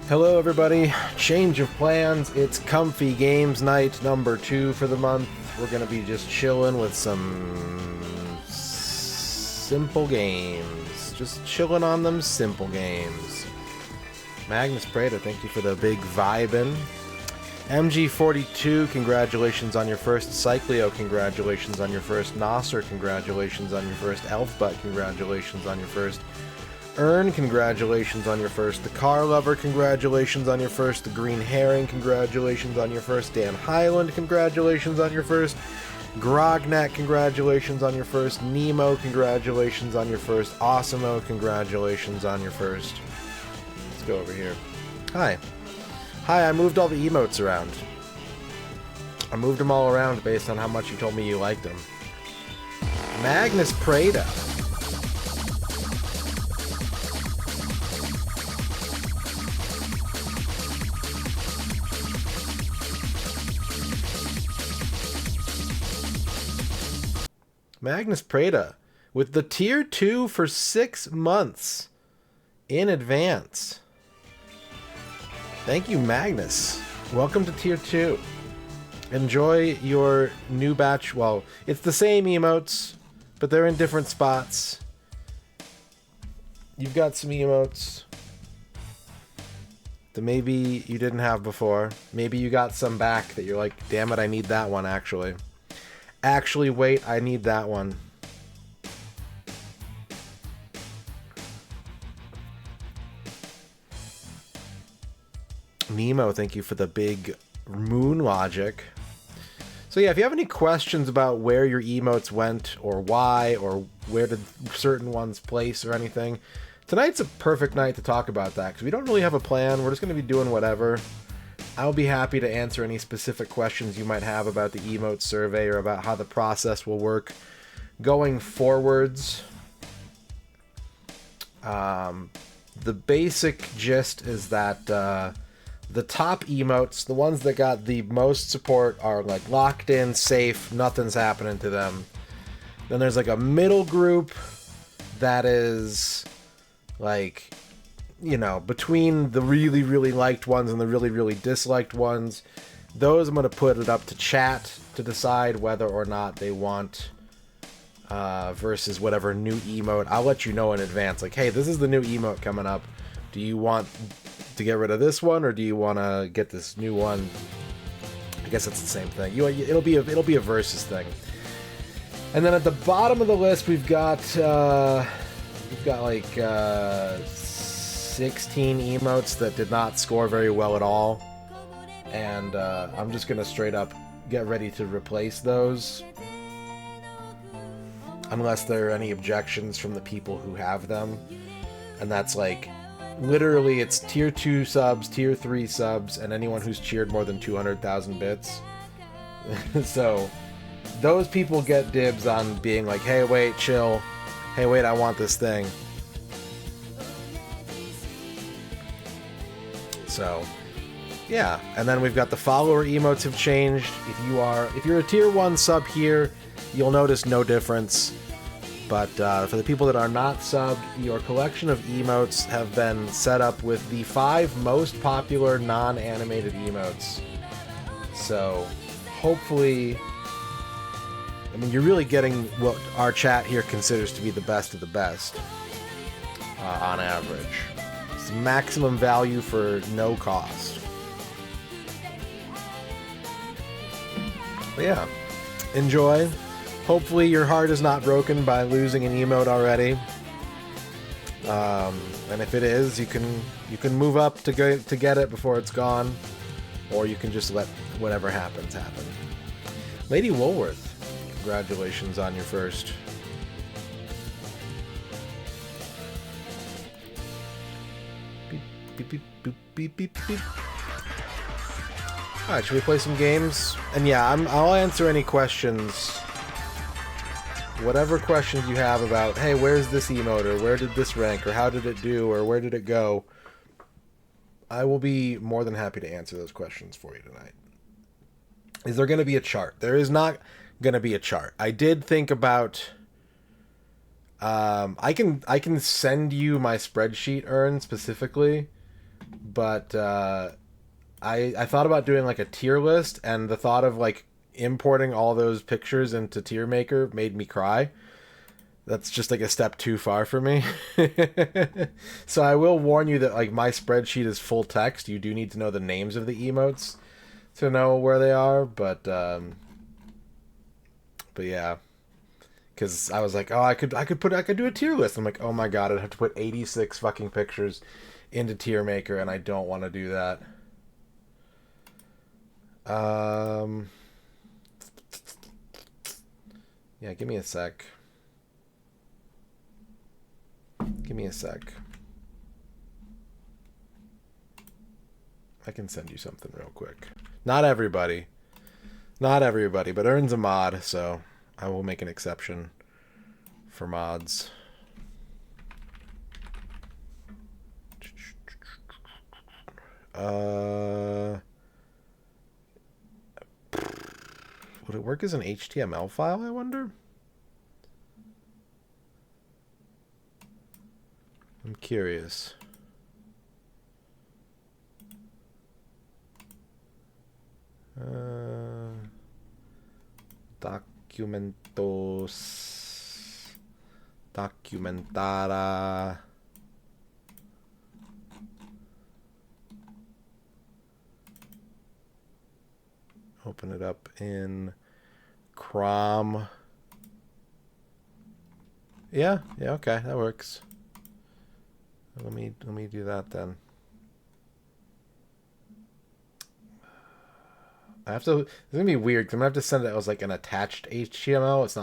Hello everybody, change of plans. It's comfy games night number 2 for the month. We're gonna be just chilling with some simple games. Just chilling on them simple games. Magnus Prada, thank you for the big vibin'. MG42, congratulations on your first. Cycleo, congratulations on your first. Nasser, congratulations on your first. Elfbutt, congratulations on your first. Ern, congratulations on your first. The Car Lover, congratulations on your first. The Green Herring, congratulations on your first. Dan Highland, congratulations on your first. Grognet, congratulations on your first. Nemo, congratulations on your first. Awesomeo, congratulations on your first. Let's go over here. Hi. Hi, I moved all the emotes around. I moved them all around based on how much you told me you liked them. Magnus Prada. Magnus Prada with the tier 2 for 6 months in advance. Thank you, Magnus. Welcome to tier 2. Enjoy your new batch. Well, it's the same emotes, but they're in different spots. You've got some emotes that maybe you didn't have before. Maybe you got some back that you're like, damn it, I need that one actually. Actually, wait, I need that one. Nemo, thank you for the big moon logic. So yeah, if you have any questions about where your emotes went, or why, or where did certain ones place, or anything, tonight's a perfect night to talk about that, because we don't really have a plan. We're just going to be doing whatever. I'll be happy to answer any specific questions you might have about the emote survey or about how the process will work going forwards. The basic gist is that the top emotes, the ones that got the most support, are like locked in, safe, nothing's happening to them. Then there's like a middle group that is like, you know, between the really, really liked ones and the really, really disliked ones. Those I'm going to put it up to chat to decide whether or not they want versus whatever new emote. I'll let you know in advance, like, hey, this is the new emote coming up. Do you want to get rid of this one, or do you want to get this new one? I guess it's the same thing. It'll be a versus thing. And then at the bottom of the list, we've got like 16 emotes that did not score very well at all, and I'm just gonna straight up get ready to replace those unless there are any objections from the people who have them. And that's like literally it's tier 2 subs, tier 3 subs, and anyone who's cheered more than 200,000 bits. So those people get dibs on being like, hey wait, chill, hey wait, I want this thing. So, yeah, and then we've got the follower emotes have changed. If you're a tier 1 sub here, you'll notice no difference. But for the people that are not subbed, your collection of emotes have been set up with the 5 most popular non-animated emotes. So, hopefully, I mean, you're really getting what our chat here considers to be the best of the best on average. Maximum value for no cost. But yeah, enjoy. Hopefully your heart is not broken by losing an emote already. And if it is, you can move up to get it before it's gone, or you can just let whatever happens happen. Lady Woolworth, congratulations on your first. Beep, beep, beep, beep, beep, beep. Alright, should we play some games? And yeah, I'll answer any questions. Whatever questions you have about, hey, where's this emote, or where did this rank, or how did it do, or where did it go? I will be more than happy to answer those questions for you tonight. Is there going to be a chart? There is not going to be a chart. I did think about I can send you my spreadsheet, Ern, specifically, but I thought about doing like a tier list, and the thought of like importing all those pictures into Tier Maker made me cry. That's just like a step too far for me. So I will warn you that like my spreadsheet is full text. You do need to know the names of the emotes to know where they are, but yeah, because I was like, oh, I could do a tier list. I'm like, oh my god, I'd have to put 86 fucking pictures into Tier Maker, and I don't want to do that. Yeah, give me a sec. Give me a sec. I can send you something real quick. Not everybody, but Earn's a mod, so I will make an exception for mods. Would it work as an HTML file, I wonder? I'm curious. Documentos. Documentada. Open it up in Chrome. Yeah, okay, that works. Let me do that then. I have to. It's gonna be weird because I'm gonna have to send it as like an attached HTML. It's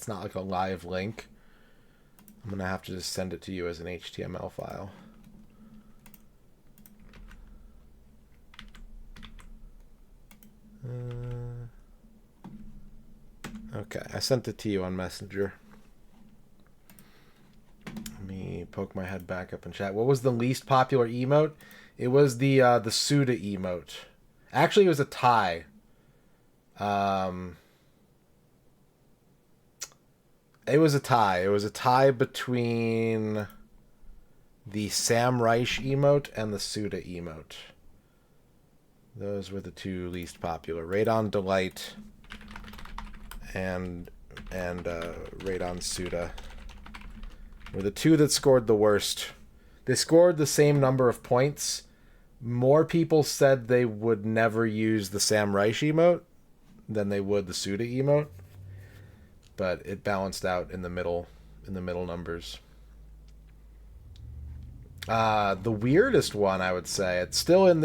not like a live link. I'm gonna have to just send it to you as an HTML file. Okay, I sent it to you on Messenger. Let me poke my head back up in chat. What was the least popular emote? It was the Suda emote. Actually, it was a tie. It was a tie. It was a tie between the Sam Reich emote and the Suda emote. Those were the two least popular. Radon Delight and Radon Suda were the two that scored the worst. They scored the same number of points. More people said they would never use the Sam Reich emote than they would the Suda emote, but it balanced out in the middle numbers. The weirdest one, I would say, it's still on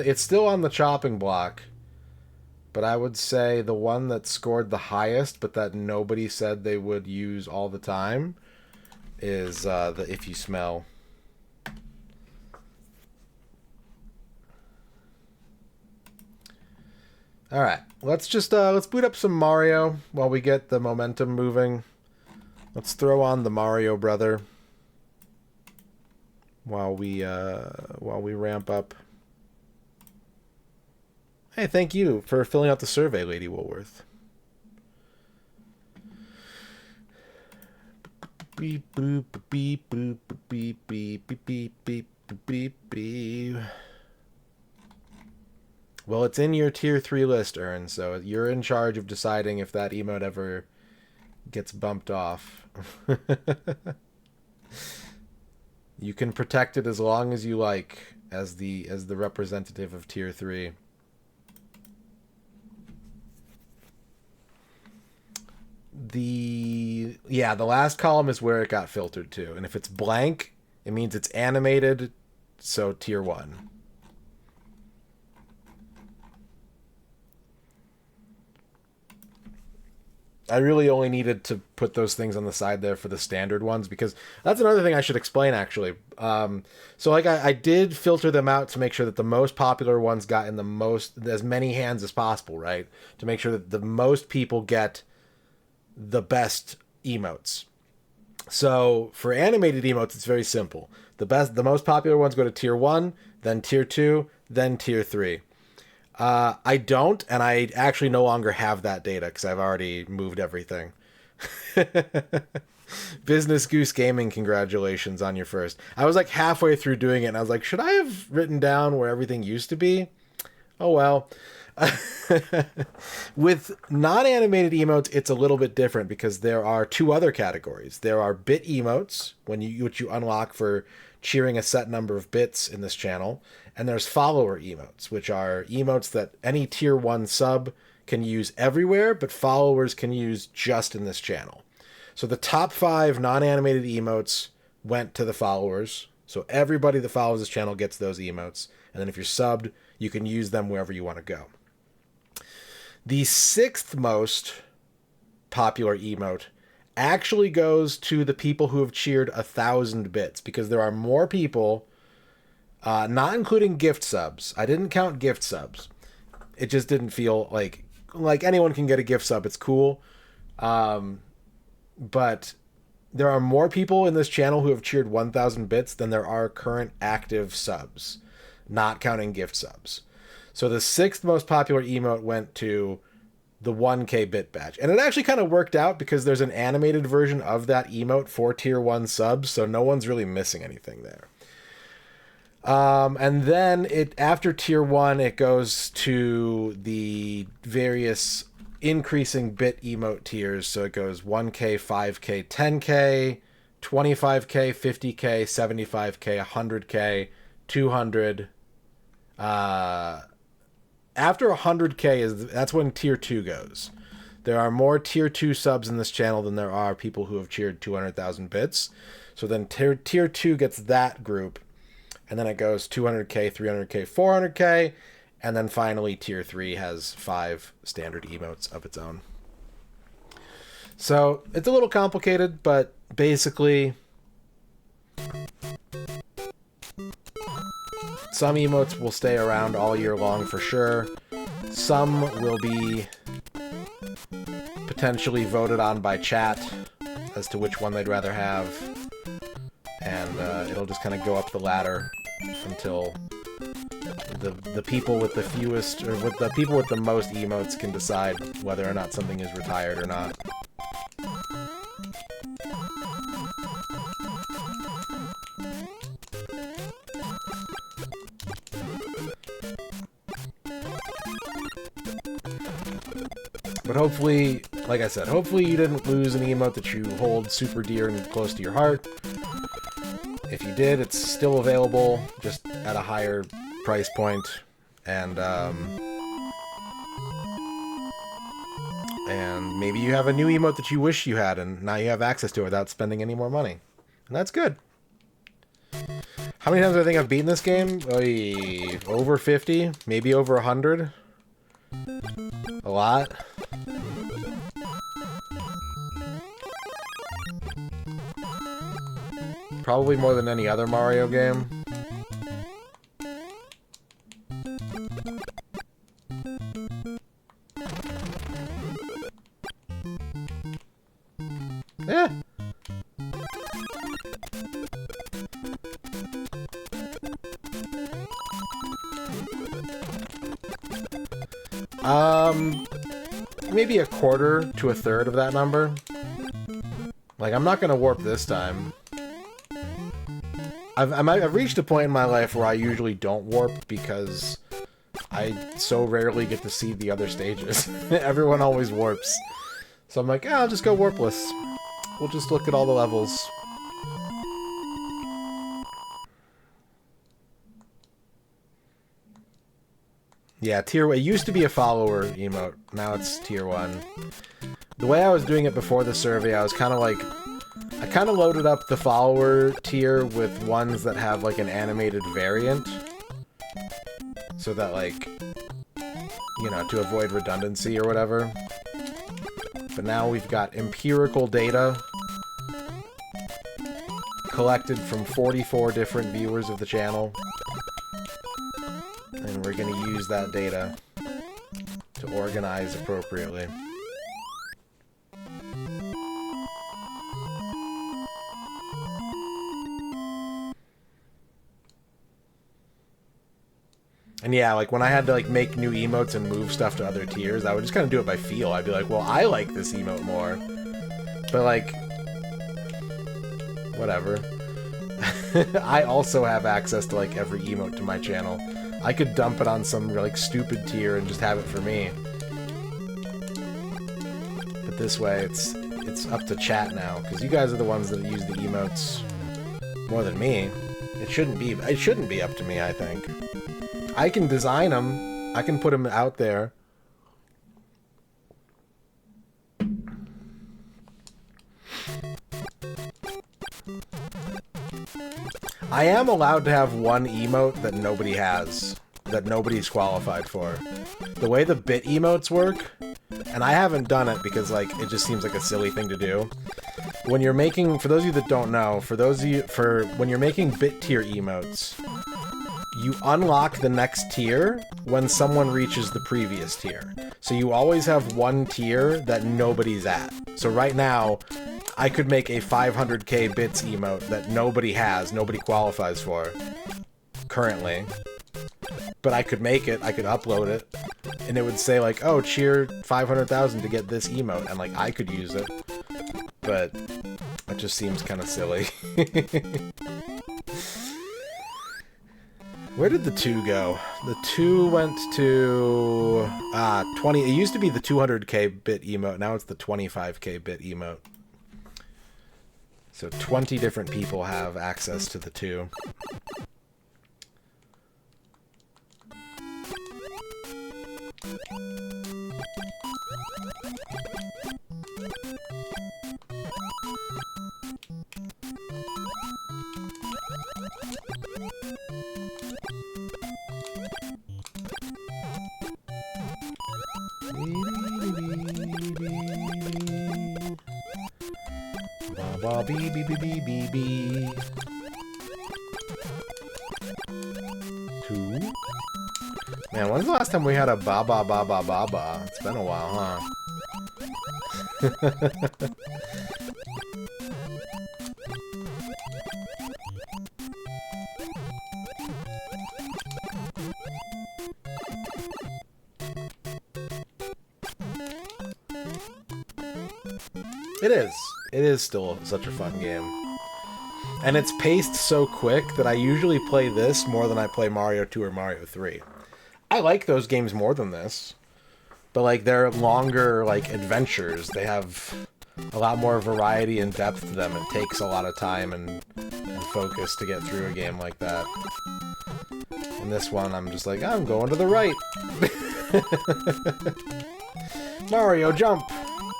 the chopping block, but I would say the one that scored the highest, but that nobody said they would use all the time, is the If You Smell. All right, let's boot up some Mario while we get the momentum moving. Let's throw on the Mario brother while we ramp up. Hey, thank you for filling out the survey, Lady Woolworth. Beep boop beep boop beep beep beep beep beep beep beep. Well, it's in your tier 3 list, Ern, so you're in charge of deciding if that emote ever gets bumped off. You can protect it as long as you like as the representative of tier 3. The last column is where it got filtered to, and if it's blank, it means it's animated, so tier 1. I really only needed to put those things on the side there for the standard ones, because that's another thing I should explain, actually. So like I did filter them out to make sure that the most popular ones got in as many hands as possible, right? To make sure that the most people get the best emotes. So for animated emotes, it's very simple. The most popular ones go to tier 1, then tier 2, then tier 3. I don't, and I actually no longer have that data because I've already moved everything. Business Goose Gaming, congratulations on your first. I was like halfway through doing it, and I was like, should I have written down where everything used to be? Oh well. With non-animated emotes, it's a little bit different because there are two other categories. There are bit emotes, which you unlock for cheering a set number of bits in this channel, and there's follower emotes, which are emotes that any tier 1 sub can use everywhere, but followers can use just in this channel. So the top 5 non-animated emotes went to the followers. So everybody that follows this channel gets those emotes. And then if you're subbed, you can use them wherever you want to go. The 6th most popular emote actually goes to the people who have cheered 1,000 bits, because there are more people, not including gift subs. I didn't count gift subs. It just didn't feel like anyone can get a gift sub. It's cool. But there are more people in this channel who have cheered 1,000 bits than there are current active subs, not counting gift subs. So the 6th most popular emote went to the 1K bit badge. And it actually kind of worked out because there's an animated version of that emote for tier 1 subs, so no one's really missing anything there. And then after tier 1, it goes to the various increasing bit emote tiers. So it goes 1K, 5K, 10K, 25K, 50K, 75K, 100K, 200. After 100K, that's when tier 2 goes. There are more tier 2 subs in this channel than there are people who have cheered 200,000 bits. So then tier 2 gets that group. And then it goes 200K, 300K, 400K. And then finally, tier 3 has 5 standard emotes of its own. So it's a little complicated, but basically, some emotes will stay around all year long for sure. Some will be potentially voted on by chat as to which one they'd rather have. And it'll just kind of go up the ladder until the people with the fewest, or with the people with the most emotes, can decide whether or not something is retired or not. But hopefully, like I said, hopefully you didn't lose an emote that you hold super dear and close to your heart. If you did, it's still available, just at a higher price point, and maybe you have a new emote that you wish you had, and now you have access to it without spending any more money, and that's good. How many times do I think I've beaten this game? Over 50, maybe over 100. A lot. Probably more than any other Mario game. Yeah. Maybe a quarter to a third of that number. Like, I'm not gonna warp this time. I've reached a point in my life where I usually don't warp because I so rarely get to see the other stages. Everyone always warps. So I'm like, I'll just go warpless. We'll just look at all the levels. Yeah, tier 1. It used to be a follower emote. Now it's tier 1. The way I was doing it before the survey, I was kind of like... I kind of loaded up the follower tier with ones that have, like, an animated variant. So that, like, you know, to avoid redundancy or whatever. But now we've got empirical data collected from 44 different viewers of the channel. And we're going to use that data to organize appropriately. And yeah, like, when I had to, like, make new emotes and move stuff to other tiers, I would just kind of do it by feel. I'd be like, well, I like this emote more. But, like, whatever. I also have access to, like, every emote to my channel. I could dump it on some, like, stupid tier and just have it for me. But this way, it's up to chat now, because you guys are the ones that use the emotes more than me. It shouldn't be up to me, I think. I can design them. I can put them out there. I am allowed to have one emote that nobody has, that nobody's qualified for. The way the bit emotes work, and I haven't done it because, like, it just seems like a silly thing to do. When you're making, for those of you that don't know, when you're making bit tier emotes, you unlock the next tier when someone reaches the previous tier. So you always have one tier that nobody's at. So right now, I could make a 500k bits emote that nobody has, nobody qualifies for, currently. But I could make it, I could upload it, and it would say, like, oh, cheer 500,000 to get this emote, and, like, I could use it. But it just seems kind of silly. Where did the 2 go? The 2 went to 20. It used to be the 200k bit emote. Now it's the 25k bit emote. So 20 different people have access to the 2. Ba bee bee bee bee bee bee. 2. Man, when's the last time we had a ba ba ba ba ba ba? It's been a while, huh? It is. It is still such a fun game. And it's paced so quick that I usually play this more than I play Mario 2 or Mario 3. I like those games more than this. But, like, they're longer, like, adventures. They have a lot more variety and depth to them. It takes a lot of time and focus to get through a game like that. In this one, I'm just like, I'm going to the right. Mario, jump!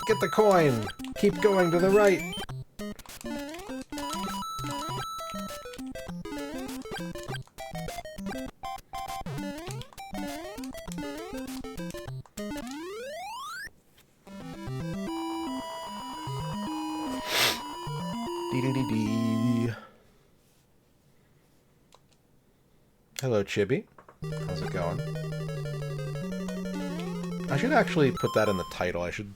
Get the coin! Keep going to the right! Dee-dee-dee-dee. Hello, Chibi. How's it going? I should actually put that in the title. I should...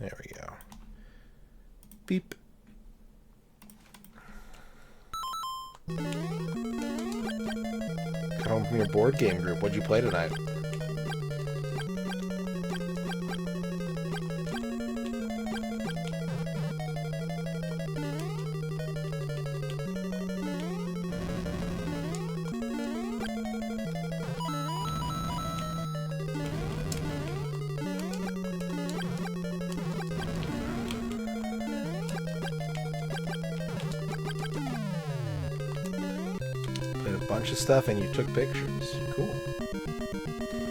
There we go. Beep. Got home from your board game group. What'd you play tonight? Of stuff and you took pictures. Cool.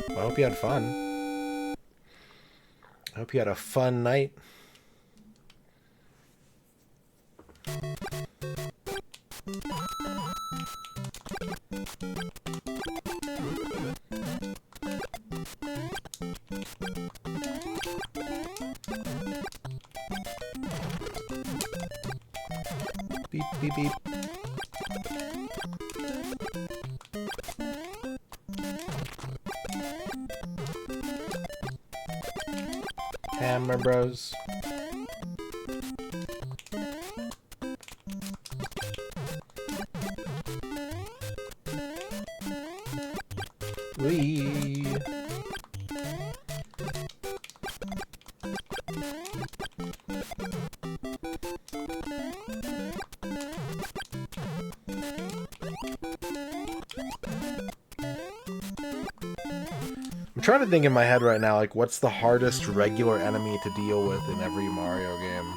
Well, I hope you had fun. I hope you had a fun night. Beep, beep, beep. Hammer Bros. Wee. I'm trying to think in my head right now, like, what's the hardest regular enemy to deal with in every Mario game?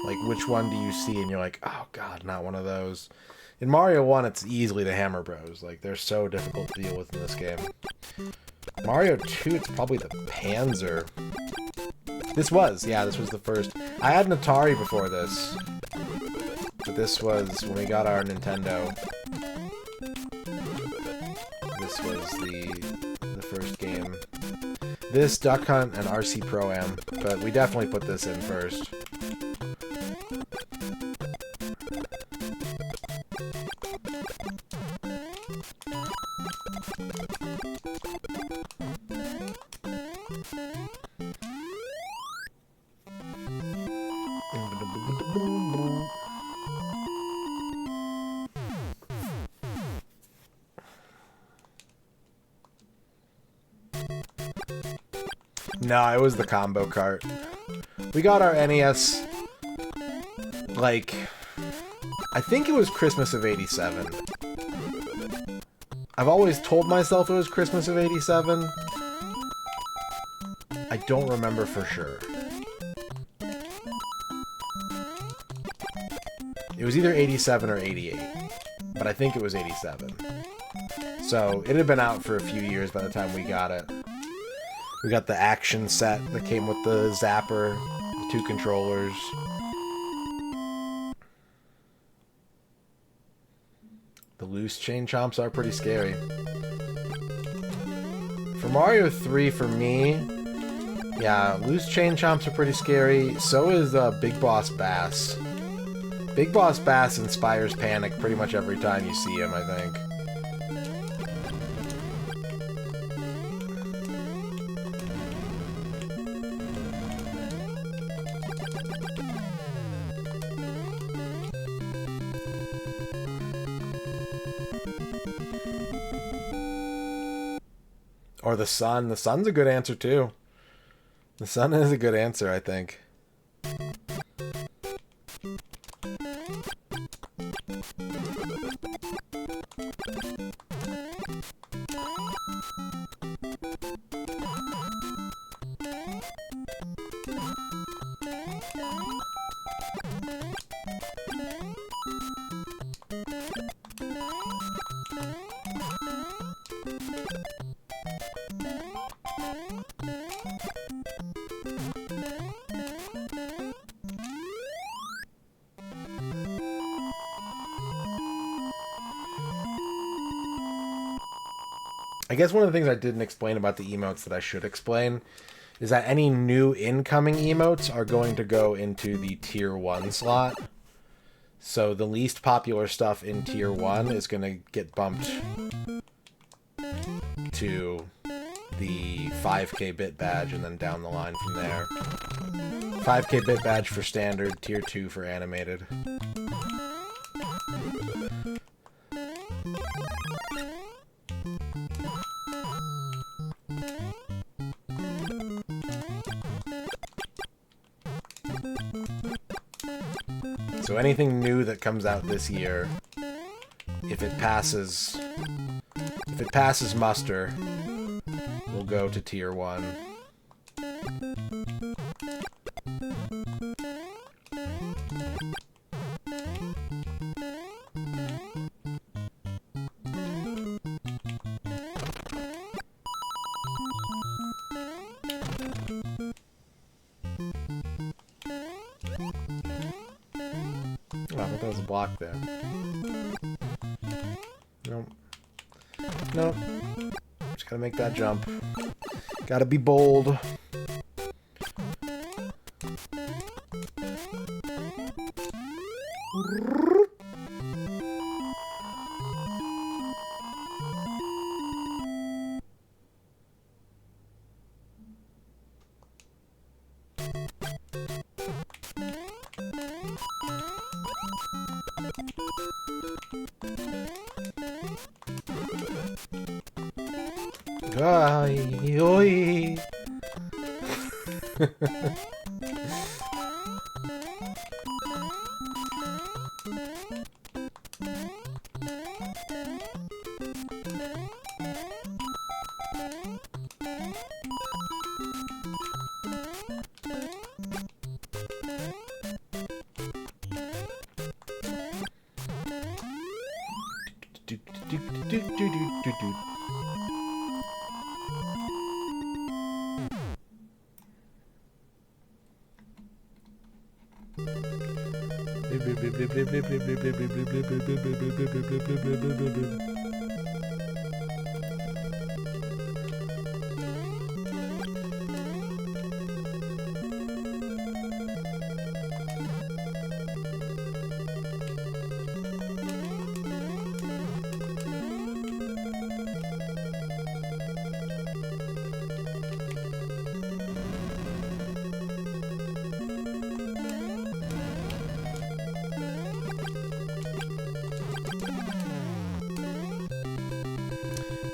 Like, which one do you see and you're like, oh god, not one of those. In Mario 1, it's easily the Hammer Bros. Like, they're so difficult to deal with in this game. Mario 2, it's probably the Panzer. This was the first. I had an Atari before this. But this was when we got our Nintendo. This was the first game. This, Duck Hunt, and RC Pro-Am. But we definitely put this in first. No, it was the combo cart. We got our NES, like, I think it was Christmas of '87. I've always told myself it was Christmas of '87. I don't remember for sure. It was either '87 or '88, but I think it was '87. So, it had been out for a few years by the time we got it. We got the action set that came with the zapper, the 2 controllers. The loose chain chomps are pretty scary. For Mario 3, for me, yeah, loose chain chomps are pretty scary. So is Big Boss Bass. Big Boss Bass inspires panic pretty much every time you see him, I think. Or the sun. The sun's a good answer, too. The sun is a good answer, I think. I guess one of the things I didn't explain about the emotes that I should explain is that any new incoming emotes are going to go into the Tier 1 slot. So the least popular stuff in Tier 1 is going to get bumped to the 5k bit badge and then down the line from there. 5k bit badge for standard, Tier 2 for animated. So anything new that comes out this year, if it passes muster, will go to Tier 1. Oh, I thought that was a block there. Nope. Nope. Just gotta make that jump. Gotta be bold. Ay, oy.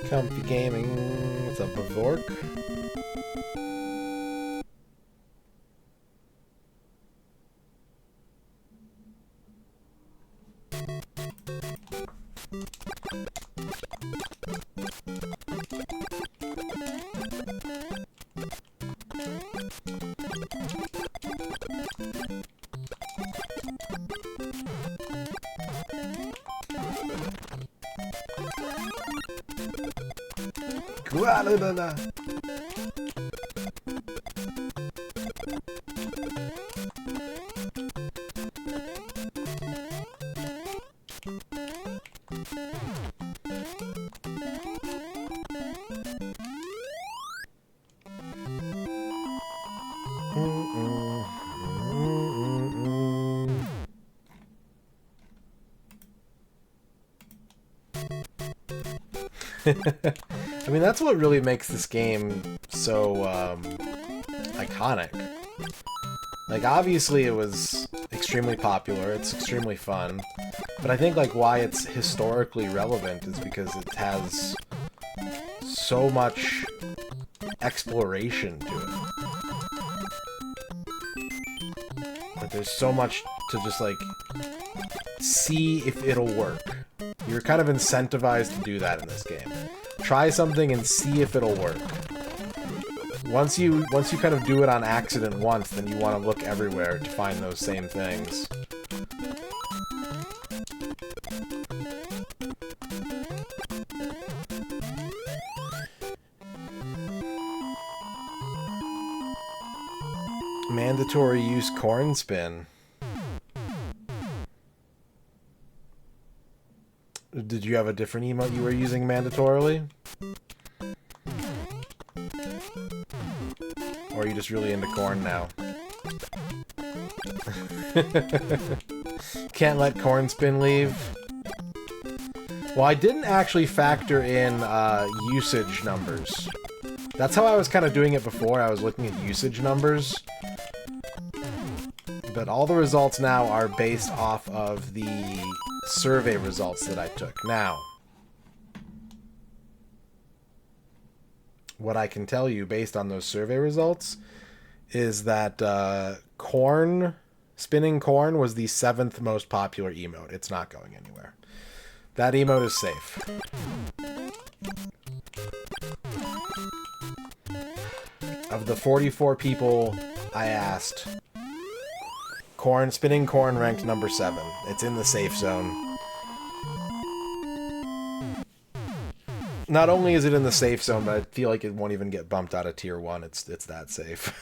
Comfy Gaming, what's up, Bavork? Guadalajara. I mean, that's what really makes this game so iconic. Like, obviously it was extremely popular, it's extremely fun, but I think like why it's historically relevant is because it has so much exploration to it. Like, there's so much to just like see if it'll work. You're kind of incentivized to do that in this game. Try something and see if it'll work. Once you kind of do it on accident once, then you want to look everywhere to find those same things. Mandatory use corn spin. Did you have a different emote you were using mandatorily? Or are you just really into corn now? Can't let corn spin leave? Well, I didn't actually factor in usage numbers. That's how I was kind of doing it before. I was looking at usage numbers. But all the results now are based off of the survey results that I took. Now, what I can tell you based on those survey results is that spinning corn was the 7th most popular emote. It's not going anywhere. That emote is safe. Of the 44 people I asked, spinning corn ranked number 7. It's in the safe zone. Not only is it in the safe zone, but I feel like it won't even get bumped out of tier 1. It's that safe.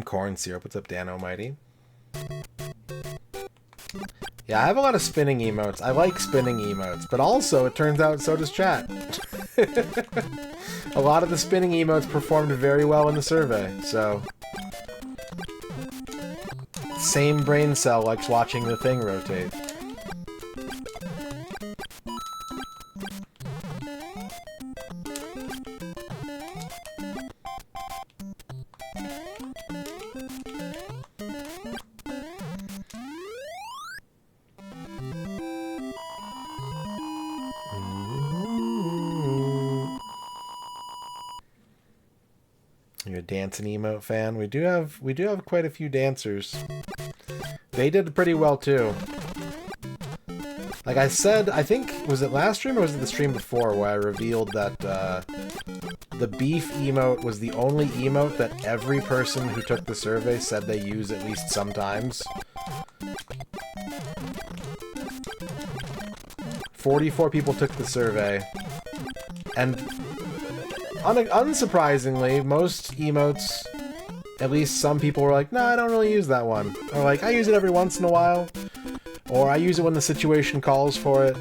Corn syrup. What's up, Dan Almighty? Yeah, I have a lot of spinning emotes. I like spinning emotes, but also, it turns out, so does chat. A lot of the spinning emotes performed very well in the survey, so... Same brain cell likes watching the thing rotate. You're a dancing emote fan? We do have quite a few dancers. They did pretty well too. Like I said, I think, was it last stream or was it the stream before where I revealed that the beef emote was the only emote that every person who took the survey said they use at least sometimes. 44 people took the survey, and unsurprisingly, most emotes, at least some people were like, no, I don't really use that one. Or like, I use it every once in a while. Or I use it when the situation calls for it.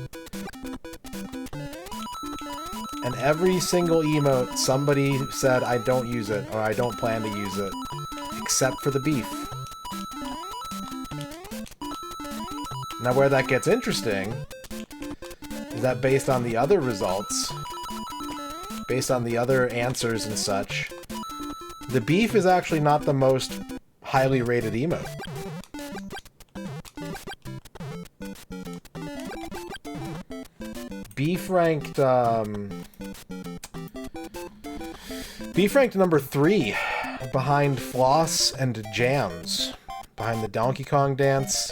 And every single emote, somebody said, I don't use it, or I don't plan to use it. Except for the beef. Now where that gets interesting is that based on the other results, based on the other answers and such, the beef is actually not the most highly rated emote. Beef ranked number 3 behind Floss and Jams, behind the Donkey Kong dance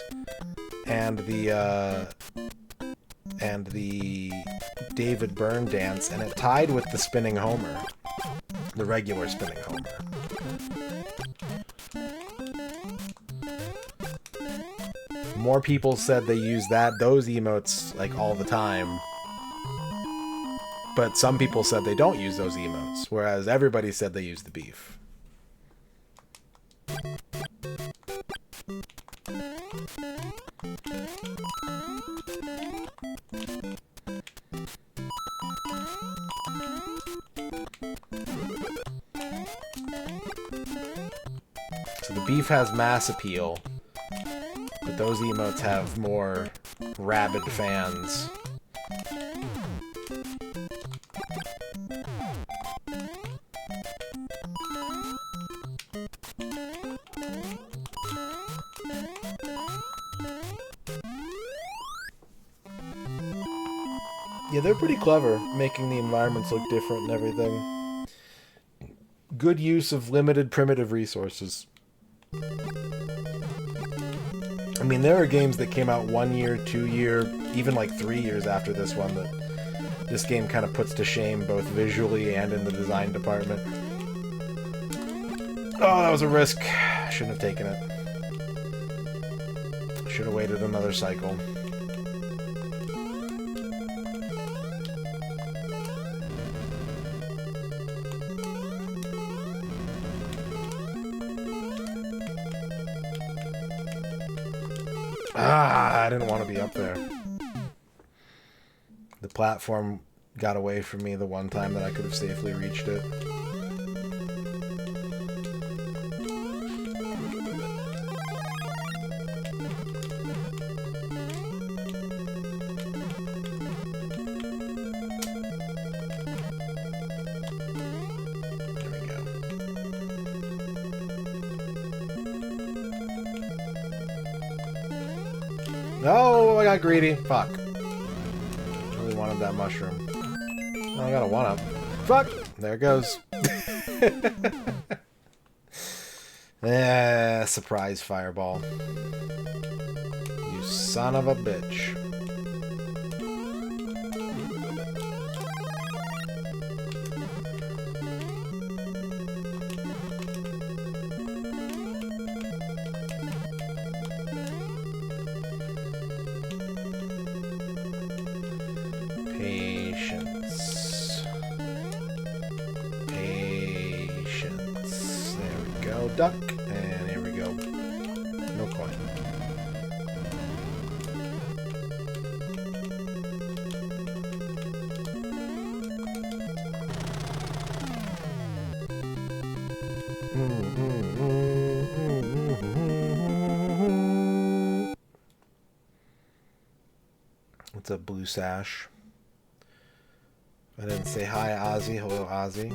and the David Byrne dance, and it tied with the spinning Homer. The regular spinning Homer. More people said they use those emotes, like, all the time. But some people said they don't use those emotes, whereas everybody said they use the beef. So the beef has mass appeal, but those emotes have more rabid fans. Yeah, they're pretty clever, making the environments look different and everything. Good use of limited primitive resources. I mean, there are games that came out 1 year, 2 year, even like 3 years after this one that this game kind of puts to shame both visually and in the design department. Oh, that was a risk. I shouldn't have taken it. Should have waited another cycle. Ah, I didn't want to be up there. The platform got away from me the one time that I could have safely reached it. No, I got greedy. Fuck. Really wanted that mushroom. Oh, I got a 1-up. Fuck! There it goes. Surprise fireball. You son of a bitch. Duck, and here we go. No coin. It's a blue sash. I didn't say hi, Ozzy. Hello, Ozzy.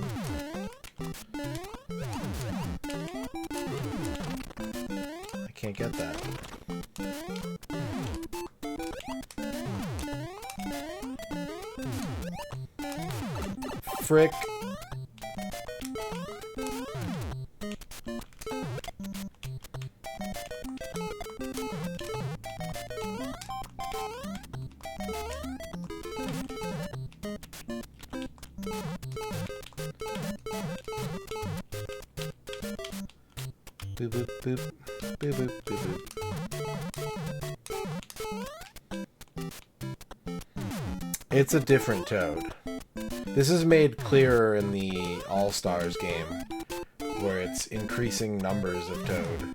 I can't get that. Frick. Boop, boop, boop. Boop, boop, boop, boop. It's a different Toad. This is made clearer in the All-Stars game, where it's increasing numbers of Toad.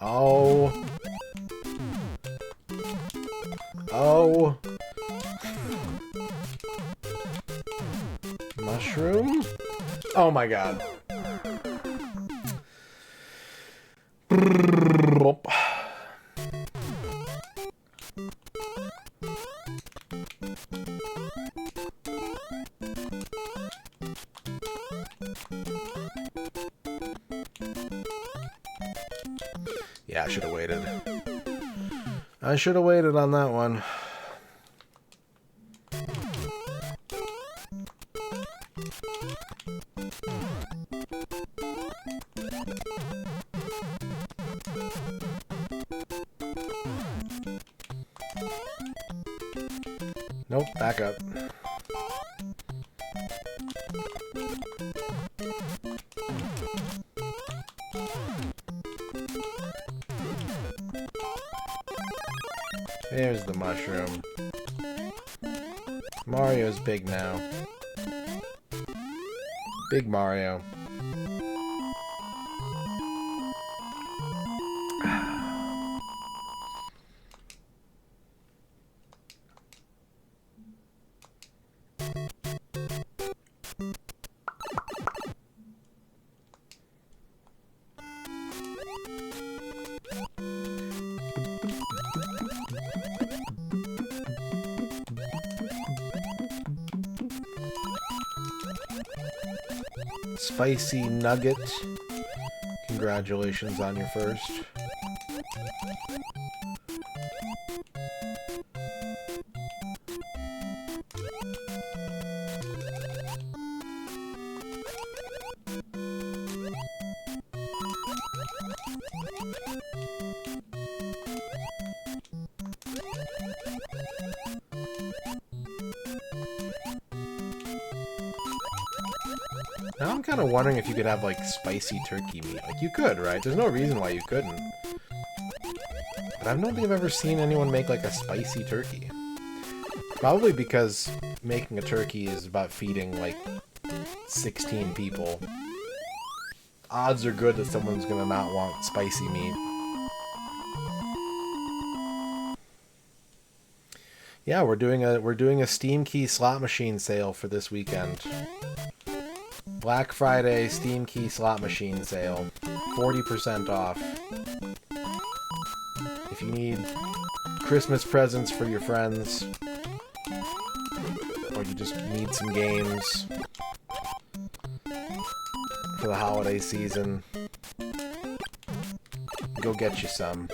Oh. Oh. Mushroom? Oh my god. Yeah, I should have waited. I should have waited on that one. Nope, back up. There's the mushroom. Mario's big now. Big Mario. Spicy Nugget. Congratulations on your first. Now I'm kind of wondering if you could have, like, spicy turkey meat. Like, you could, right? There's no reason why you couldn't. But I don't think I've ever seen anyone make, like, a spicy turkey. Probably because making a turkey is about feeding, like, 16 people. Odds are good that someone's gonna not want spicy meat. Yeah, we're doing a Steam Key slot machine sale for this weekend. Black Friday Steam Key slot machine sale. 40% off. If you need Christmas presents for your friends, or you just need some games for the holiday season, go get you some.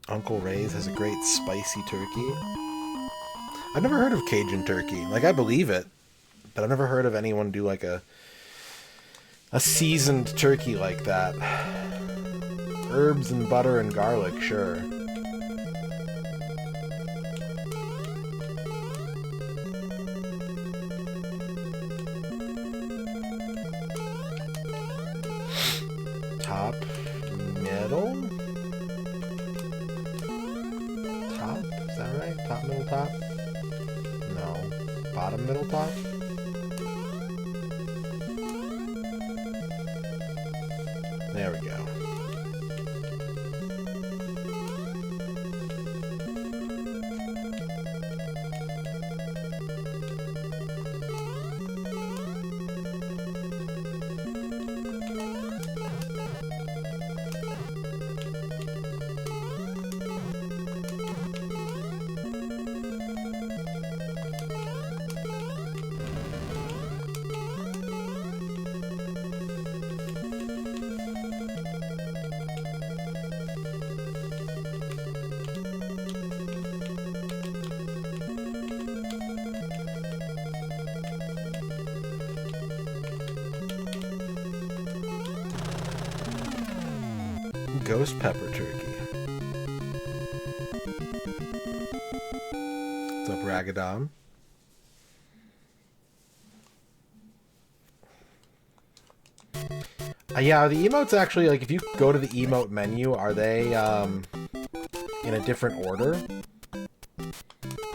Uncle Ray's has a great spicy turkey. I've never heard of Cajun turkey. Like, I believe it, but I've never heard of anyone do like a seasoned turkey like that. Herbs and butter and garlic, sure. Top, middle? Top? Is that right? Top, middle, top? No. Bottom middle top? There we go. Ghost pepper turkey. What's up, Ragadon? Yeah, are the emotes actually, like, if you go to the emote menu, are they in a different order?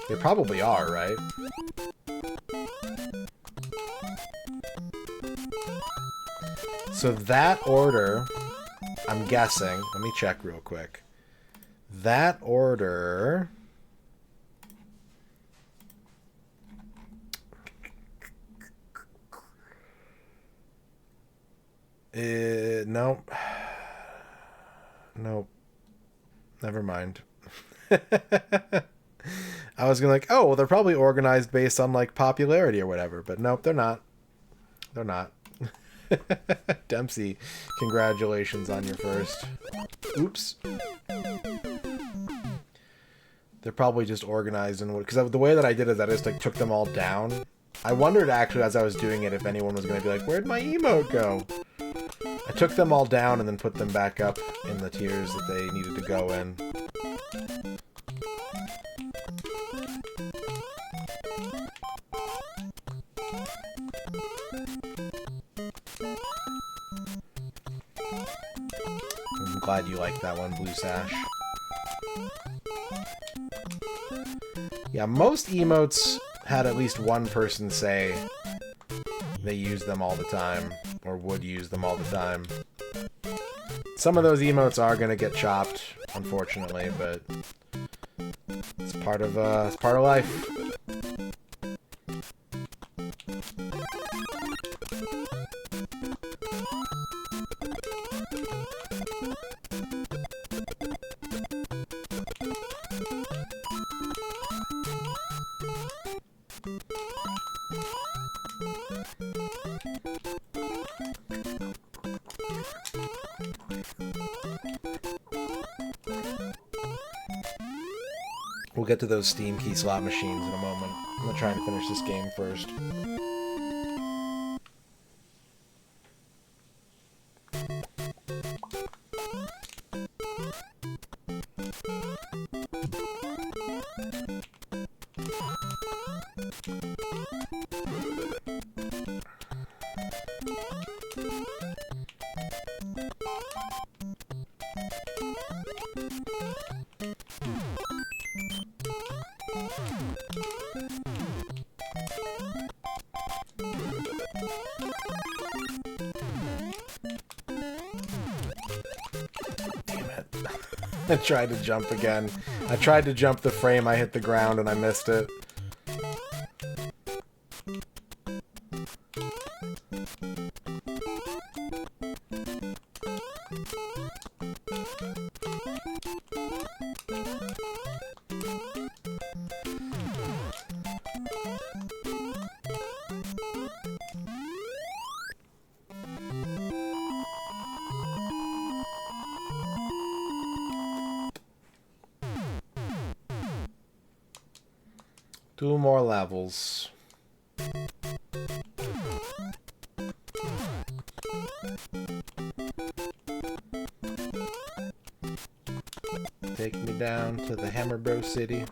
They probably are, right? So that order, I'm guessing, let me check real quick. That order... no. Nope. Never mind. I was gonna like, oh, well, they're probably organized based on, like, popularity or whatever, but nope, they're not. They're not. Dempsey, congratulations on your first. Oops. They're probably just organized in, because the way that I did is I just, like, took them all down. I wondered, actually, as I was doing it, if anyone was going to be like, where'd my emote go? I took them all down and then put them back up in the tiers that they needed to go in. I'm glad you like that one, Blue Sash. Yeah, most emotes had at least one person say they use them all the time, or would use them all the time. Some of those emotes are gonna get chopped, unfortunately, but it's part of life. We'll get to those Steam key slot machines in a moment. I'm gonna try and finish this game first. I tried to jump again. I tried to jump the frame, I hit the ground and I missed it. Two more levels. Take me down to the Hammer Bro City.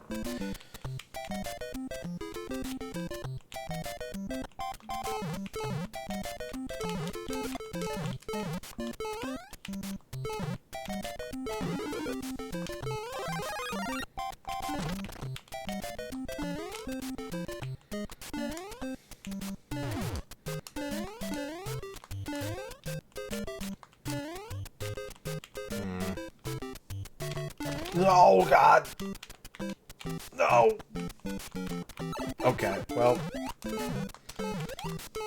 Oh, God. No. Okay, well. I'm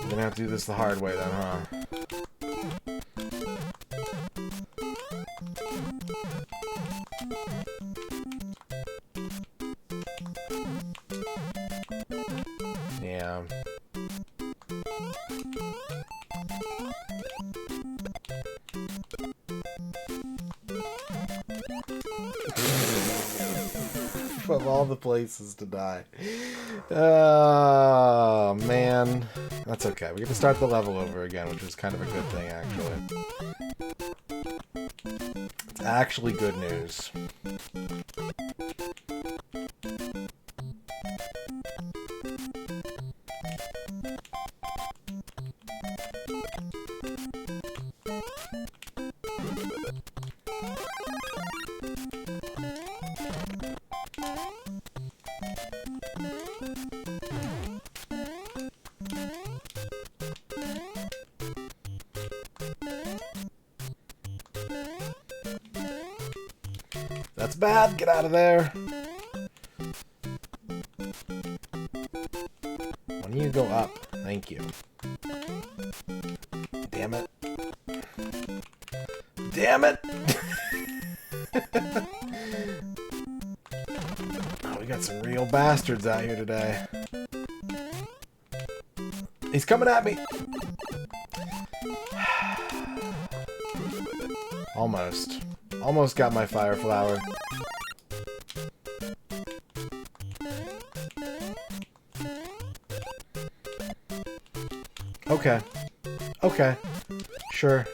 gonna have to do this the hard way then, huh? Yeah. Of all the places to die. Oh, man. That's okay. We get to start the level over again, which is kind of a good thing, actually. It's actually good news. That's bad. Get out of there. Why don't you go up? Thank you. Damn it. Damn it! Oh, we got some real bastards out here today. He's coming at me! Almost. Almost got my fire flower. Okay. Okay. Sure.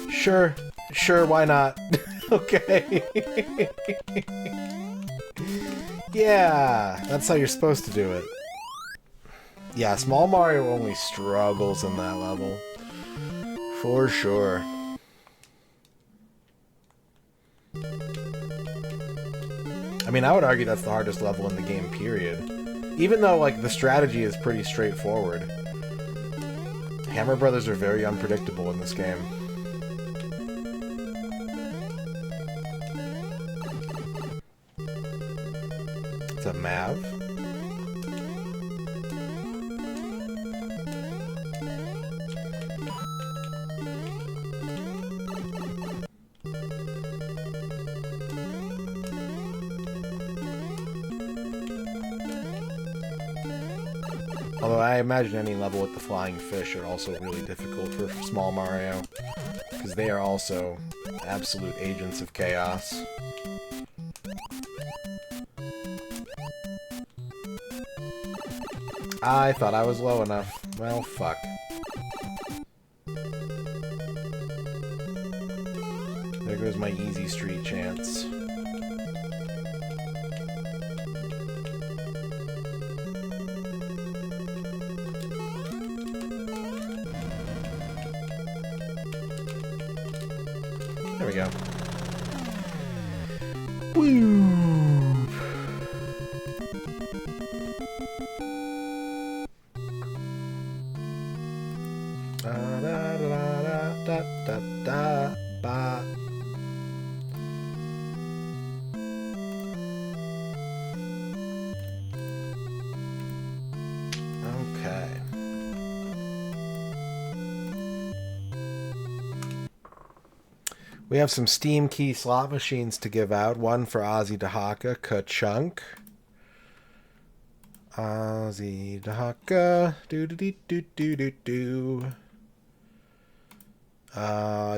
Sure. Sure, why not? Okay. Yeah, that's how you're supposed to do it. Yeah, Small Mario only struggles in that level. For sure. I mean, I would argue that's the hardest level in the game, period. Even though, like, the strategy is pretty straightforward. Hammer Brothers are very unpredictable in this game. It's a Mav. Although I imagine any level with the flying fish are also really difficult for Small Mario, because they are also absolute agents of chaos. I thought I was low enough. Well, fuck. There goes my easy street chance. There we go. Woo! Ba. Okay. We have some Steam key slot machines to give out. One for Ozzy Dahaka, Ka-Chunk. Ozzy Dahaka. Do-do-do-do-do-do-do.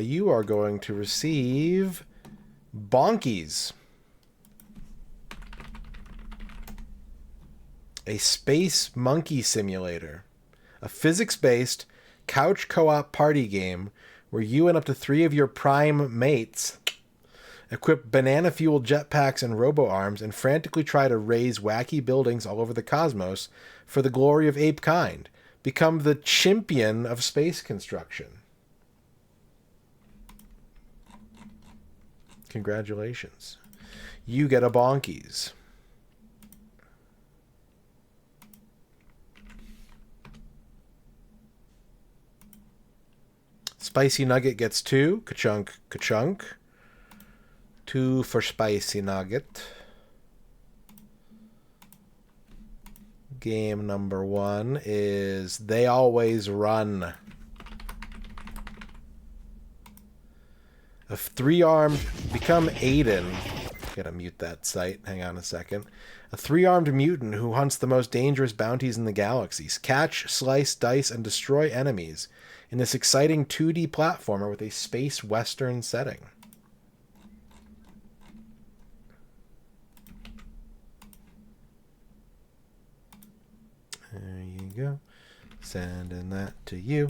You are going to receive Bonkies. A space monkey simulator. A physics-based couch co-op party game where you and up to 3 of your prime mates equip banana-fueled jetpacks and robo-arms and frantically try to raise wacky buildings all over the cosmos for the glory of ape kind. Become the champion of space construction. Congratulations. You get a Bonkies. Spicy Nugget gets 2. Ka-chunk, ka-chunk. 2 for Spicy Nugget. Game number 1 is They Always Run. A 3-armed, become Aiden. Gotta mute that site. Hang on a second. A 3-armed mutant who hunts the most dangerous bounties in the galaxies. Catch, slice, dice, and destroy enemies in this exciting 2D platformer with a space western setting. There you go. Sending that to you.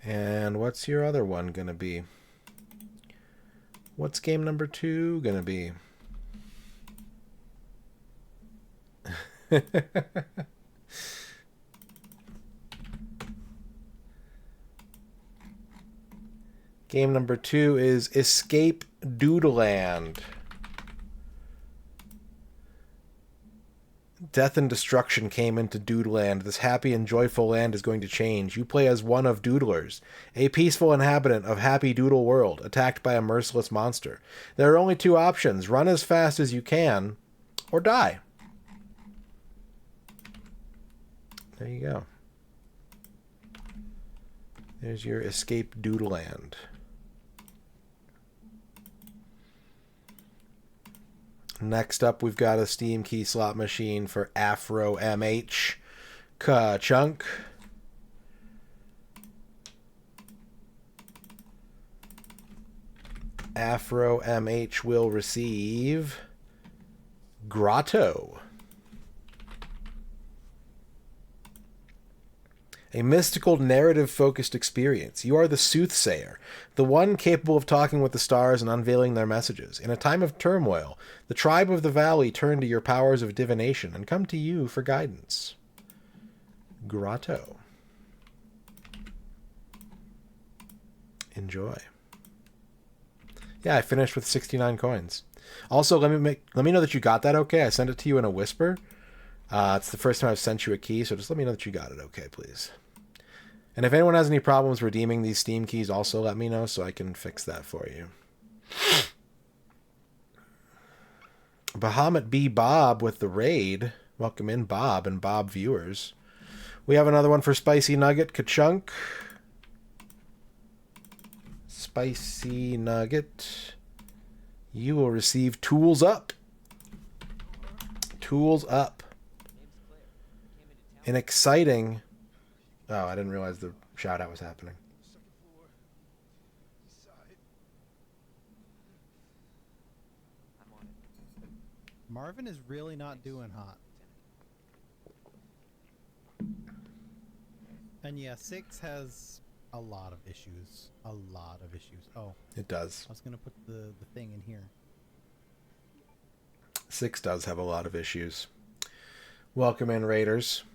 And what's your other one gonna be? What's game number 2 gonna be? Game number 2 is Escape Doodleland. Death and destruction came into Doodleland. This happy and joyful land is going to change. You play as one of Doodlers, a peaceful inhabitant of Happy Doodle World, attacked by a merciless monster. There are only 2 options. Run as fast as you can, or die. There you go. There's your Escape Doodleland. Next up, we've got a Steam key slot machine for Afro MH. Ka-chunk. Afro MH will receive Grotto. A mystical, narrative-focused experience. You are the soothsayer, the one capable of talking with the stars and unveiling their messages. In a time of turmoil, the tribe of the valley turn to your powers of divination and come to you for guidance. Grotto. Enjoy. Yeah, I finished with 69 coins. Also, let me know that you got that okay. I sent it to you in a whisper. It's the first time I've sent you a key, so just let me know that you got it okay, please. And if anyone has any problems redeeming these Steam keys, also let me know so I can fix that for you. Bahamut B. Bob with the raid. Welcome in, Bob and Bob viewers. We have another one for Spicy Nugget. Ka-chunk. Spicy Nugget. You will receive Tools Up. Tools Up. An exciting... Oh, I didn't realize the shout-out was happening. Marvin is really not doing hot. And yeah, 6 has a lot of issues. A lot of issues. Oh. It does. I was going to put the thing in here. 6 does have a lot of issues. Welcome in, Raiders.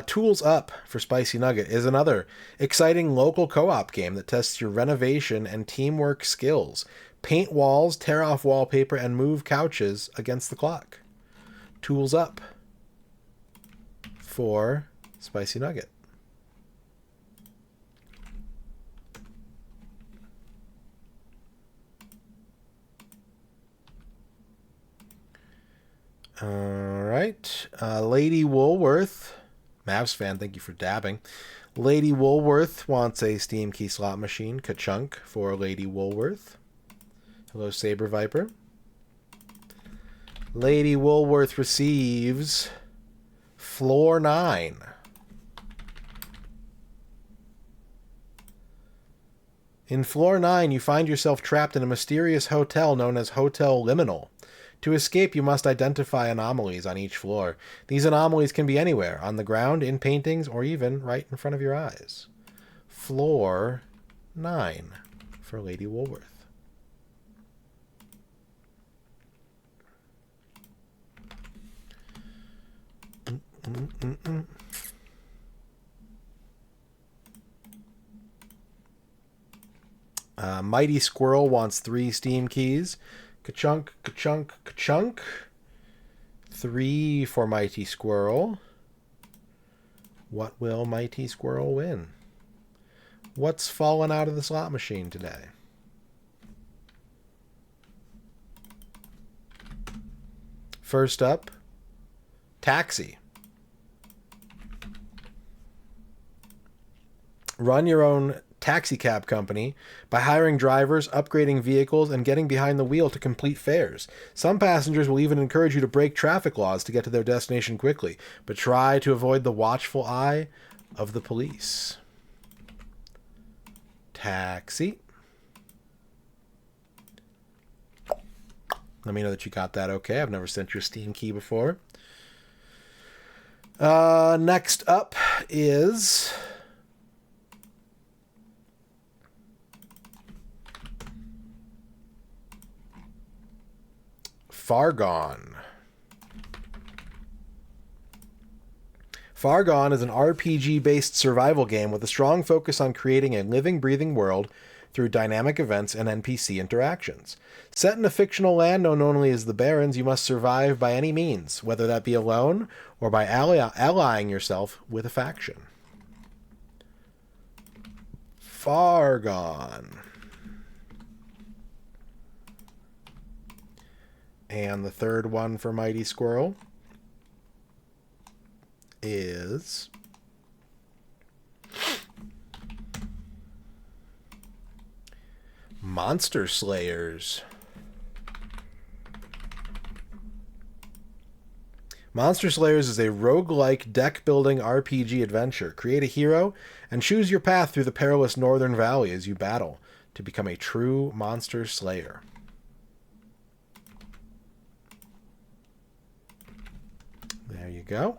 Tools Up for Spicy Nugget is another exciting local co-op game that tests your renovation and teamwork skills. Paint walls, tear off wallpaper, and move couches against the clock. Tools Up for Spicy Nugget. All right. Lady Woolworth. Mavs fan, thank you for dabbing. Lady Woolworth wants a Steam key slot machine. Ka-chunk for Lady Woolworth. Hello, Saber Viper. Lady Woolworth receives Floor 9. In Floor 9, you find yourself trapped in a mysterious hotel known as Hotel Liminal. To escape, you must identify anomalies on each floor. These anomalies can be anywhere, on the ground, in paintings, or even right in front of your eyes. Floor 9 for Lady Woolworth. Mighty Squirrel wants 3 Steam keys. Ka-chunk, ka-chunk, ka-chunk. 3 for Mighty Squirrel. What will Mighty Squirrel win? What's fallen out of the slot machine today? First up, taxi. Run your own taxi cab company by hiring drivers, upgrading vehicles, and getting behind the wheel to complete fares. Some passengers will even encourage you to break traffic laws to get to their destination quickly, but try to avoid the watchful eye of the police. Taxi. Let me know that you got that okay. I've never sent your Steam key before. Next up is Far Gone. Far Gone is an RPG-based survival game with a strong focus on creating a living, breathing world through dynamic events and NPC interactions. Set in a fictional land known only as the Barrens, you must survive by any means, whether that be alone or by allying yourself with a faction. Far Gone. And the third one for Mighty Squirrel is Monster Slayers. Monster Slayers is a roguelike deck-building RPG adventure. Create a hero and choose your path through the perilous Northern Valley as you battle to become a true monster slayer. There you go.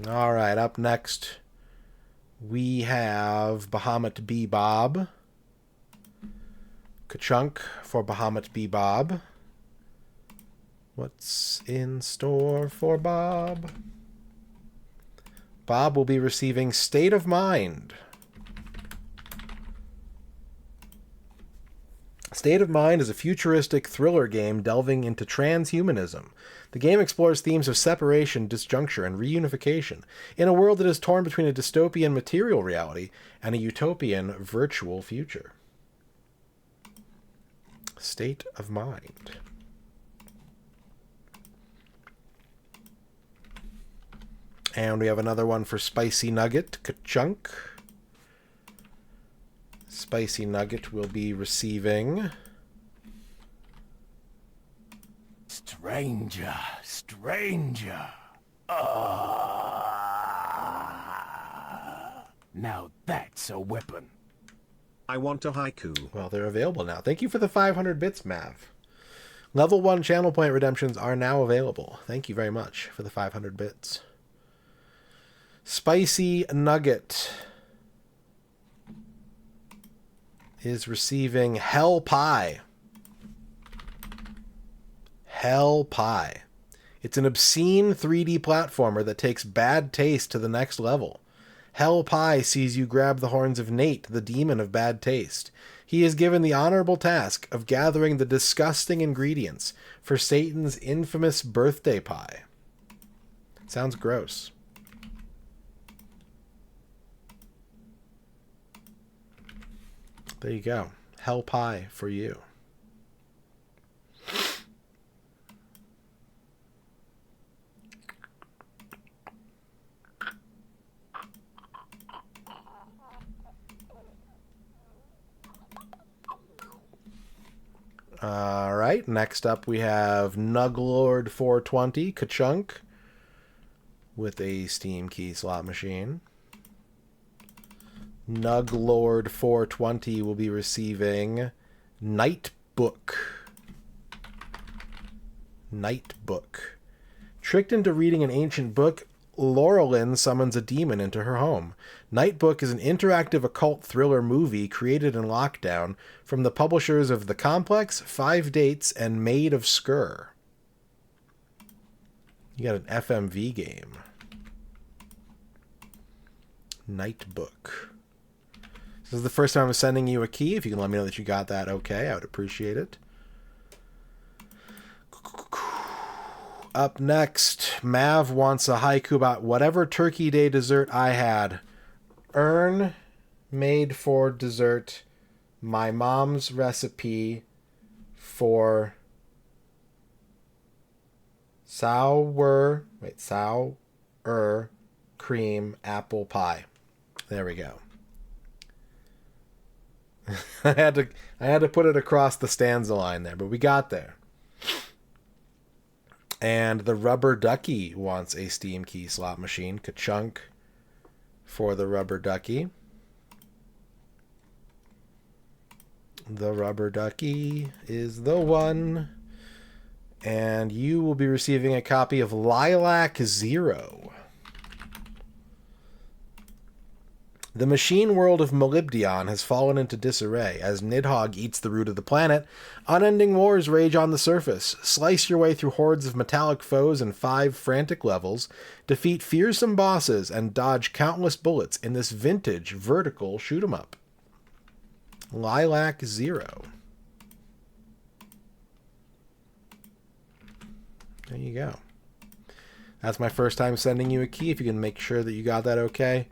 All right, up next we have Bahamut Bebob. Ka-chunk for Bahamut Bebob. What's in store for Bob? Bob will be receiving State of Mind. State of Mind is a futuristic thriller game delving into transhumanism. The game explores themes of separation, disjuncture, and reunification in a world that is torn between a dystopian material reality and a utopian virtual future. State of Mind. And we have another one for Spicy Nugget, Ka-chunk. Spicy Nugget will be receiving Stranger, stranger. Now that's a weapon. I want a haiku. Well, they're available now. Thank you for the 500 bits, Mav. Level 1 channel point redemptions are now available. Thank you very much for the 500 bits. Spicy Nugget is receiving Hell Pie. Hell Pie. It's an obscene 3D platformer that takes bad taste to the next level. Hell Pie sees you grab the horns of Nate, the demon of bad taste. He is given the honorable task of gathering the disgusting ingredients for Satan's infamous birthday pie. Sounds gross. There you go. Hell Pie for you. All right, next up we have Nuglord 420, Ka-chunk, with a Steam key slot machine. Nuglord 420 will be receiving Nightbook. Nightbook. Tricked into reading an ancient book, Laurelyn summons a demon into her home. Nightbook is an interactive occult thriller movie created in lockdown from the publishers of The Complex, 5 Dates, and Maid of Sker. You got an FMV game. Nightbook. This is the first time I'm sending you a key. If you can let me know that you got that okay, I would appreciate it. Up next, Mav wants a haiku about whatever Turkey Day dessert I had. Earn made for dessert my mom's recipe for Sour cream apple pie. There we go. I had to put it across the stanza line there, but we got there. And the Rubber Ducky wants a Steam Key slot machine. Ka-chunk for the Rubber Ducky. The Rubber Ducky is the one. And you will be receiving a copy of Lilac Zero. The machine world of Molybdeon has fallen into disarray as Nidhogg eats the root of the planet. Unending wars rage on the surface. Slice your way through hordes of metallic foes in 5 frantic levels, defeat fearsome bosses, and dodge countless bullets in this vintage vertical shoot-'em-up. Lilac Zero. There you go. That's my first time sending you a key. If you can make sure that you got that okay,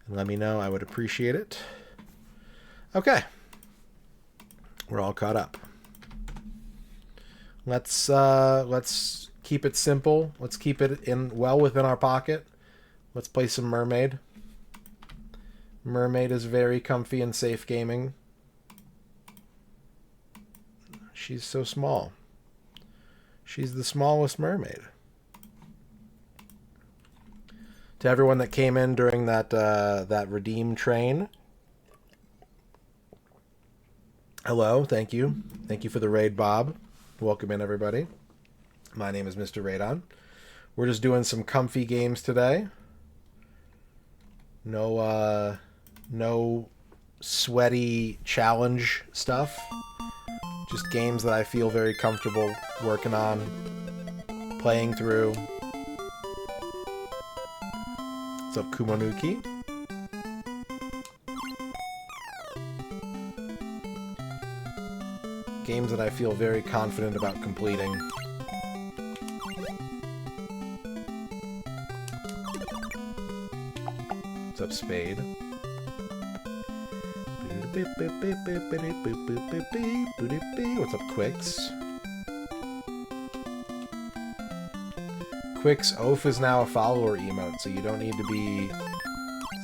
and let me know, I would appreciate it. Okay. We're all caught up. Let's keep it simple. Let's keep it well within our pocket. Let's play some Mermaid. Mermaid is very comfy and safe gaming. She's so small. She's the smallest mermaid. To everyone that came in during that redeem train, hello, thank you. Thank you for the raid, Bob. Welcome in, everybody. My name is MisterRadon. We're just doing some comfy games today. No sweaty challenge stuff. Just games that I feel very comfortable working on, playing through. What's up, Kumonuki? Games that I feel very confident about completing. What's up, Spade? What's up, Quicks? Quicks Oaf is now a follower emote, so you don't need to be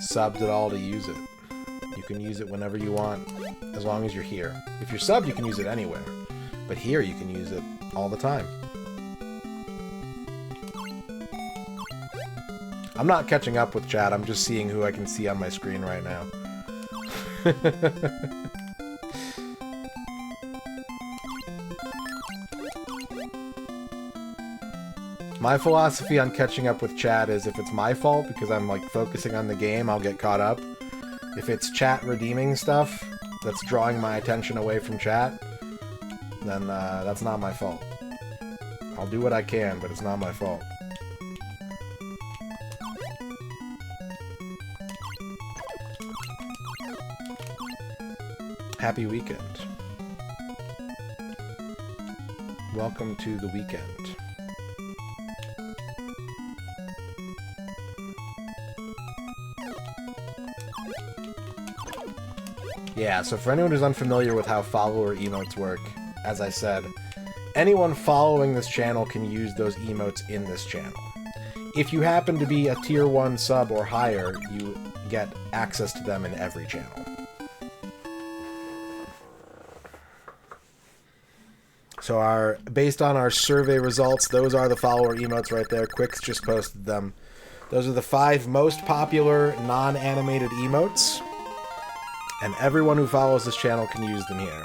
subbed at all to use it. You can use it whenever you want, as long as you're here. If you're subbed, you can use it anywhere. But here, you can use it all the time. I'm not catching up with chat, I'm just seeing who I can see on my screen right now. My philosophy on catching up with chat is if it's my fault because I'm like focusing on the game, I'll get caught up. If it's chat redeeming stuff that's drawing my attention away from chat, then that's not my fault. I'll do what I can, but it's not my fault. Happy weekend. Welcome to the weekend. Yeah, so for anyone who's unfamiliar with how follower emotes work, as I said, anyone following this channel can use those emotes in this channel. If you happen to be a tier 1 sub or higher, you get access to them in every channel. So based on our survey results, those are the follower emotes right there. Quicks just posted them. Those are the 5 most popular non-animated emotes. And everyone who follows this channel can use them here.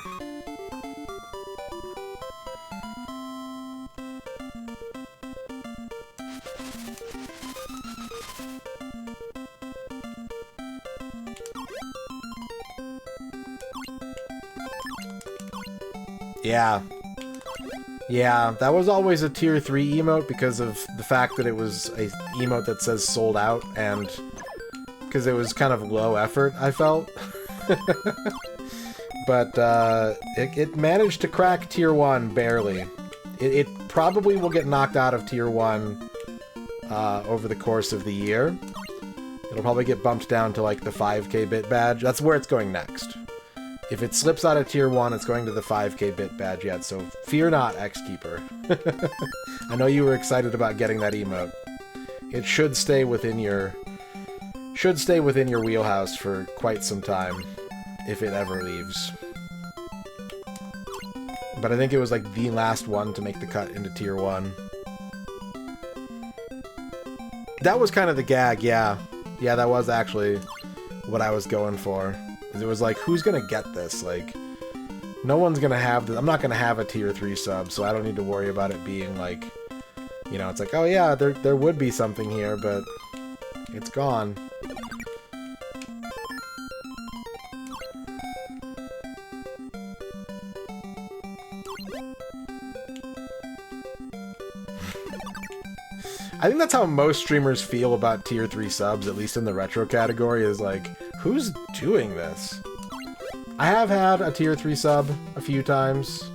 Yeah, that was always a tier 3 emote because of the fact that it was a emote that says sold out, and because it was kind of low effort, I felt. But it managed to crack tier 1 barely. It probably will get knocked out of tier 1 over the course of the year. It'll probably get bumped down to like the 5k bit badge. That's where it's going next. If it slips out of tier 1, it's going to the 5k bit badge yet, so fear not, X-Keeper. I know you were excited about getting that emote. It should stay within your wheelhouse for quite some time, if it ever leaves. But I think it was like the last one to make the cut into tier 1. That was kind of the gag, yeah. Yeah, that was actually what I was going for. It was like, who's gonna get this? Like, no one's gonna have this. I'm not gonna have a tier 3 sub, so I don't need to worry about it being like, you know, it's like, oh yeah, there would be something here, but it's gone. I think that's how most streamers feel about tier 3 subs, at least in the retro category, is like, who's doing this? I have had a tier 3 sub a few times.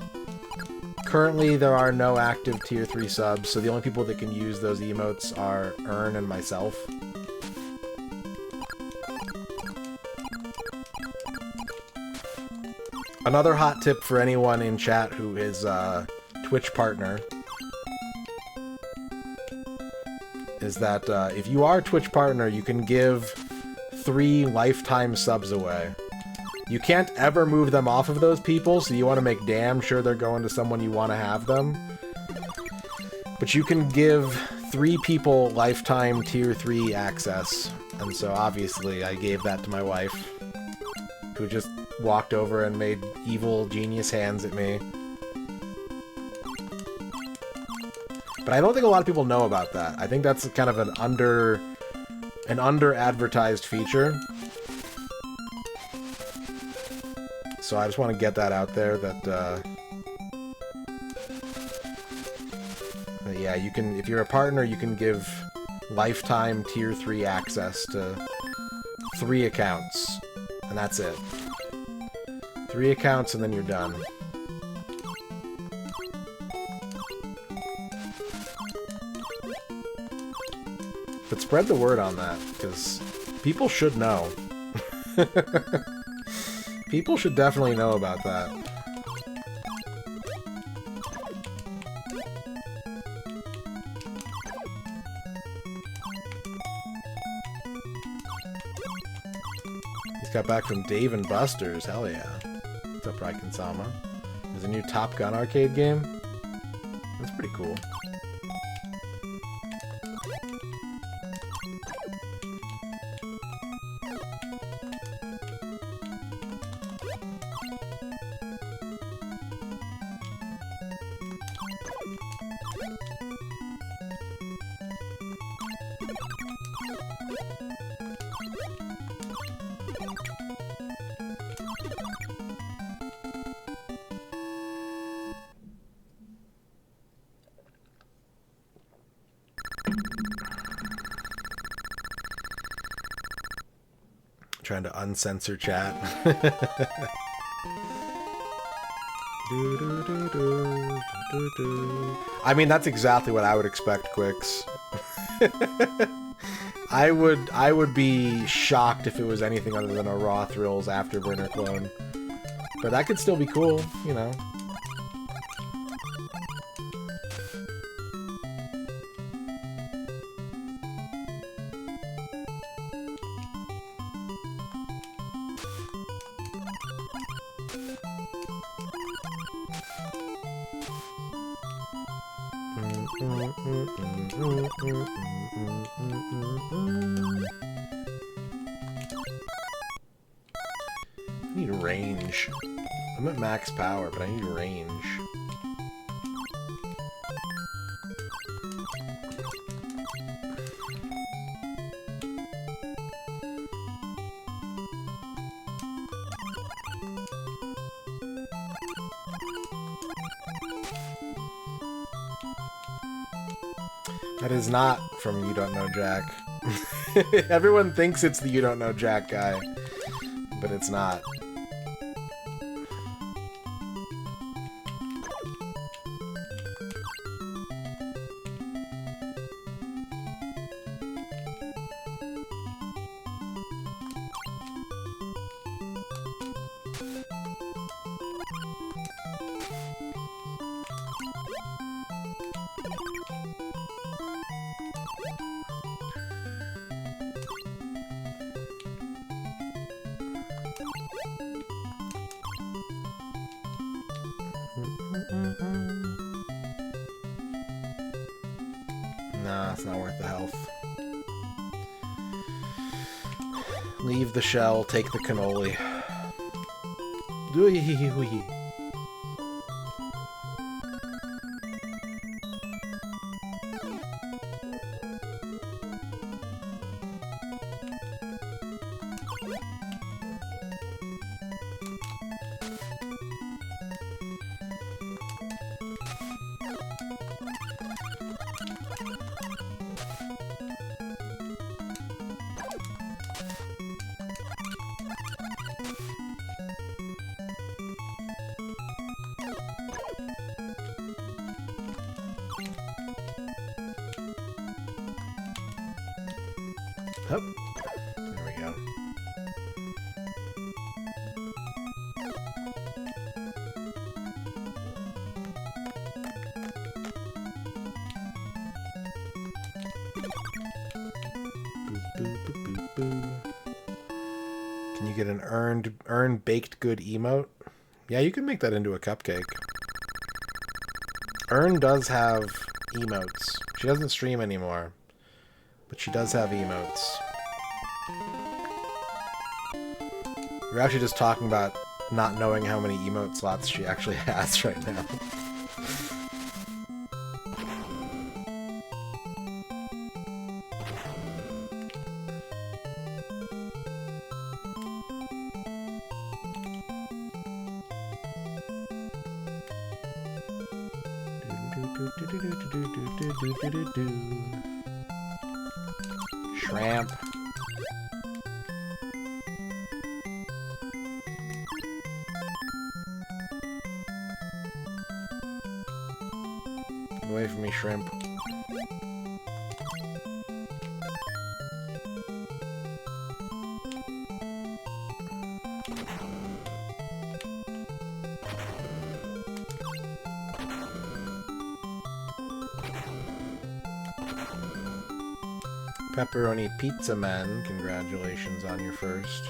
Currently, there are no active tier 3 subs, so the only people that can use those emotes are Ern and myself. Another hot tip for anyone in chat who is a Twitch partner is that if you are a Twitch partner, you can give 3 lifetime subs away. You can't ever move them off of those people, so you want to make damn sure they're going to someone you want to have them. But you can give 3 people lifetime tier 3 access, and so obviously I gave that to my wife, who just walked over and made evil genius hands at me. But I don't think a lot of people know about that. I think that's kind of an under-advertised feature. So I just want to get that out there that yeah, you can, if you're a partner, you can give lifetime tier 3 access to 3 accounts. And that's it. 3 accounts and then you're done. But spread the word on that, because people should know. People should definitely know about that. He's got back from Dave and Buster's, hell yeah. What's up, Raiken Sama? There's a new Top Gun arcade game? That's pretty cool. Trying to uncensor chat. I mean, that's exactly what I would expect, Quicks. I would be shocked if it was anything other than a Raw Thrills Afterburner clone. But that could still be cool, you know. I need range. I'm at max power, but I need range. That is not from You Don't Know Jack. Everyone thinks it's the You Don't Know Jack guy, but it's not. Nah, it's not worth the health. Leave the shell, take the cannoli. Hup. There we go. Can you get an earned baked good emote? Yeah, you can make that into a cupcake. Earn does have emotes. She doesn't stream anymore, but she does have emotes. We're actually just talking about not knowing how many emote slots she actually has right now. Shrimp. Get away from me, shrimp. Pepperoni Pizza Man, congratulations on your first.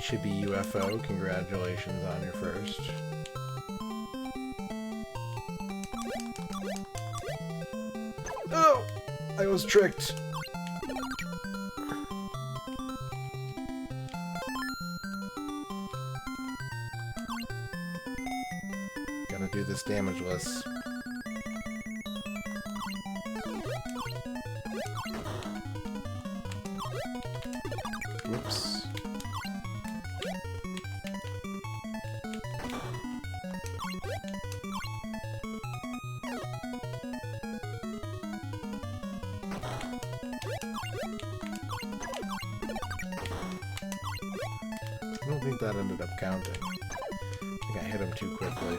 Chibi UFO, congratulations on your first. Oh! I was tricked! Gonna do this damageless. Whoops. I don't think that ended up counting. I think I hit him too quickly.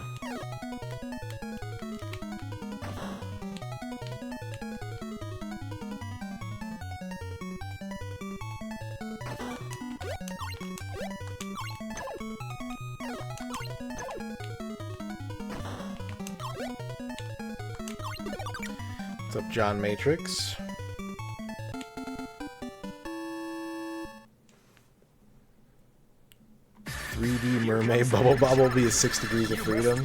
What's up, John Matrix? "3D mermaid bubble bobblebee is 6 degrees of freedom."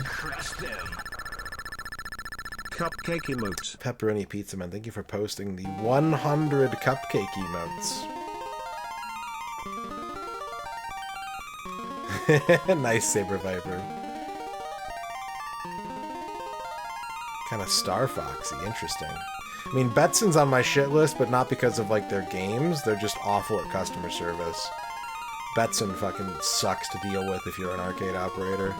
Cupcake emote. Pepperoni Pizza Man, thank you for posting the 100 cupcake emotes. Nice, Saber Viper. Kind of Star Foxy, interesting. I mean, Betson's on my shit list, but not because of, like, their games. They're just awful at customer service. Betson fucking sucks to deal with if you're an arcade operator.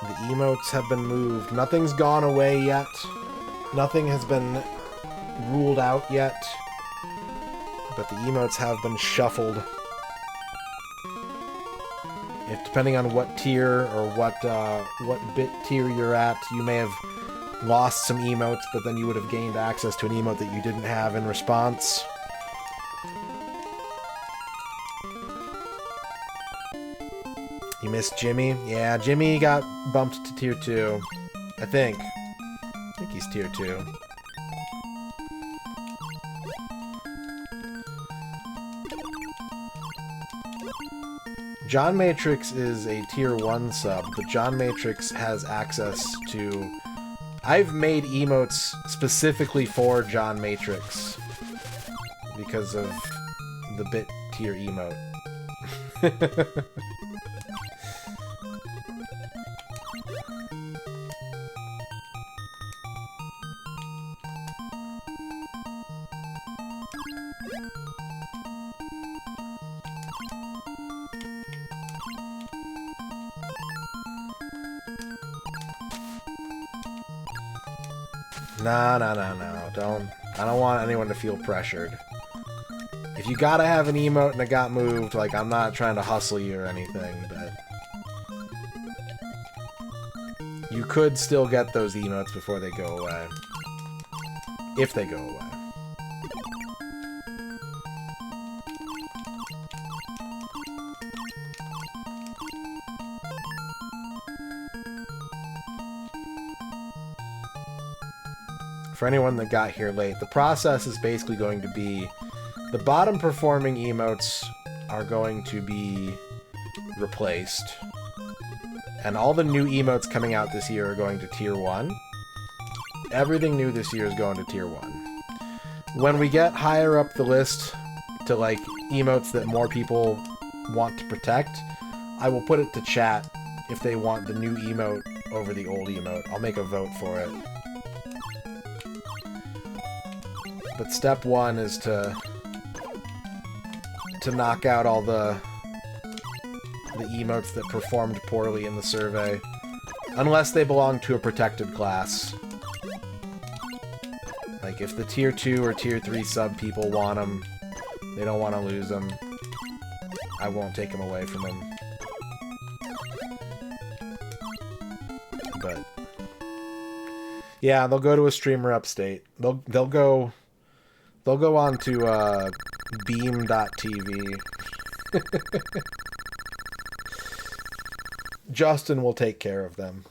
The emotes have been moved. Nothing's gone away yet. Nothing has been ruled out yet. But the emotes have been shuffled. If, depending on what tier or what bit tier you're at, you may have lost some emotes, but then you would have gained access to an emote that you didn't have in response. You missed Jimmy? Yeah, Jimmy got bumped to tier 2. I think he's tier 2. John Matrix is a tier 1 sub, but John Matrix has access to... I've made emotes specifically for John Matrix because of the bit tier emote. No. I don't want anyone to feel pressured. If you gotta have an emote and it got moved, like, I'm not trying to hustle you or anything, but... You could still get those emotes before they go away. If they go away. For anyone that got here late, the process is basically going to be the bottom performing emotes are going to be replaced, and all the new emotes coming out this year are going to tier 1. Everything new this year is going to tier 1. When we get higher up the list to like emotes that more people want to protect, I will put it to chat if they want the new emote over the old emote. I'll make a vote for it. But step 1 is to knock out all the emotes that performed poorly in the survey. Unless they belong to a protected class. Like, if the tier 2 or tier 3 sub people want them, they don't want to lose them, I won't take them away from them. But... yeah, they'll go to a streamer upstate. They'll go on to beam.tv. Justin will take care of them.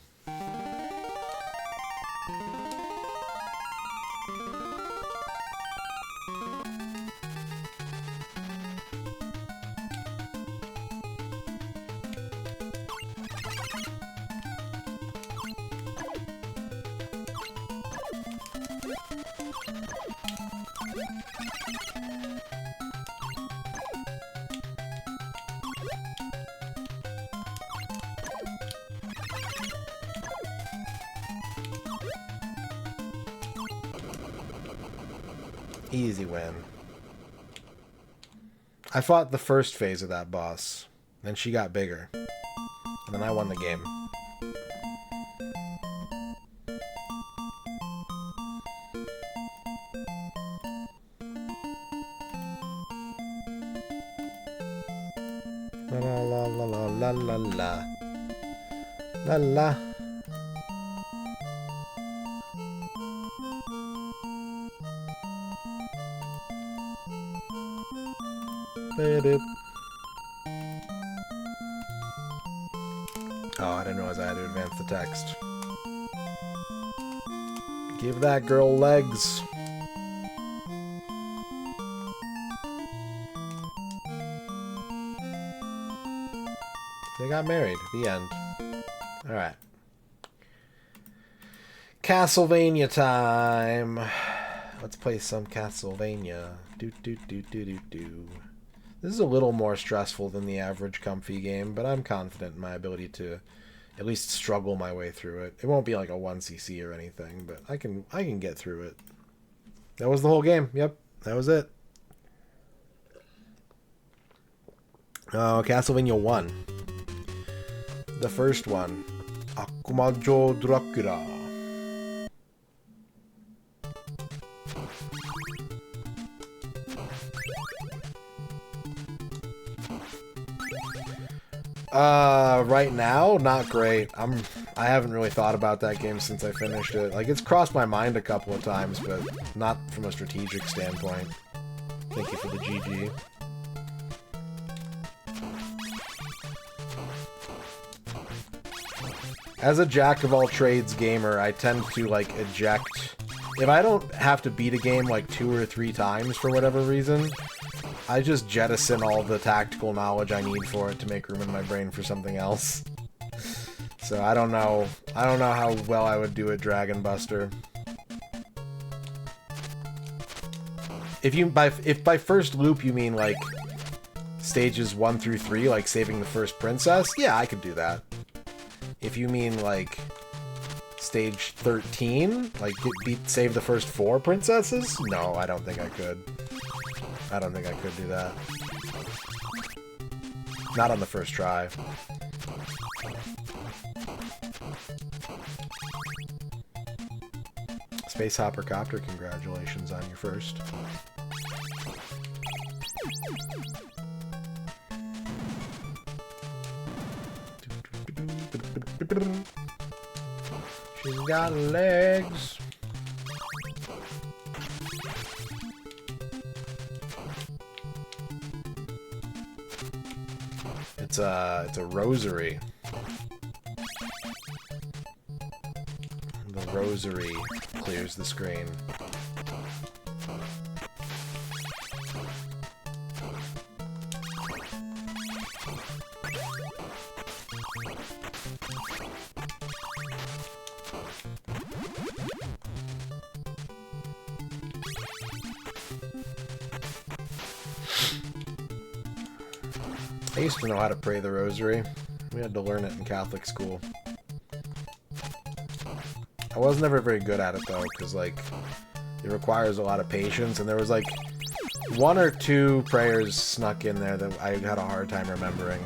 Easy win. I fought the first phase of that boss. Then she got bigger. And then I won the game. La la la la la la la. La la. Oh, I didn't realize I had to advance the text. Give that girl legs. They got married. The end. Alright. Castlevania time. Let's play some Castlevania. Do. This is a little more stressful than the average comfy game, but I'm confident in my ability to at least struggle my way through it. It won't be like a 1cc or anything, but I can get through it. That was the whole game. Yep, that was it. Oh, Castlevania 1. The first one. Akumajo Dracula. Right now, not great. I haven't really thought about that game since I finished it. Like, it's crossed my mind a couple of times, but not from a strategic standpoint. Thank you for the GG. As a jack-of-all-trades gamer, I tend to, like, eject... If I don't have to beat a game, like, 2 or 3 times for whatever reason, I just jettison all the tactical knowledge I need for it to make room in my brain for something else. So I don't know. I don't know how well I would do at Dragon Buster. If by first loop you mean, like, stages 1 through 3, like saving the first princess, yeah, I could do that. If you mean, like, stage 13, like, save the first 4 princesses, no, I don't think I could. I don't think I could do that. Not on the first try. Space Hopper Copter, congratulations on your first. She's got legs. It's a rosary. The rosary clears the screen. I used to know how to pray the rosary. We had to learn it in Catholic school. I was never very good at it, though, because, like, it requires a lot of patience, and there was, like, 1 or 2 prayers snuck in there that I had a hard time remembering.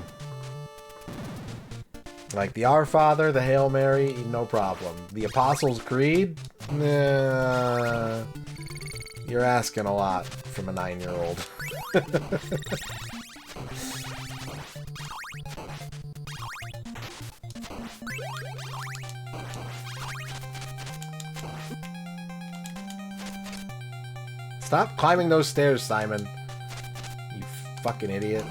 Like, the Our Father, the Hail Mary, no problem. The Apostles' Creed? Nah. You're asking a lot from a 9-year-old. Stop climbing those stairs, Simon. You fucking idiot.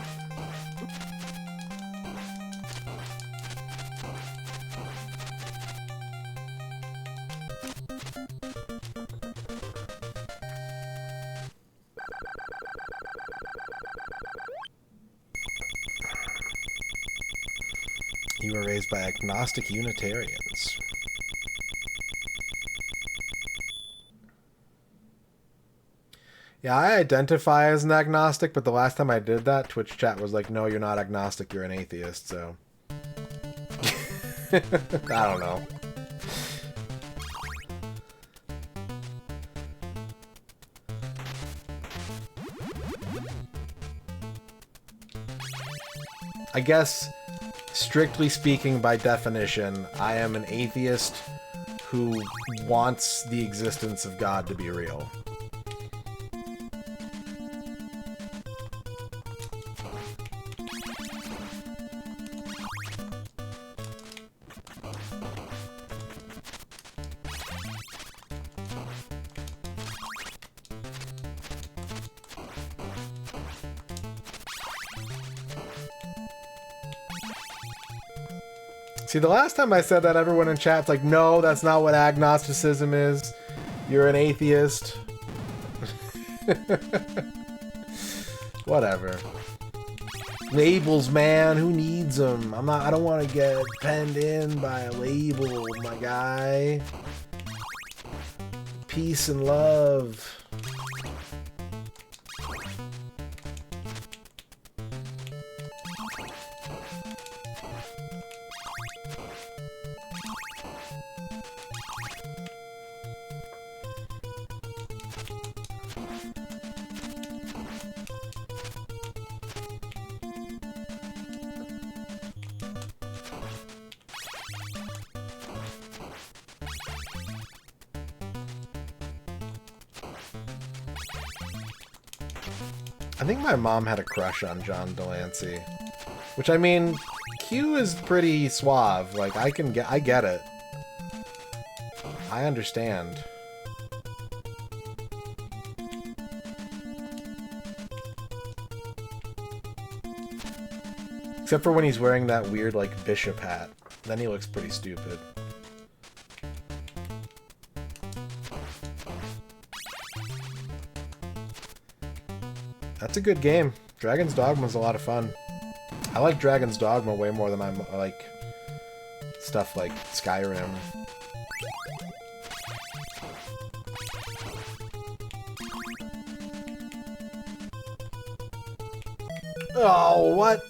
You were raised by agnostic Unitarians. Yeah, I identify as an agnostic, but the last time I did that, Twitch chat was like, no, you're not agnostic, you're an atheist, so... I don't know. I guess, strictly speaking, by definition, I am an atheist who wants the existence of God to be real. See, the last time I said that, everyone in chat's like, no, that's not what agnosticism is. You're an atheist. Whatever. Labels, man. Who needs them? I don't want to get penned in by a label, my guy. Peace and love. I think my mom had a crush on John Delancey. Which, I mean, Q is pretty suave. Like, I get it. I understand. Except for when he's wearing that weird, like, bishop hat. Then he looks pretty stupid. That's a good game. Dragon's Dogma's a lot of fun. I like Dragon's Dogma way more than I like stuff like Skyrim. Oh, what?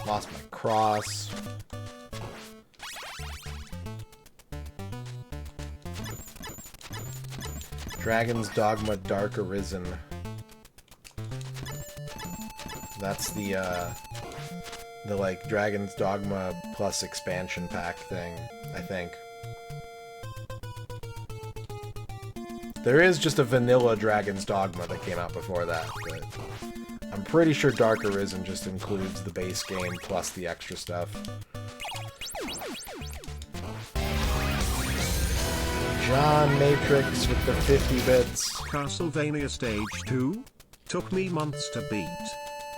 Lost my cross. Dragon's Dogma Dark Arisen. That's the like Dragon's Dogma plus expansion pack thing, I think. There is just a vanilla Dragon's Dogma that came out before that, but I'm pretty sure Dark Arisen just includes the base game plus the extra stuff. John Matrix with the 50 bits. Castlevania Stage 2? Took me months to beat.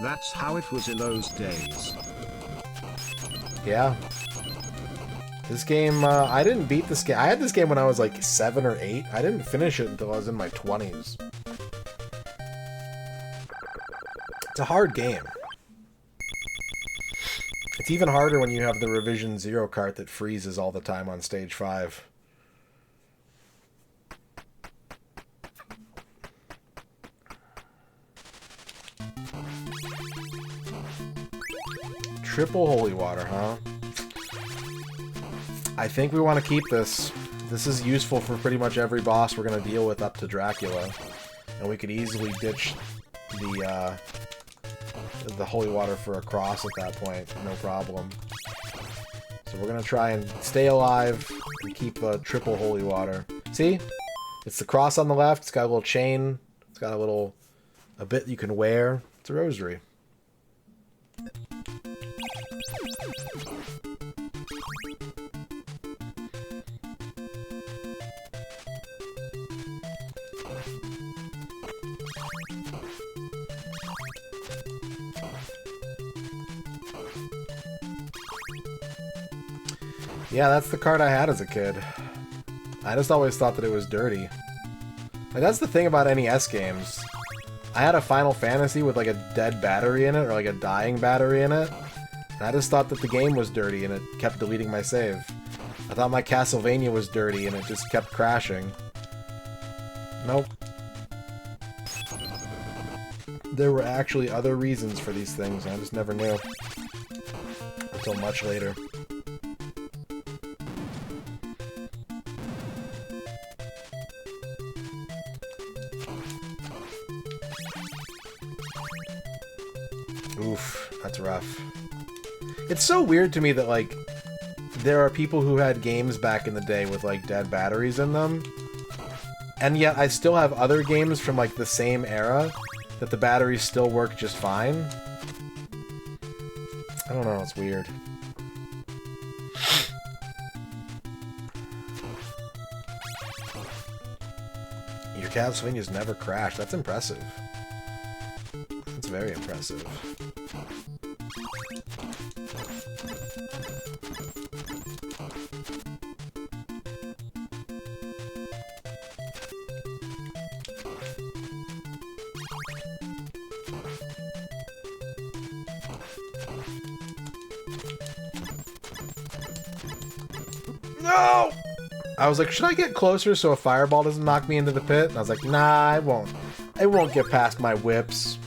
That's how it was in those days. Yeah. This game, I didn't beat this game. I had this game when I was like 7 or 8. I didn't finish it until I was in my 20s. It's a hard game. It's even harder when you have the Revision Zero cart that freezes all the time on stage 5. Triple holy water, huh? I think we want to keep this. This is useful for pretty much every boss we're going to deal with up to Dracula. And we could easily ditch the holy water for a cross at that point, no problem. So we're going to try and stay alive and keep triple holy water. See? It's the cross on the left, it's got a little chain, it's got a bit you can wear. It's a rosary. Yeah, that's the card I had as a kid. I just always thought that it was dirty. Like, that's the thing about NES games. I had a Final Fantasy with like a dead battery in it, or like a dying battery in it, and I just thought that the game was dirty and it kept deleting my save. I thought my Castlevania was dirty and it just kept crashing. Nope. There were actually other reasons for these things, and I just never knew. Until much later. Oof, that's rough. It's so weird to me that, like, there are people who had games back in the day with, like, dead batteries in them, and yet I still have other games from, like, the same era that the batteries still work just fine. I don't know, it's weird. Your Castlevania's never crashed. That's impressive. That's very impressive. No! I was like, should I get closer so a fireball doesn't knock me into the pit? And I was like, nah, I won't. It won't get past my whips.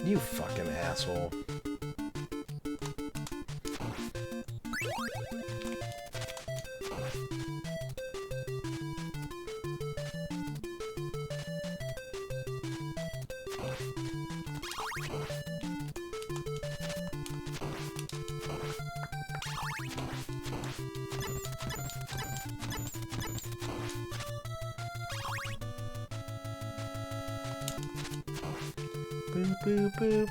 You fucking asshole. Boop, boop, boop.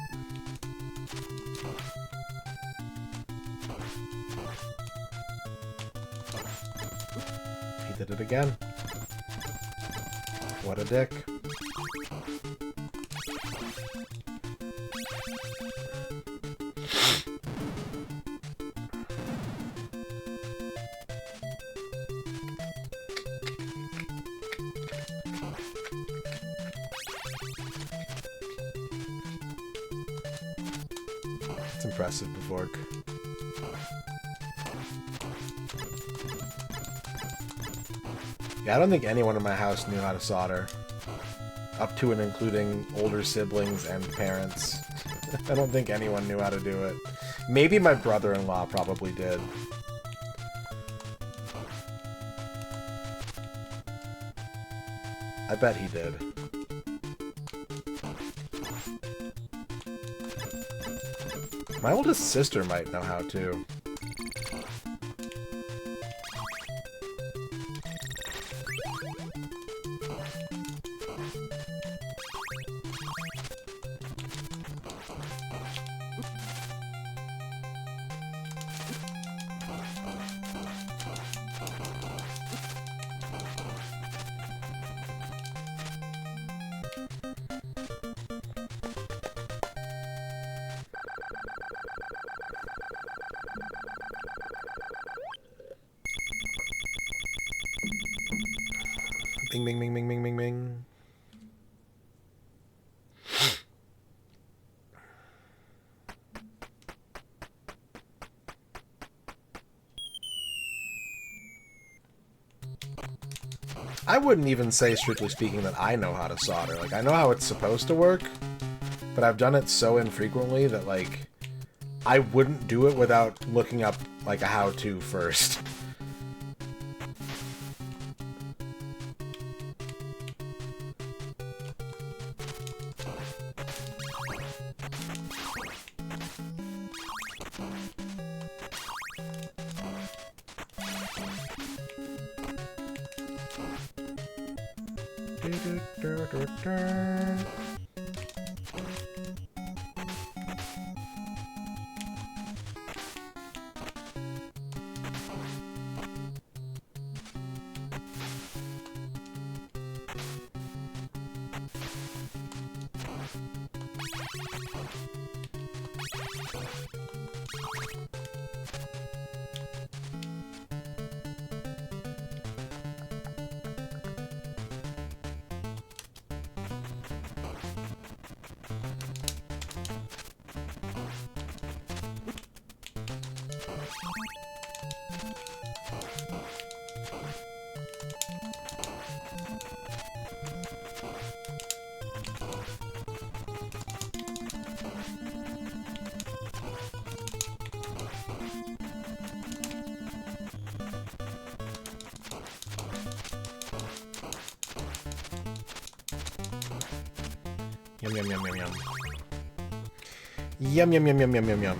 He did it again. What a dick. It's impressive, Bevork. Yeah, I don't think anyone in my house knew how to solder. Up to and including older siblings and parents. I don't think anyone knew how to do it. Maybe my brother-in-law probably did. I bet he did. My oldest sister might know how to. Bing, bing, bing, bing, bing, bing, bing. I wouldn't even say, strictly speaking, that I know how to solder. Like, I know how it's supposed to work, but I've done it so infrequently that, like, I wouldn't do it without looking up, like, a how-to first. Yum, yum, yum, yum, yum. Yum, yum, yum, yum, yum, yum, yum.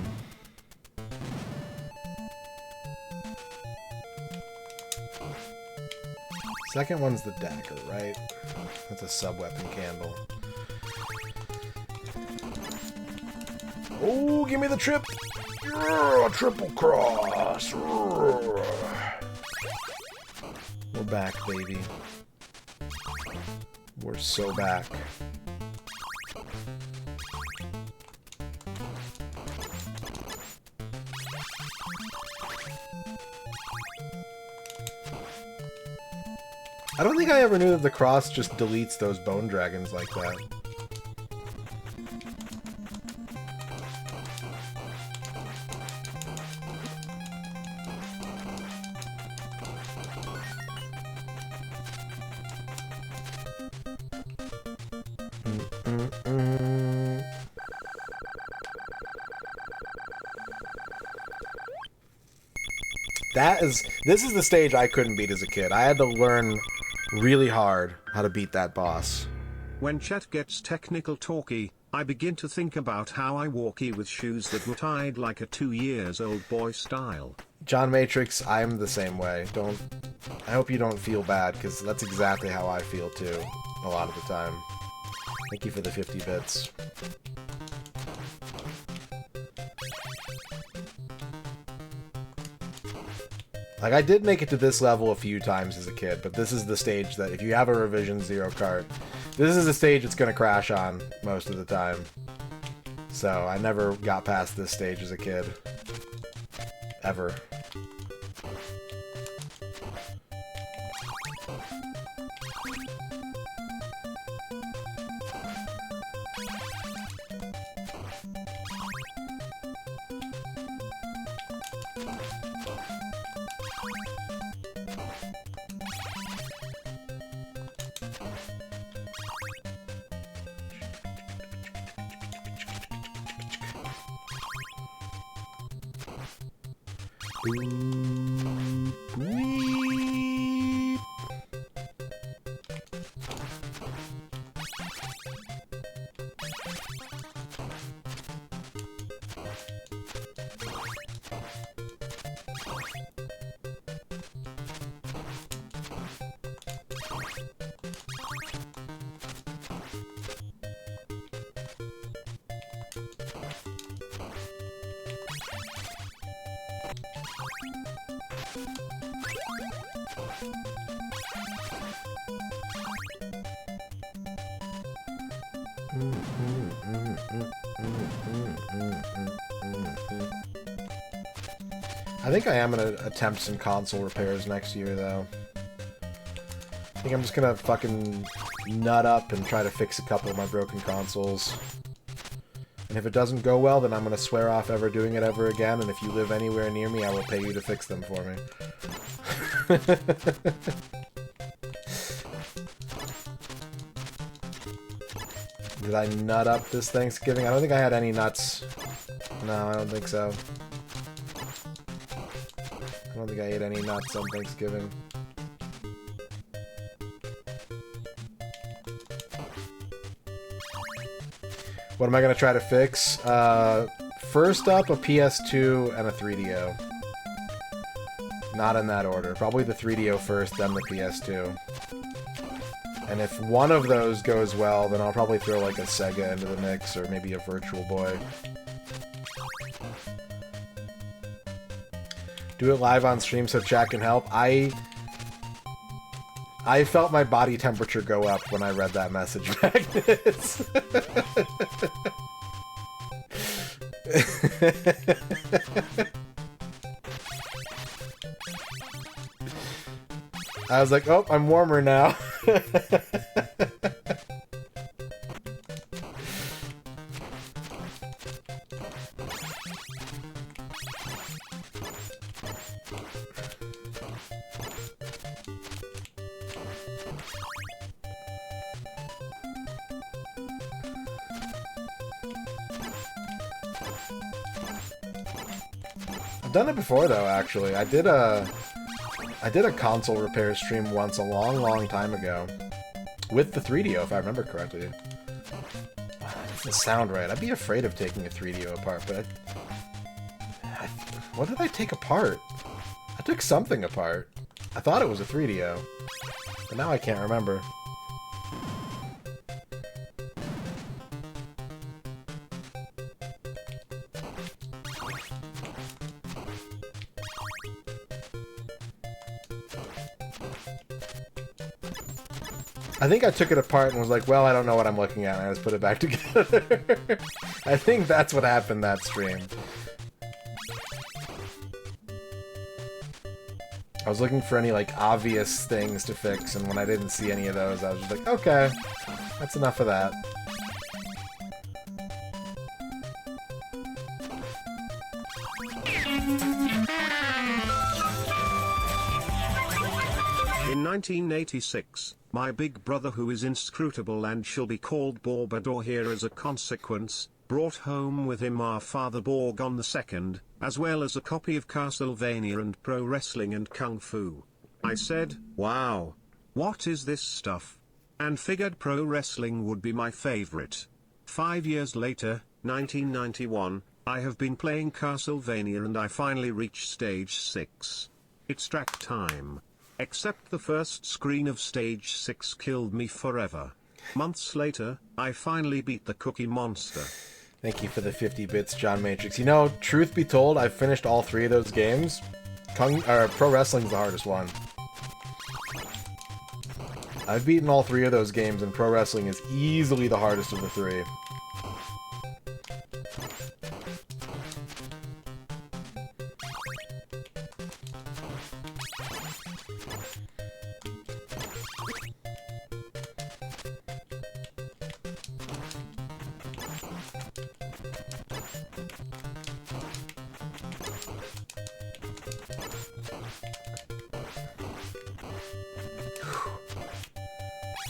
Second one's the dagger, right? That's a sub-weapon candle. Oh, give me the trip! Triple cross! We're back, baby. We're so back. I don't think I ever knew that the cross just deletes those bone dragons like that. This is the stage I couldn't beat as a kid. I had to learn really hard how to beat that boss. When chat gets technical talky, I begin to think about how I walkie with shoes that were tied like a 2-year-old boy style. John Matrix, I'm the same way. I hope you don't feel bad, because that's exactly how I feel too, a lot of the time. Thank you for the 50 bits. Like, I did make it to this level a few times as a kid, but this is the stage that, if you have a Revision Zero cart, this is the stage it's gonna crash on most of the time. So, I never got past this stage as a kid. Ever. I think I am going to attempt some console repairs next year, though. I think I'm just going to fucking nut up and try to fix a couple of my broken consoles. And if it doesn't go well, then I'm going to swear off ever doing it ever again, and if you live anywhere near me, I will pay you to fix them for me. Did I nut up this Thanksgiving? I don't think I had any nuts. No, I don't think so. I don't think I ate any nuts on Thanksgiving. What am I going to try to fix? First up, a PS2 and a 3DO. Not in that order. Probably the 3DO first, then the PS2. And if one of those goes well, then I'll probably throw like a Sega into the mix, or maybe a Virtual Boy. Do it live on stream so chat can help. I felt my body temperature go up when I read that message, Magnus. I was like, oh, I'm warmer now. I've done it before, though, actually. I did a console repair stream once a long time ago. With the 3DO, if I remember correctly. It doesn't sound right. I'd be afraid of taking a 3DO apart, but what did I take apart? I took something apart. I thought it was a 3DO, but now I can't remember. I think I took it apart and was like, well, I don't know what I'm looking at, and I just put it back together. I think that's what happened that stream. I was looking for any, like, obvious things to fix, and when I didn't see any of those, I was just like, okay, that's enough of that. In 1986, my big brother, who is inscrutable and shall be called Borbador here as a consequence, brought home with him our father Borgon II, as well as a copy of Castlevania and Pro Wrestling and Kung Fu. I said, wow, what is this stuff? And figured Pro Wrestling would be my favorite. 5 years later, 1991, I have been playing Castlevania and I finally reached stage 6. It's track time. Except the first screen of stage 6 killed me forever. Months later, I finally beat the Cookie Monster. Thank you for the 50 bits, John Matrix. You know, truth be told, I've finished all 3 of those games. Pro Wrestling's the hardest one. I've beaten all 3 of those games, and Pro Wrestling is easily the hardest of the 3.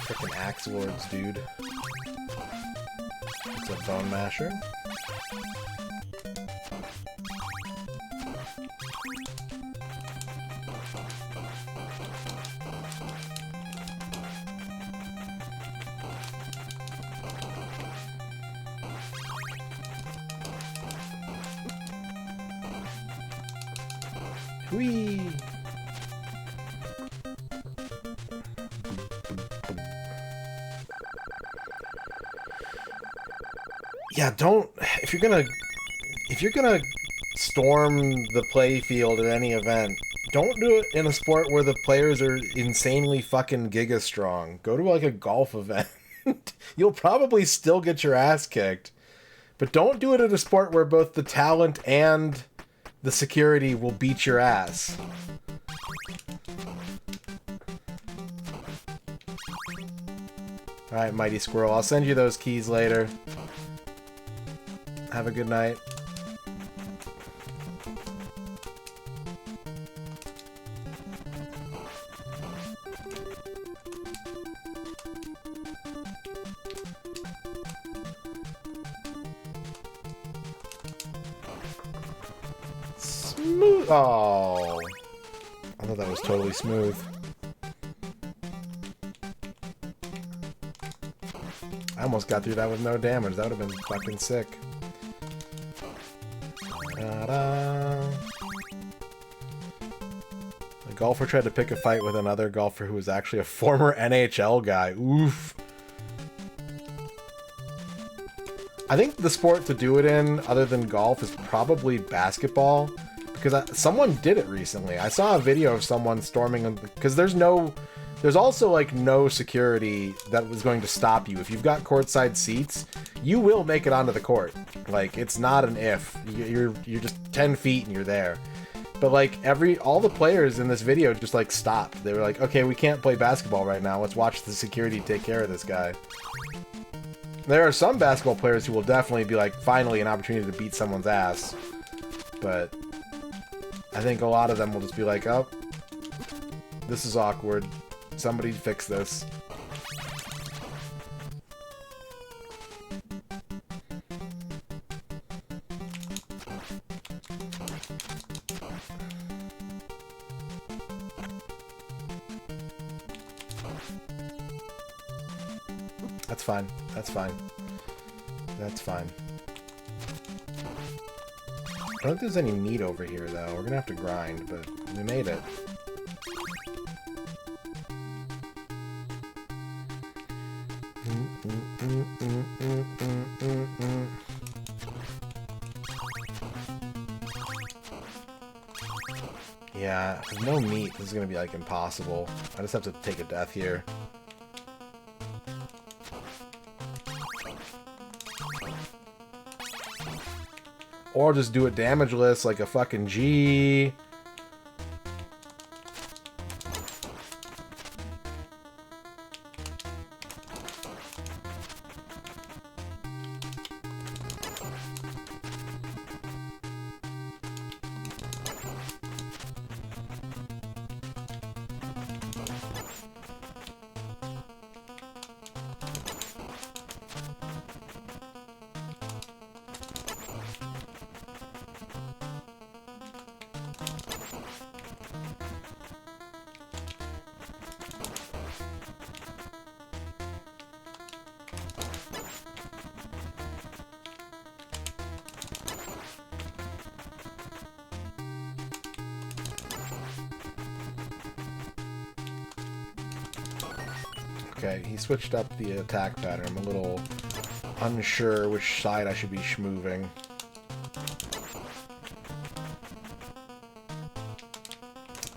Frickin' Axe Lords, dude. It's a Bone Masher. Whee! Yeah, don't, if you're gonna storm the play field at any event, don't do it in a sport where the players are insanely fucking giga strong. Go to like a golf event. You'll probably still get your ass kicked. But don't do it at a sport where both the talent and the security will beat your ass. Alright, Mighty Squirrel, I'll send you those keys later. Have a good night. Smooth. Oh, I thought that was totally smooth. I almost got through that with no damage. That would have been fucking sick. Ta-da. A golfer tried to pick a fight with another golfer who was actually a former NHL guy. Oof. I think the sport to do it in, other than golf, is probably basketball. Because someone did it recently. I saw a video of someone storming... Because there's also, like, no security that was going to stop you. If you've got courtside seats, you will make it onto the court. Like, it's not an if. You're just 10 feet and you're there. But, like, all the players in this video just, like, stopped. They were like, okay, we can't play basketball right now. Let's watch the security take care of this guy. There are some basketball players who will definitely be like, finally an opportunity to beat someone's ass. But I think a lot of them will just be like, oh, this is awkward. Somebody fix this. That's fine. That's fine. That's fine. I don't think there's any meat over here, though. We're gonna have to grind, but we made it. Yeah, with no meat, this is gonna be, like, impossible. I just have to take a death here. Or just do it damageless like a fucking G. Okay, he switched up the attack pattern. I'm a little unsure which side I should be schmoving.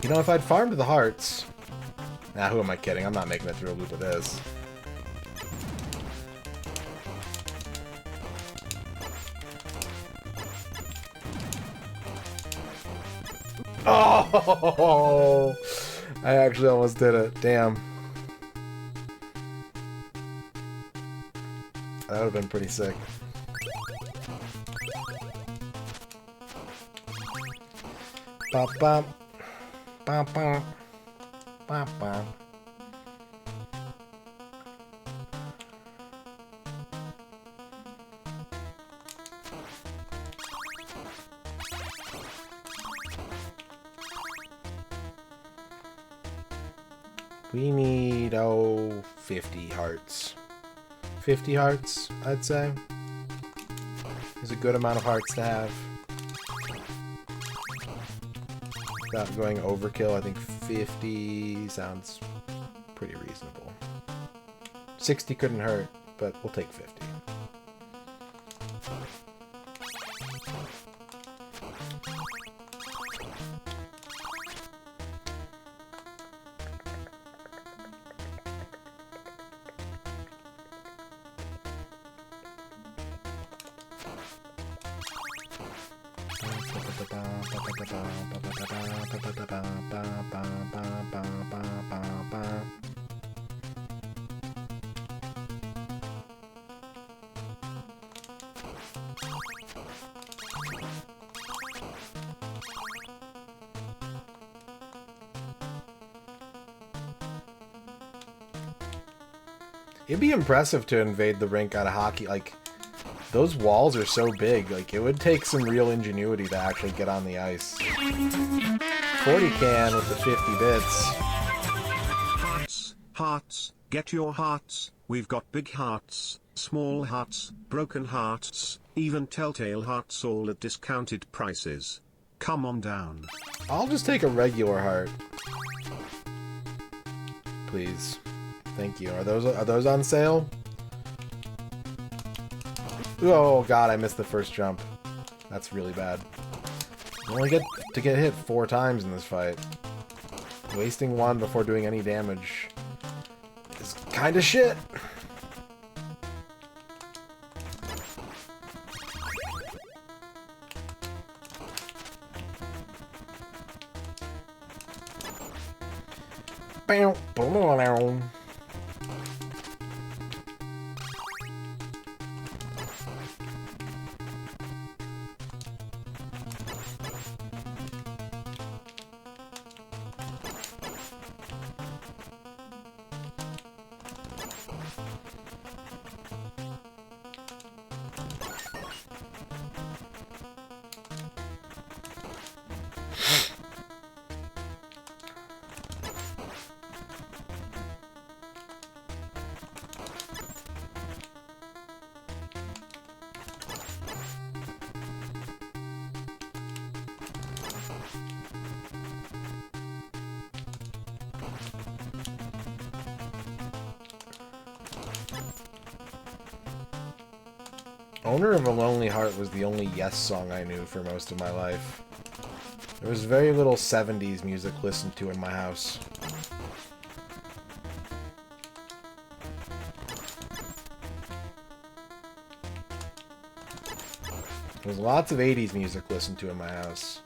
You know, if I'd farmed the hearts... Nah, who am I kidding? I'm not making it through a loop of this. Oh! I actually almost did it. Damn. That would have been pretty sick. Bop bop. Bop bop. Bop bop. We need, 50 hearts. 50 hearts, I'd say. Is a good amount of hearts to have. Without going overkill, I think 50 sounds pretty reasonable. 60 couldn't hurt, but we'll take 50. It'd be impressive to invade the rink out of hockey. Like, those walls are so big. Like, it would take some real ingenuity to actually get on the ice. 40 can with the 50 bits. Hearts, hearts, get your hearts. We've got big hearts, small hearts, broken hearts, even telltale hearts, all at discounted prices. Come on down. I'll just take a regular heart. Please. Thank you. Are those on sale? Oh god, I missed the first jump. That's really bad. You only get to get hit 4 times in this fight. Wasting one before doing any damage is kinda shit. Bow, bow, bow, bow. Owner of a Lonely Heart was the only Yes song I knew for most of my life. There was very little 70s music listened to in my house. There was lots of 80s music listened to in my house,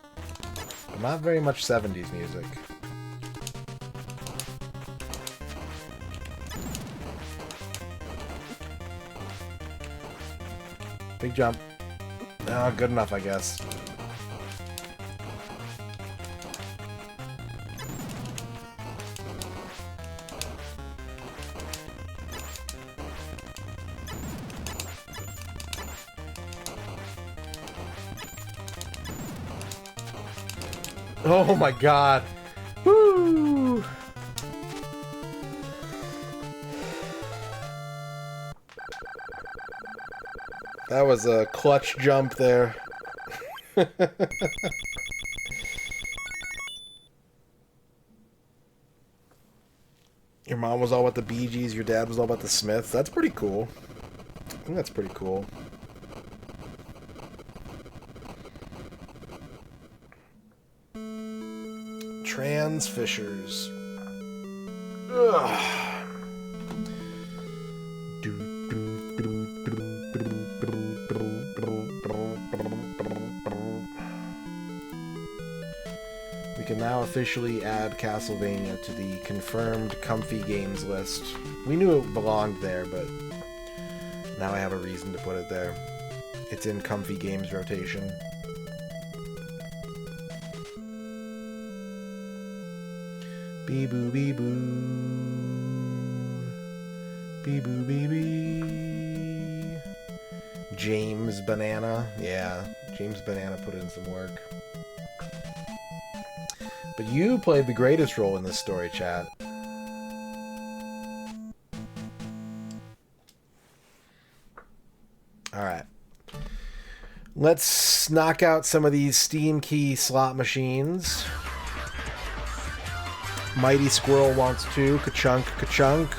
but not very much 70s music. Big jump. No, good enough, I guess. Oh my god. Woo! That was a clutch jump there. Your mom was all about the Bee Gees, your dad was all about the Smiths. That's pretty cool. I think that's pretty cool. Trans Fishers. Ugh. We can now officially add Castlevania to the confirmed comfy games list. We knew it belonged there, but now I have a reason to put it there. It's in comfy games rotation. Bee boo bee boo. Bee boo bee bee. James Banana. Yeah, James Banana put in some work. But you played the greatest role in this story, chat. Alright. Let's knock out some of these Steam Key slot machines. Mighty Squirrel wants to. Ka-chunk, ka-chunk.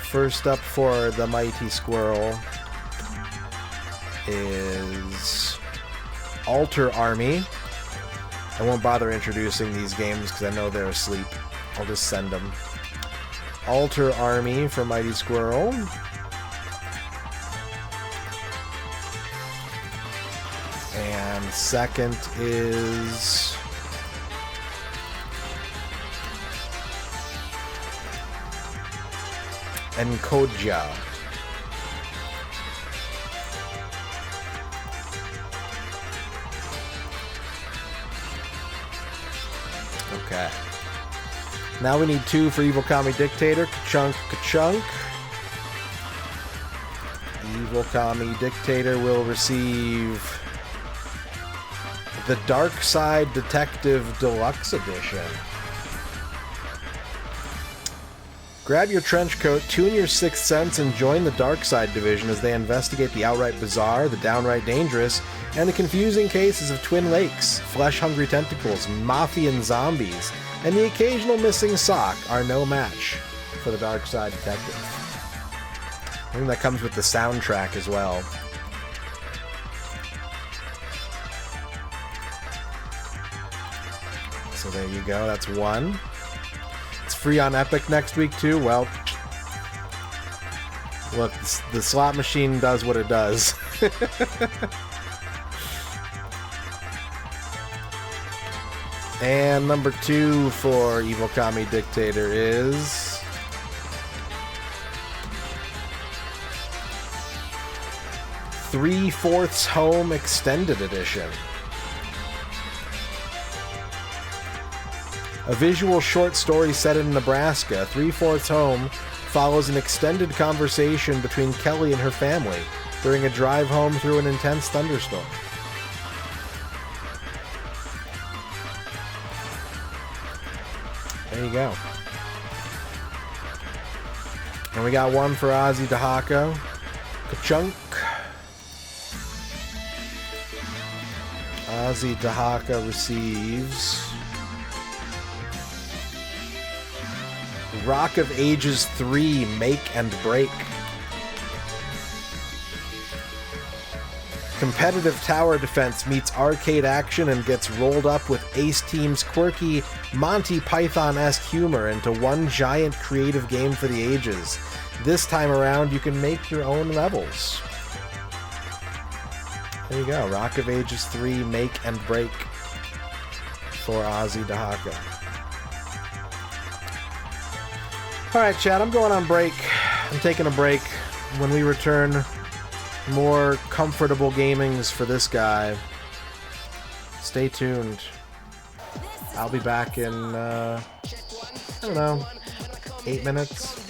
First up for the Mighty Squirrel is Alter Army. I won't bother introducing these games because I know they're asleep. I'll just send them. Alter Army for Mighty Squirrel. And second is Enkodja. Okay. Now we need 2 for Evil Kami Dictator. Ka-chunk, ka-chunk. Evil Kami Dictator will receive the Dark Side Detective Deluxe Edition. Grab your trench coat, tune your sixth sense, and join the Dark Side Division as they investigate the outright bizarre, the downright dangerous, and the confusing cases of Twin Lakes. Flesh-hungry tentacles, Mafian zombies, and the occasional missing sock are no match for the Dark Side Detective. I think that comes with the soundtrack as well. So there you go, that's 1. It's free on Epic next week too. Well, look, the slot machine does what it does. And number 2 for Evil Kami Dictator is Three-Fourths Home Extended Edition. A visual short story set in Nebraska, Three-Fourths Home follows an extended conversation between Kelly and her family during a drive home through an intense thunderstorm. There you go. And we got 1 for Ozzy Dahaka. Ka-chunk. Ozzy Dahaka receives Rock of Ages 3 Make and Break. Competitive tower defense meets arcade action and gets rolled up with Ace Team's quirky Monty Python-esque humor into one giant creative game for the ages. This time around, you can make your own levels. There you go, Rock of Ages 3 Make and Break for Ozzy Dahaka. Alright, chat, I'm going on break. I'm taking a break. When we return, more comfortable gamings for this guy. Stay tuned. I'll be back in, I don't know, 8 minutes.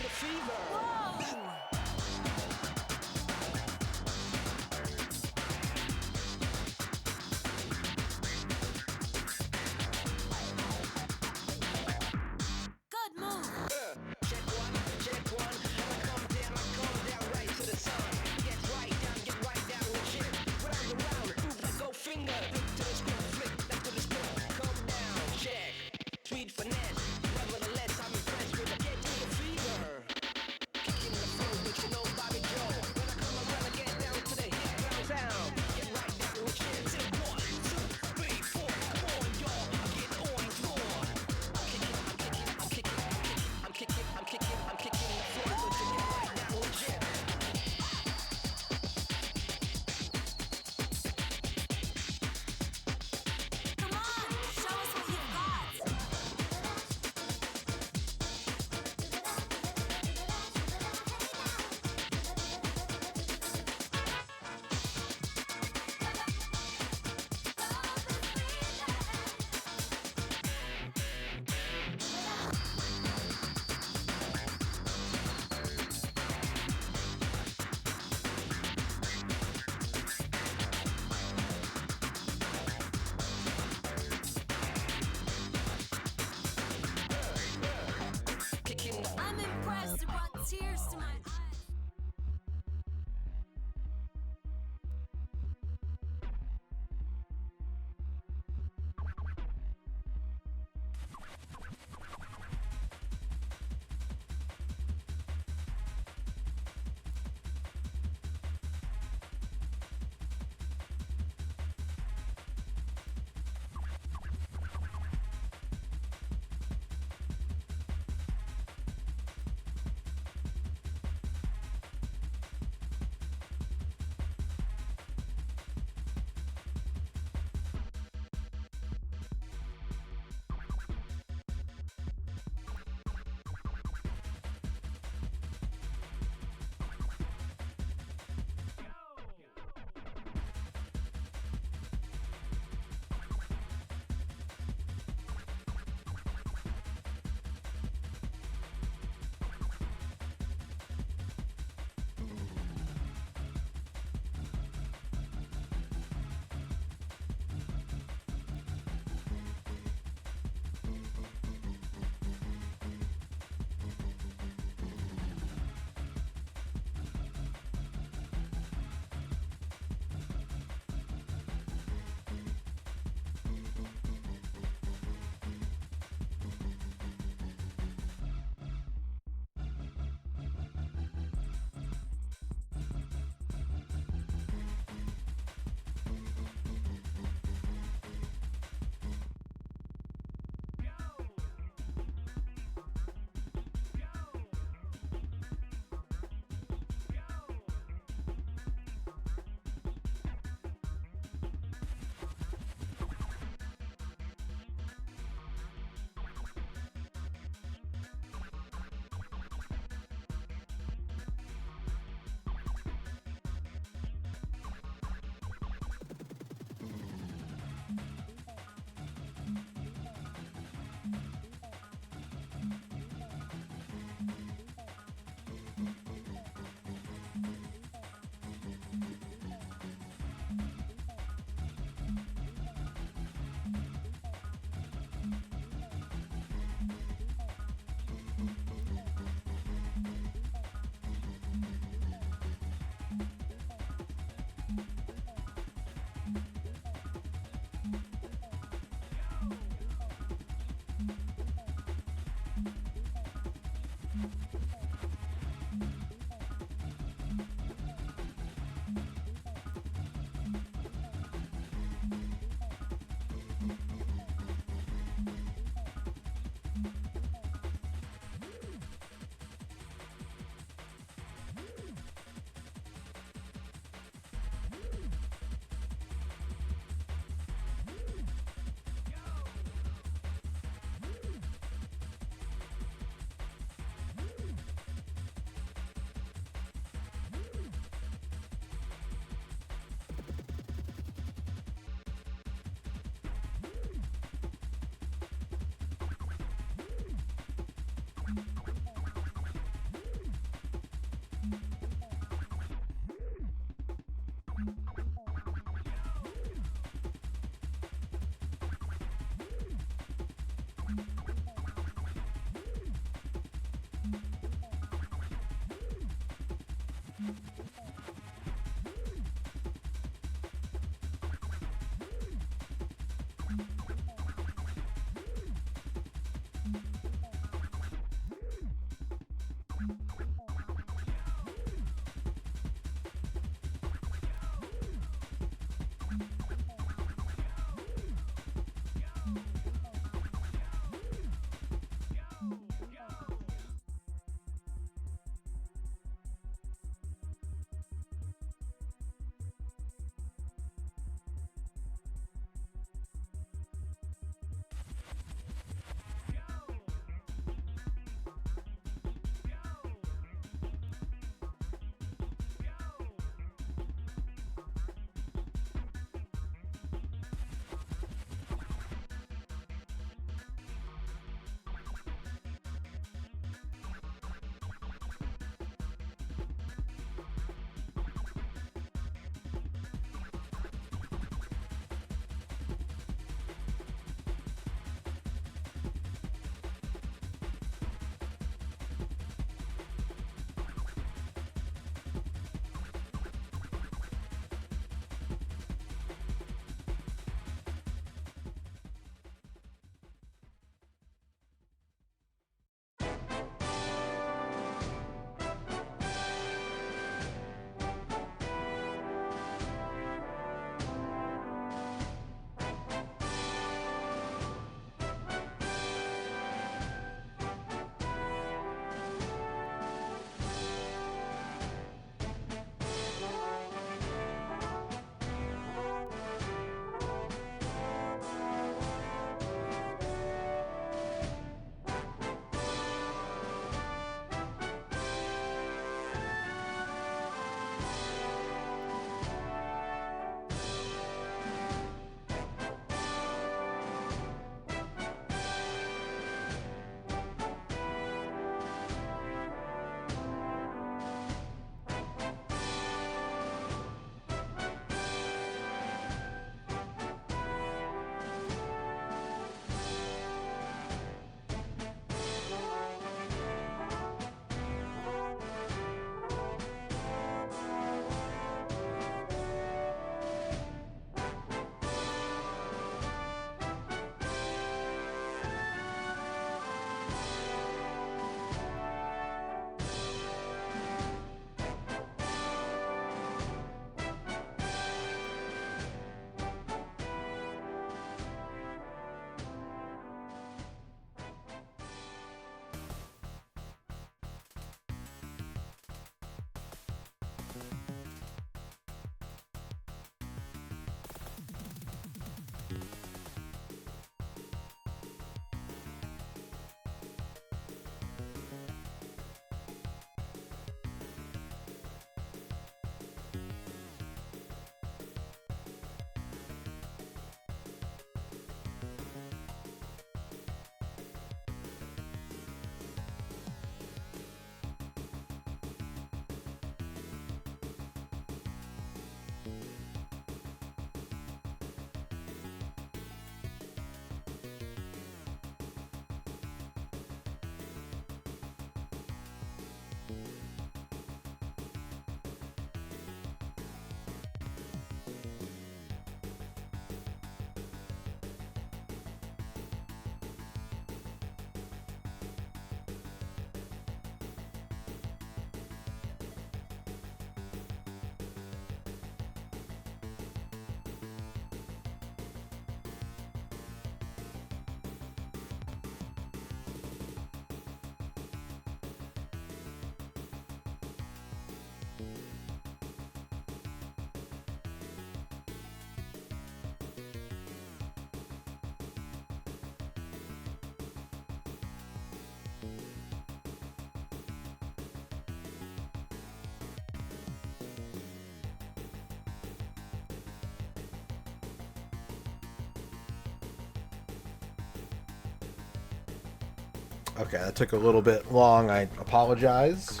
Okay, that took a little bit long. I apologize.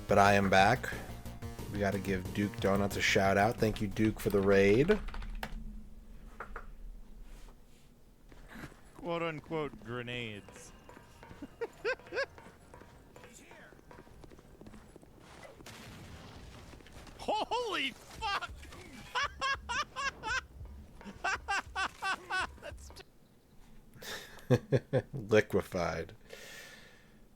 But I am back. We got to give Duke Donuts a shout out. Thank you, Duke, for the raid. Quote unquote grenades. Holy fuck! That's Liquefied.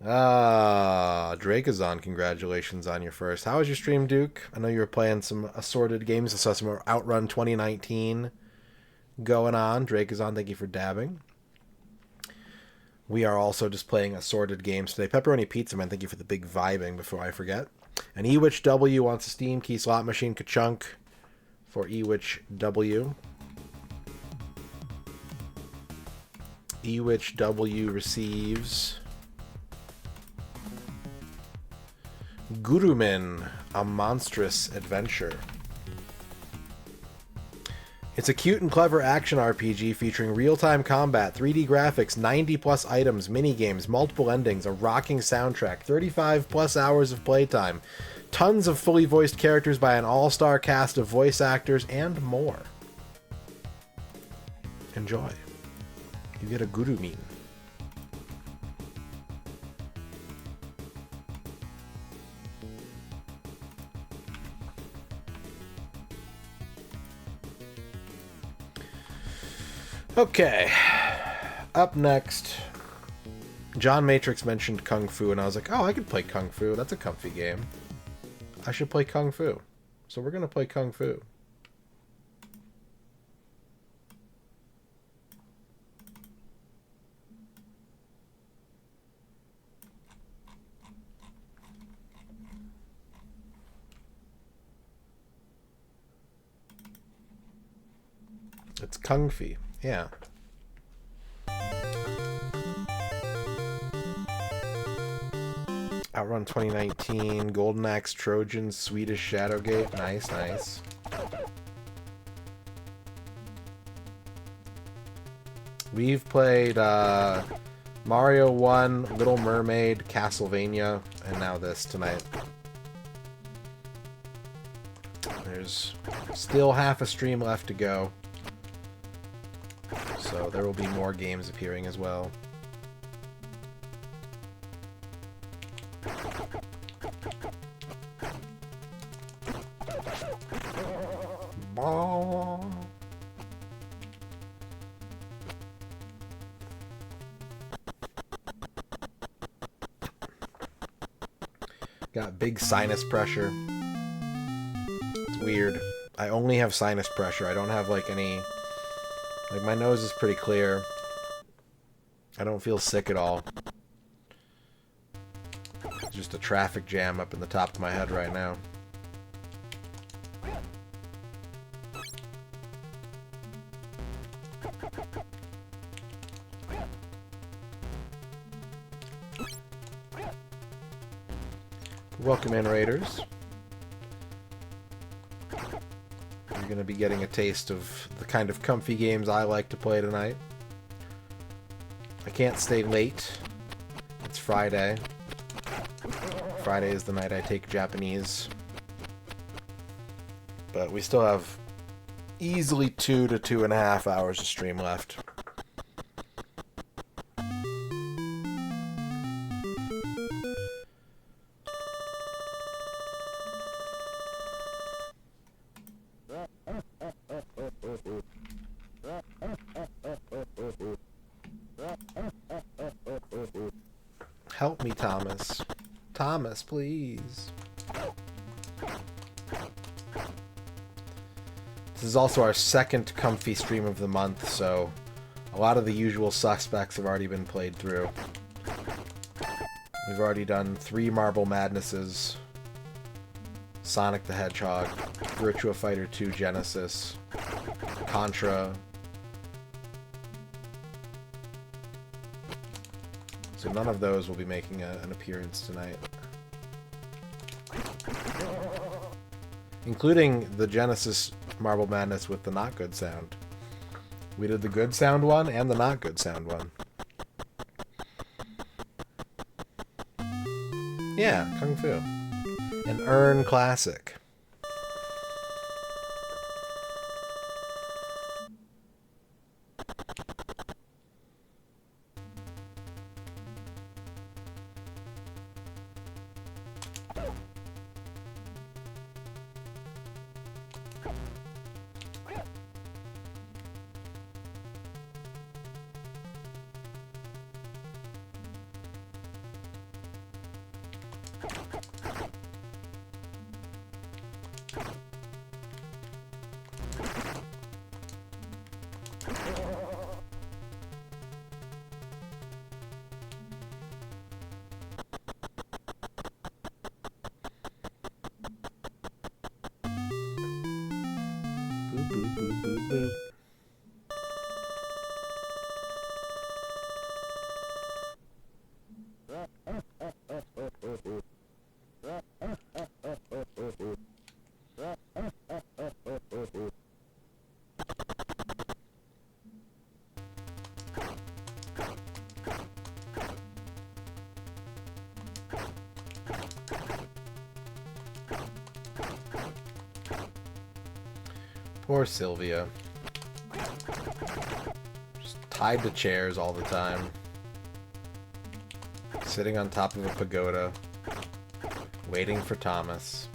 Ah, Drakazon, congratulations on your first. How was your stream, Duke? I know you were playing some assorted games. I saw some Outrun 2019 going on. Drakazon, thank you for dabbing. We are also just playing assorted games today. Pepperoni Pizza Man, thank you for the big vibing before I forget. And Ewitch W wants a Steam Key Slot Machine Ka-chunk for Ewitch W. Ewitch W receives Gurumin, A Monstrous Adventure. It's a cute and clever action RPG featuring real-time combat, 3D graphics, 90-plus items, minigames, multiple endings, a rocking soundtrack, 35-plus hours of playtime, tons of fully voiced characters by an all-star cast of voice actors, and more. Enjoy. You get a Gurumin. Okay, up next, John Matrix mentioned Kung Fu, and I was like, oh, I could play Kung Fu. That's a comfy game. I should play Kung Fu. So we're going to play Kung Fu. It's Kung Fu. Yeah. Outrun 2019, Golden Axe, Trojans, Swedish Shadowgate. Nice, nice. We've played Mario 1, Little Mermaid, Castlevania, and now this tonight. There's still half a stream left to go. So there will be more games appearing as well. Got big sinus pressure. It's weird. I only have sinus pressure. I don't have like any... Like, my nose is pretty clear. I don't feel sick at all. It's just a traffic jam up in the top of my head right now. Welcome in, Raiders. You're going to be getting a taste of the kind of comfy games I like to play tonight. I can't stay late. It's Friday. Friday is the night I take Japanese. But we still have easily 2 to 2.5 hours of stream left. Help me, Thomas. Thomas, please. This is also our second comfy stream of the month, so a lot of the usual suspects have already been played through. We've already done 3 Marble Madnesses, Sonic the Hedgehog, Virtua Fighter 2 Genesis, Contra. So none of those will be making an appearance tonight. Including the Genesis Marble Madness with the not good sound. We did the good sound one and the not good sound one. Yeah, Kung Fu. An Earn classic. Boop, boop, boop, boop, boop. Poor Sylvia. Just tied to chairs all the time. Sitting on top of a pagoda. Waiting for Thomas.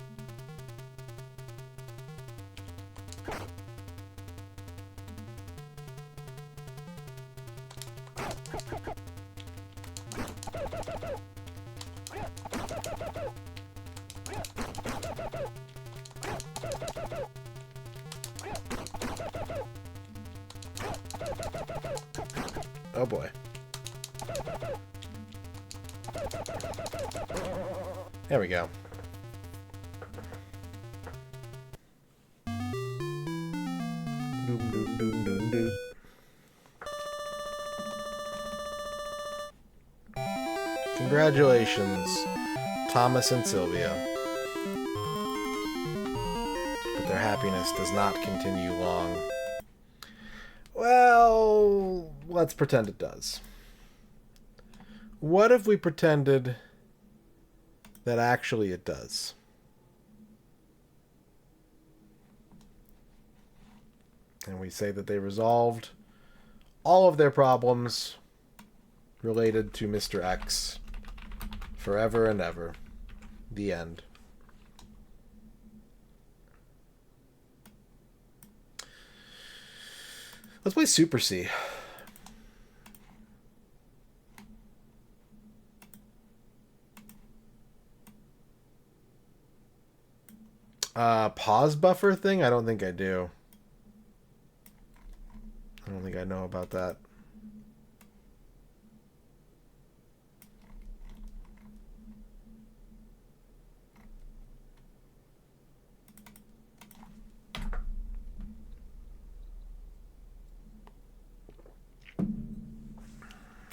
Oh boy. There we go. Doom, doom, doom, doom, doom. Congratulations, Thomas and Sylvia. But their happiness does not continue long. Well, let's pretend it does. What if we pretended that actually it does? And we say that they resolved all of their problems related to Mr. X forever and ever. The end. Let's play Super C. Pause buffer thing? I don't think I do. I don't think I know about that.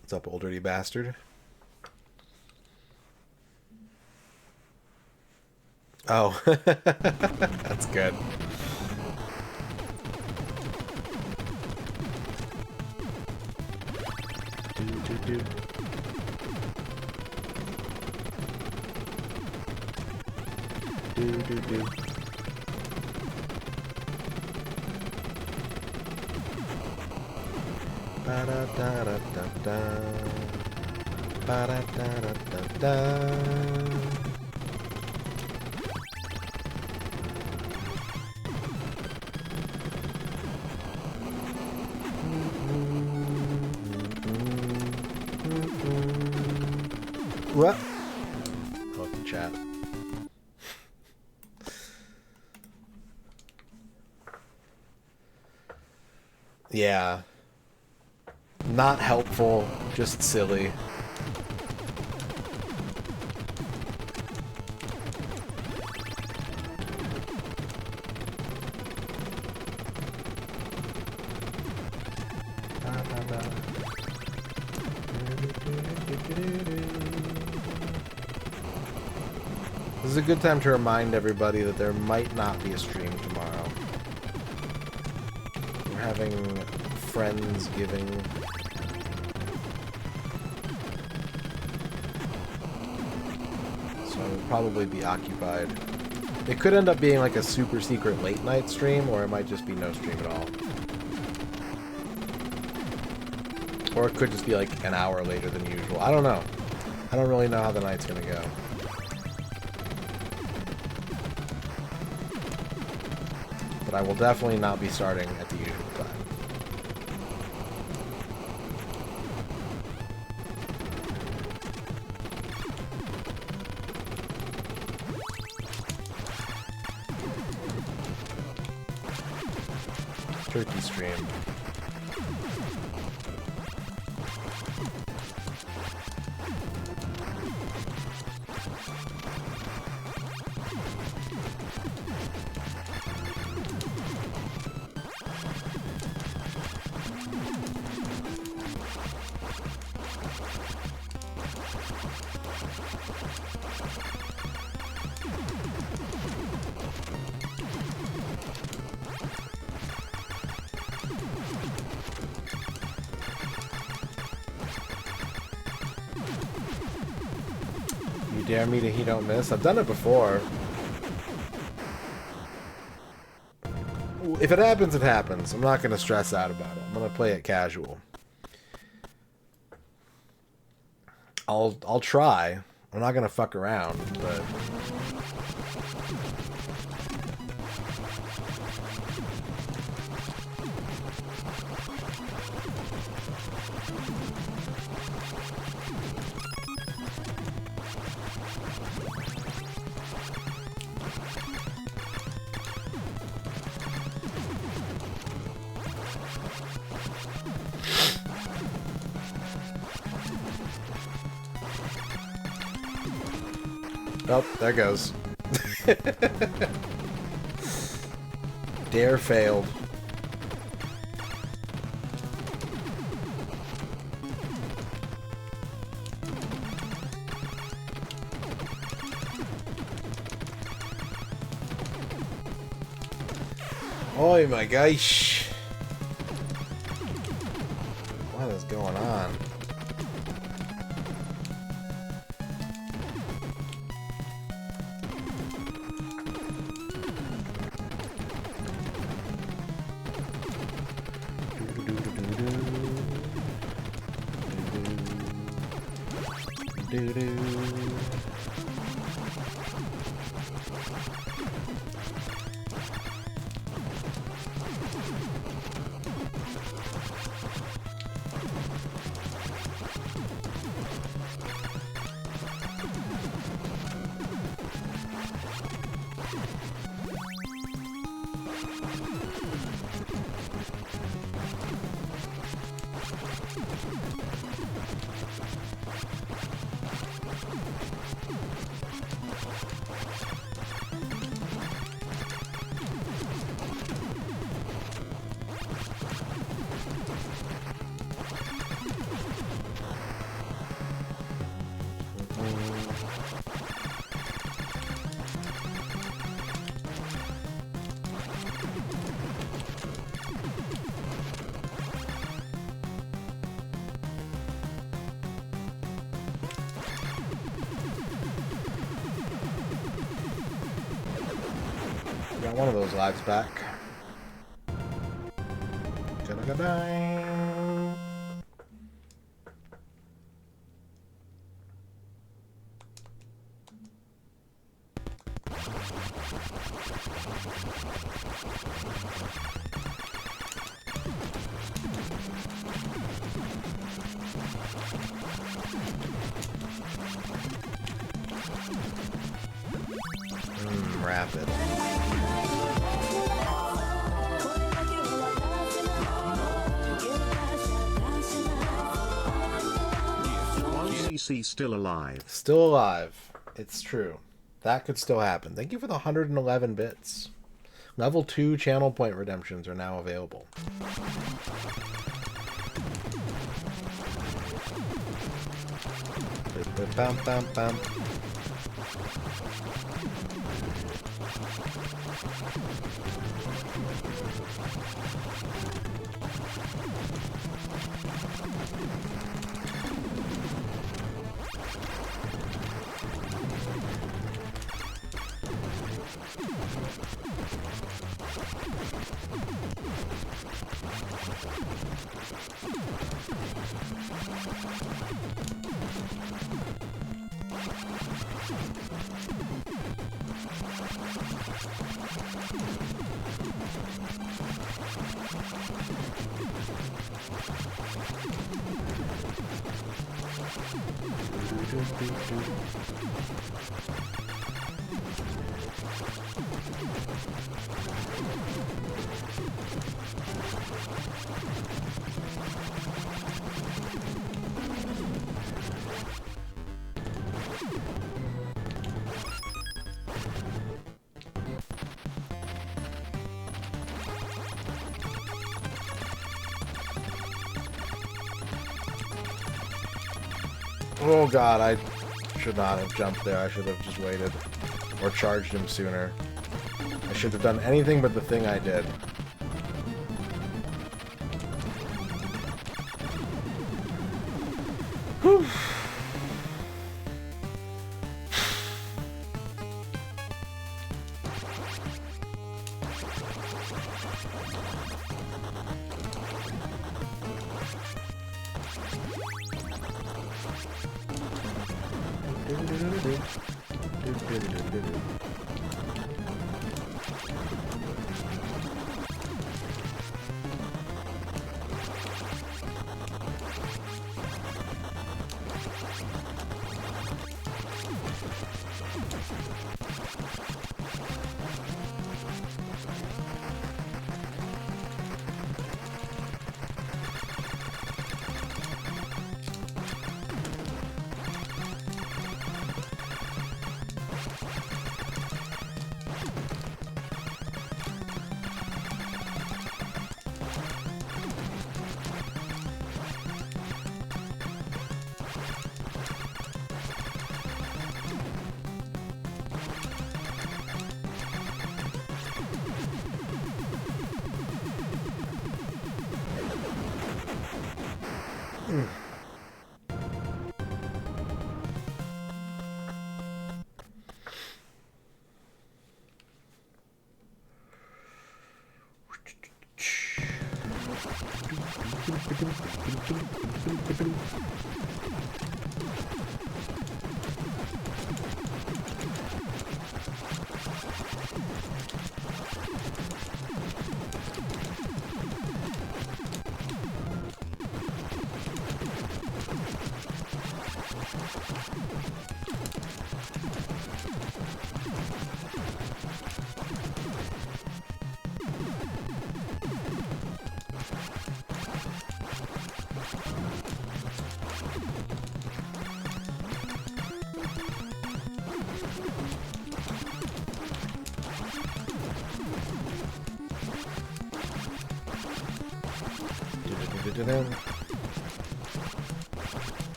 What's up, old dirty bastard? Oh, that's good. Do. Do. Ba da da da da da. Ba da da da da da. What? Welcome, chat. Yeah. Not helpful, just silly. This is a good time to remind everybody that there might not be a stream tomorrow. We're having Friendsgiving. so I would probably be occupied. It could end up being like a super secret late night stream, or it might just be no stream at all. Or it could just be like an hour later than usual. I don't know. I don't really know how the night's gonna go. But I will definitely not be starting at the usual time. Turkey stream. Dare me to he don't miss? I've done it before. If it happens, it happens. I'm not going to stress out about it. I'm going to play it casual. I'll try. I'm not going to fuck around, but... Oh, there goes. Dare failed. Oh my gosh. What is going on? Got one of those lives back. Rapid. CC still alive. Still alive. It's true. That could still happen. Thank you for the 111 bits. Level 2 channel point redemptions are now available. Bam, bam, bam. Oh god, I should not have jumped there. I should have just waited. Or charged him sooner. I should have done anything but the thing I did. Whew.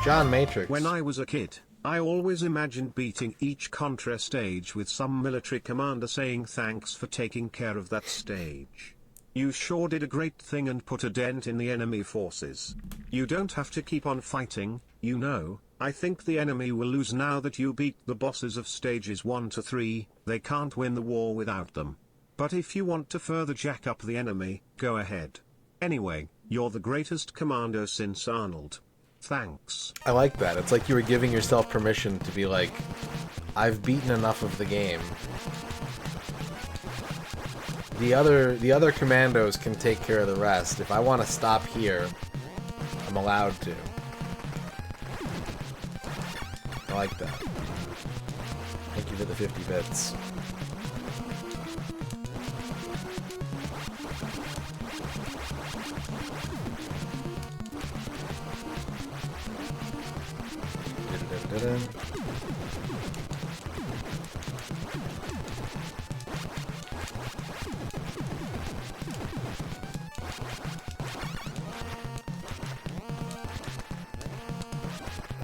John Matrix. When I was a kid, I always imagined beating each Contra stage with some military commander saying thanks for taking care of that stage. You sure did a great thing and put a dent in the enemy forces. You don't have to keep on fighting, you know. I think the enemy will lose now that you beat the bosses of stages 1 to 3, they can't win the war without them. But if you want to further jack up the enemy, go ahead. Anyway, you're the greatest commander since Arnold. Thanks. I like that. It's like you were giving yourself permission to be like, I've beaten enough of the game. The other commandos can take care of the rest. If I want to stop here, I'm allowed to. I like that. Thank you for the 50 bits.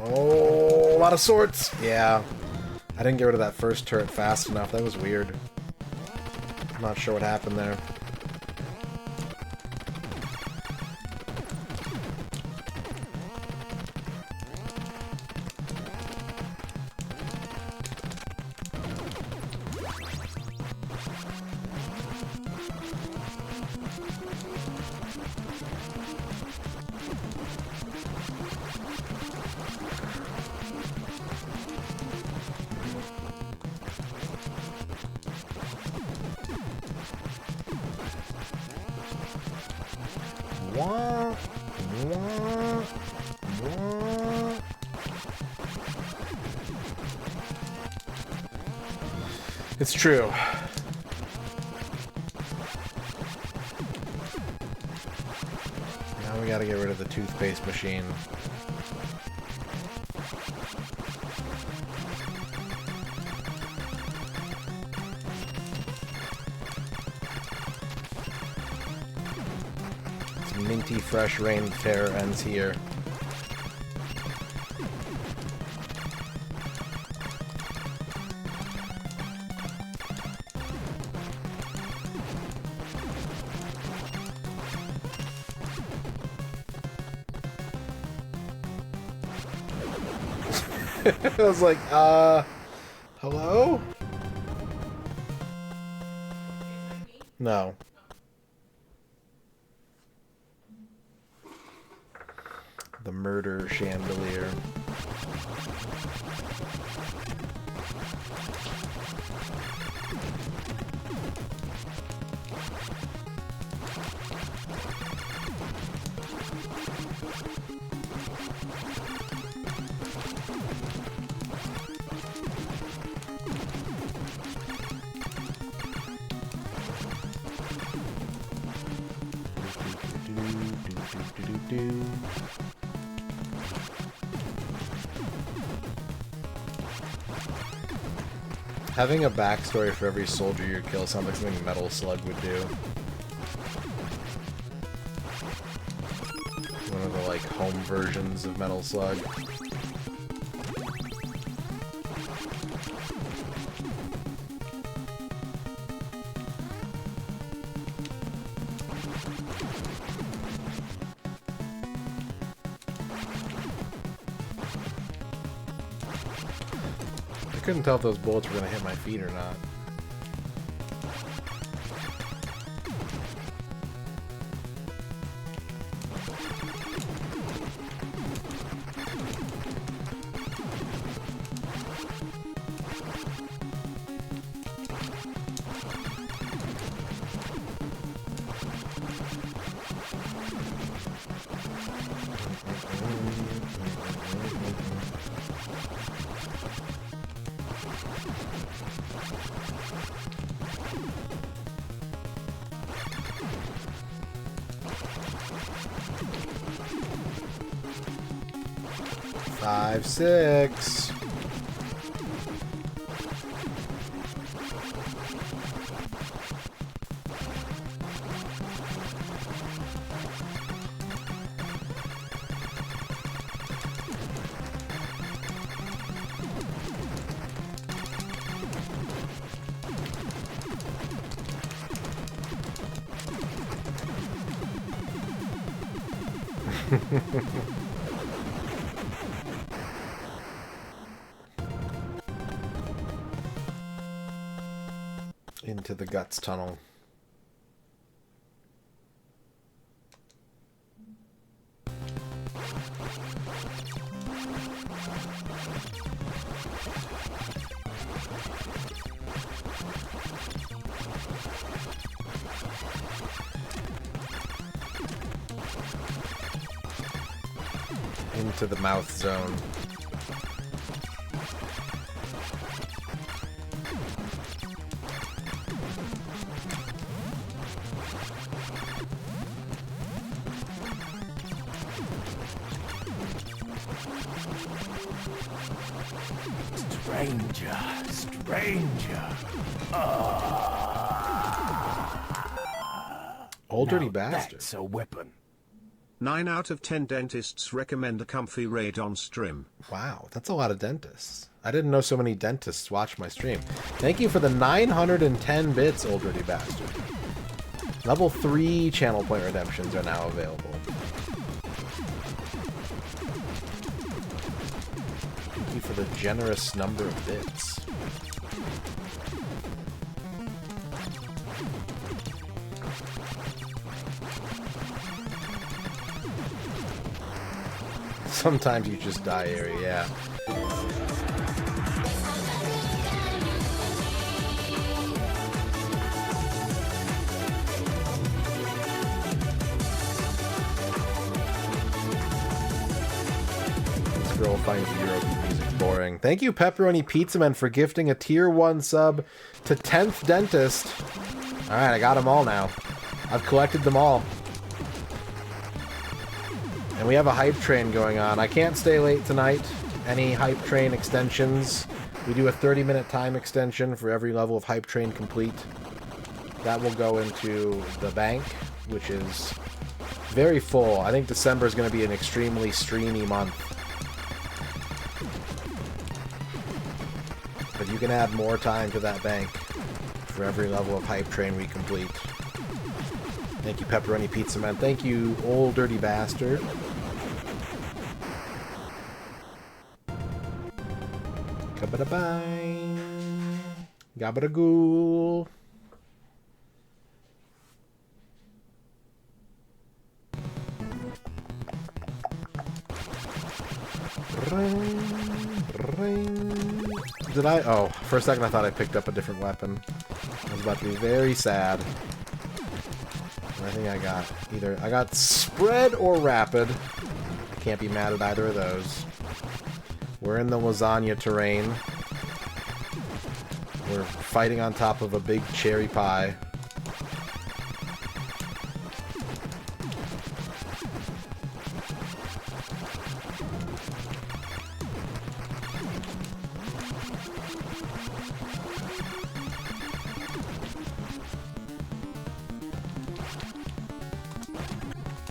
Oh, a lot of swords. Yeah. I didn't get rid of that first turret fast enough. That was weird. I'm not sure what happened there. Wah, wah, wah. It's true. Now we gotta get rid of the toothpaste machine. Minty fresh rain tear ends here. I was like, hello? No. The murder chandelier. Having a backstory for every soldier you kill sounds like something Metal Slug would do. One of the, like, home versions of Metal Slug. I couldn't tell if those bullets were going to hit my feet or not. Five, six. Into the guts tunnel. Into the mouth zone. Stranger, stranger. Old dirty Now bastard. That's a weapon. 9 out of 10 dentists recommend a comfy Radon stream. Wow, that's a lot of dentists. I didn't know so many dentists watched my stream. Thank you for the 910 bits, old dirty bastard. Level 3 channel point redemptions are now available. Thank you for the generous number of bits. Sometimes you just die, Ari, yeah. girl finds Eurobeat music boring. Thank you, Pepperoni Pizza Man, for gifting a tier 1 sub to 10th Dentist. Alright, I got them all now. I've collected them all. And we have a hype train going on. I can't stay late tonight. Any hype train extensions? We do a 30-minute time extension for every level of hype train complete. That will go into the bank, which is very full. I think December is going to be an extremely streamy month. But you can add more time to that bank for every level of hype train we complete. Thank you, Pepperoni Pizza Man. Thank you, Old Dirty Bastard. Kabada-bye. Gabba-da-ghoul. Did I? Oh, for a second I thought I picked up a different weapon. I was about to be very sad. And I think I got either... I got spread or rapid. I can't be mad at either of those. We're in the lasagna terrain. We're fighting on top of a big cherry pie.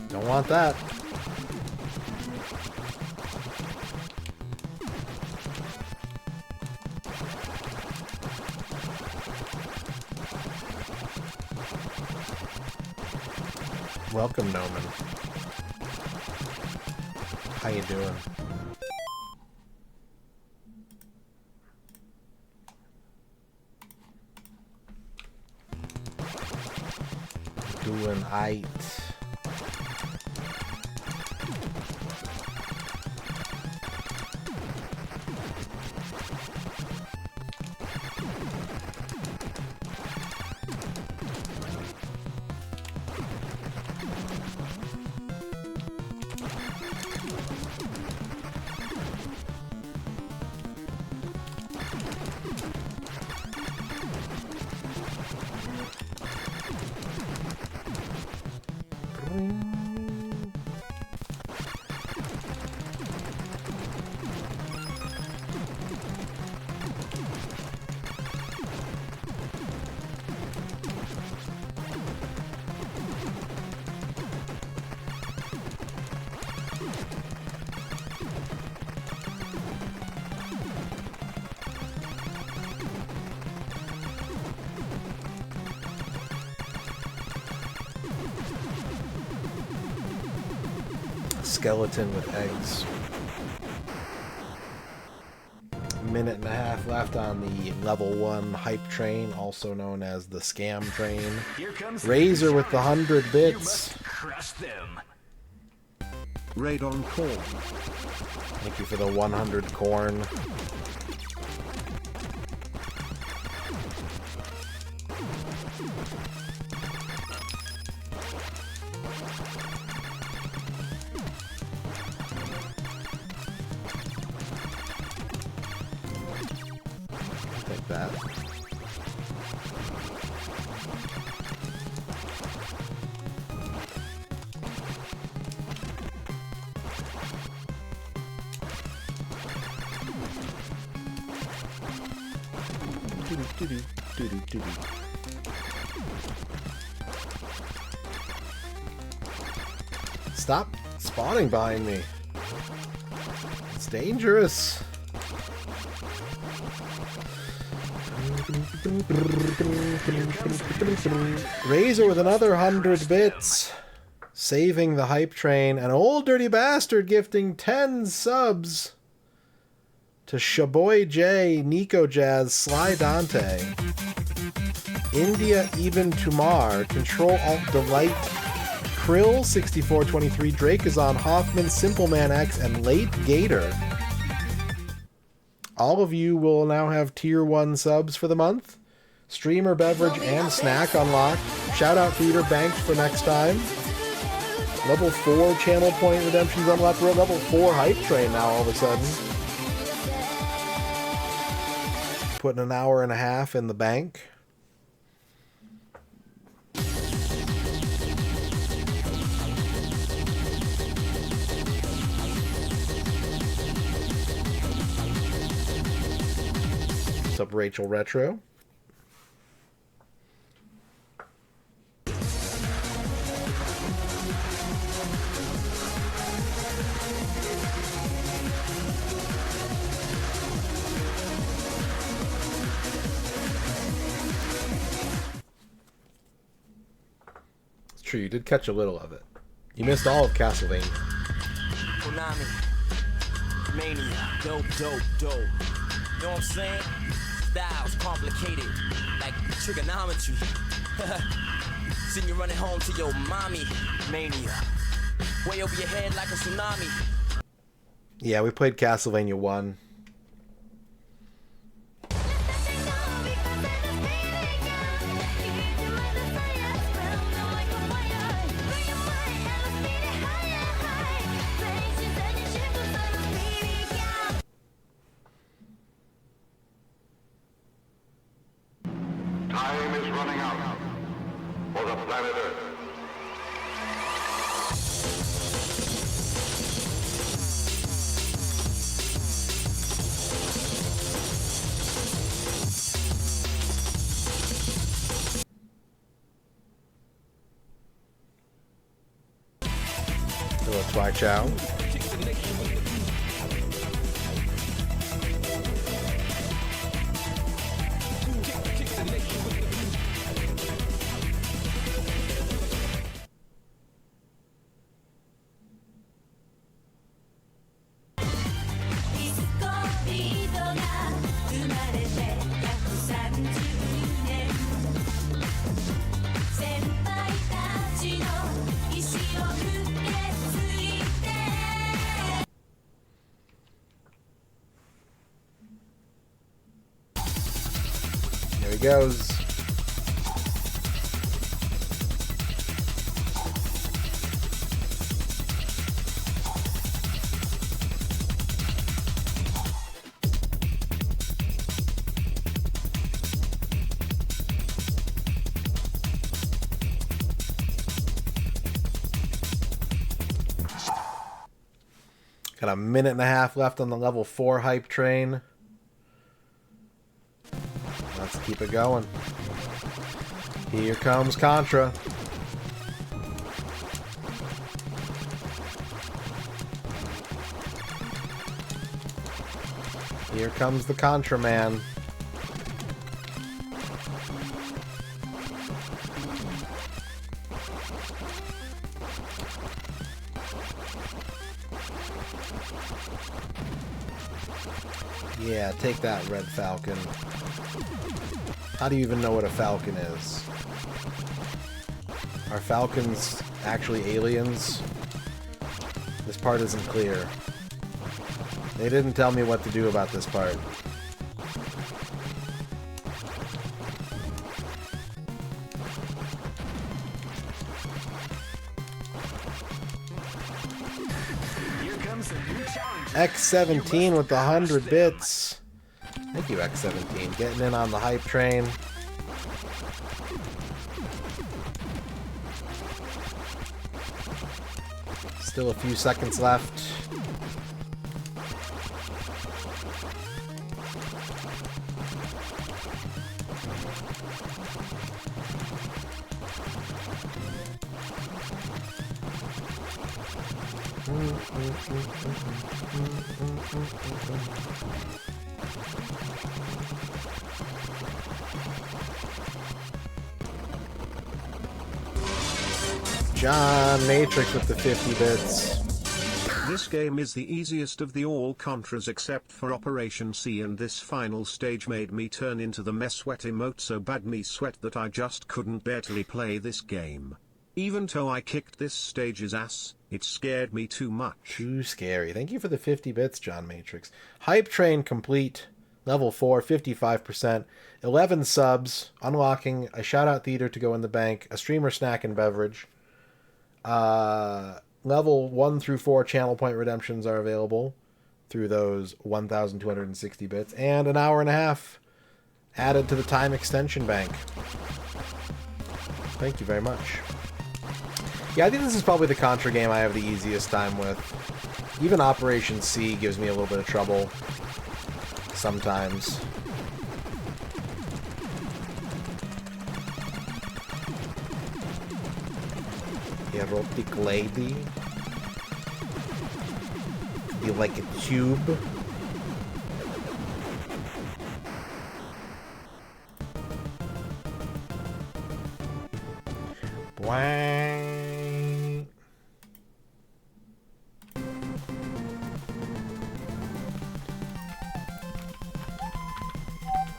Don't want that. Welcome, Noman. How you doing? Doing aight. Skeleton with eggs. Minute and a half left on the level 1 hype train, also known as the scam train. Razor with the 100 bits. Crush them. Radon corn. Thank you for the 100 corn. Take that. Stop spawning behind me. It's dangerous. Razor with another 100 bits. Saving the hype train. An Old Dirty Bastard gifting 10 subs to Shaboy J, Nico Jazz, Sly Dante, India Even Tumar, Control Alt Delight, Krill 6423, Drake is on, Hoffman, Simple Man X, and Late Gator. All of you will now have tier 1 subs for the month. Streamer, beverage, and snack unlocked. Shout out Feeder Banked for next time. Level 4 channel point redemptions unlocked. We're at level 4 hype train now all of a sudden. Putting an hour and a half in the bank. What's up, Rachel Retro? It's true, you did catch a little of it. You missed all of Castlevania. Konami, Mania, dope, dope, dope. You know what I'm saying? Styles complicated, like trigonometry. Seen you running home to your mommy, Mania. Way over your head like a tsunami. Yeah, we played Castlevania 1. Time is running out for the planet Earth. So let's watch out. There he goes. Got a minute and a half left on the level 4 hype train. Let's keep it going. Here comes Contra. Here comes the Contra Man. Yeah, take that, Red Falcon. How do you even know what a falcon is? Are falcons actually aliens? This part isn't clear. They didn't tell me what to do about this part. X17 with the 100 bits. Thank you, X17. Getting in on the hype train. Still a few seconds left. John Matrix with the 50 bits. This game is the easiest of the all Contras except for Operation C, and this final stage made me turn into the mess sweat emote so bad me sweat that I just couldn't bear to play this game. Even though I kicked this stage's ass, it scared me too much. Too scary. Thank you for the 50 bits, John Matrix. Hype train complete. Level 4, 55%. 11 subs. Unlocking a shout-out theater to go in the bank. A streamer snack and beverage. Level 1 through 4 channel point redemptions are available through those 1,260 bits, and an hour and a half added to the time extension bank. Thank you very much. Yeah, I think this is probably the Contra game I have the easiest time with. Even Operation C gives me a little bit of trouble sometimes. Erotic lady. Be like a tube. Bwang.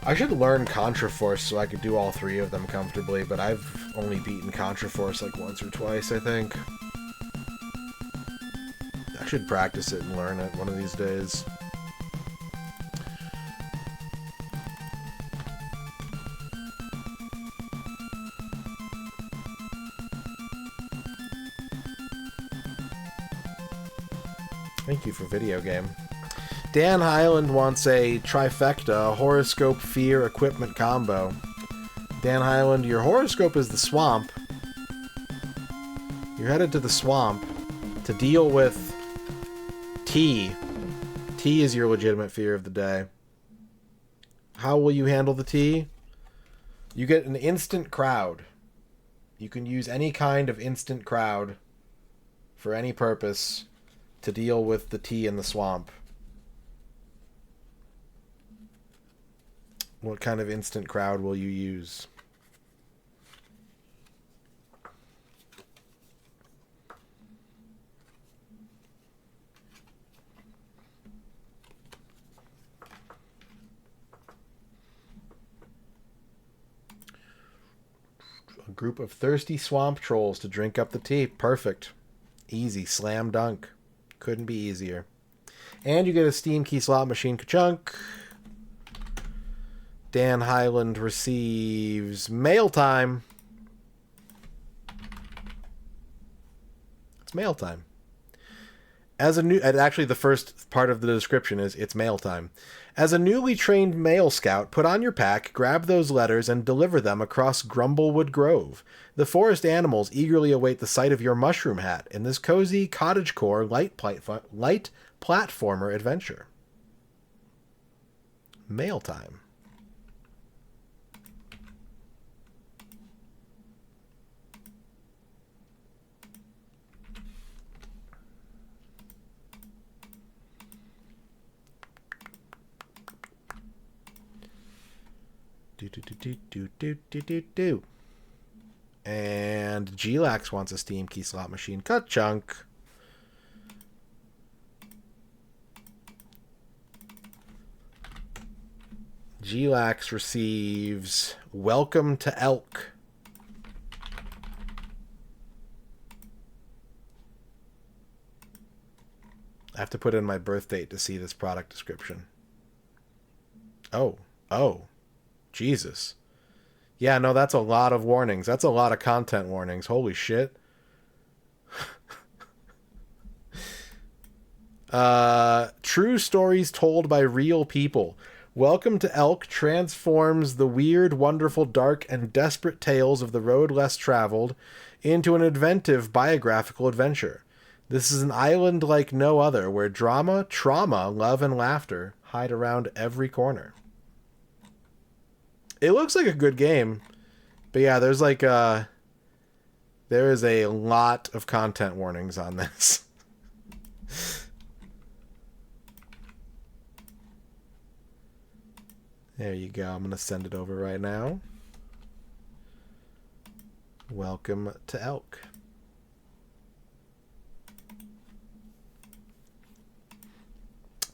I should learn Contra Force so I could do all three of them comfortably, but I've only beaten Contra Force like once or twice, I think. I should practice it and learn it one of these days. Thank you for video game. Dan Highland wants a trifecta, a horoscope, fear, equipment combo. Dan Highland, your horoscope is the swamp. You're headed to the swamp to deal with tea. Tea is your legitimate fear of the day. How will you handle the tea? You get an instant crowd. You can use any kind of instant crowd for any purpose to deal with the tea in the swamp. What kind of instant crowd will you use? A group of thirsty swamp trolls to drink up the tea. Perfect. Easy. Slam dunk. Couldn't be easier. And you get a Steam Key slot machine ka-chunk. Dan Highland receives mail time. It's mail time. As a new, and actually the first part of the description is it's mail time. As a newly trained mail scout, put on your pack, grab those letters, and deliver them across Grumblewood Grove. The forest animals eagerly await the sight of your mushroom hat in this cozy cottagecore light platformer adventure. Mail time. Do. And Glax wants a Steam Key slot machine. Cut chunk. Glax receives Welcome to Elk. I have to put in my birth date to see this product description. Oh. Jesus. Yeah, no, that's a lot of warnings. That's a lot of content warnings. Holy shit. True stories told by real people. Welcome to Elk transforms the weird, wonderful, dark, and desperate tales of the road less traveled into an inventive biographical adventure. This is an island like no other, where drama, trauma, love, and laughter hide around every corner. It looks like a good game, but yeah, there's like there is a lot of content warnings on this. There you go. I'm gonna send it over right now. Welcome to Elk.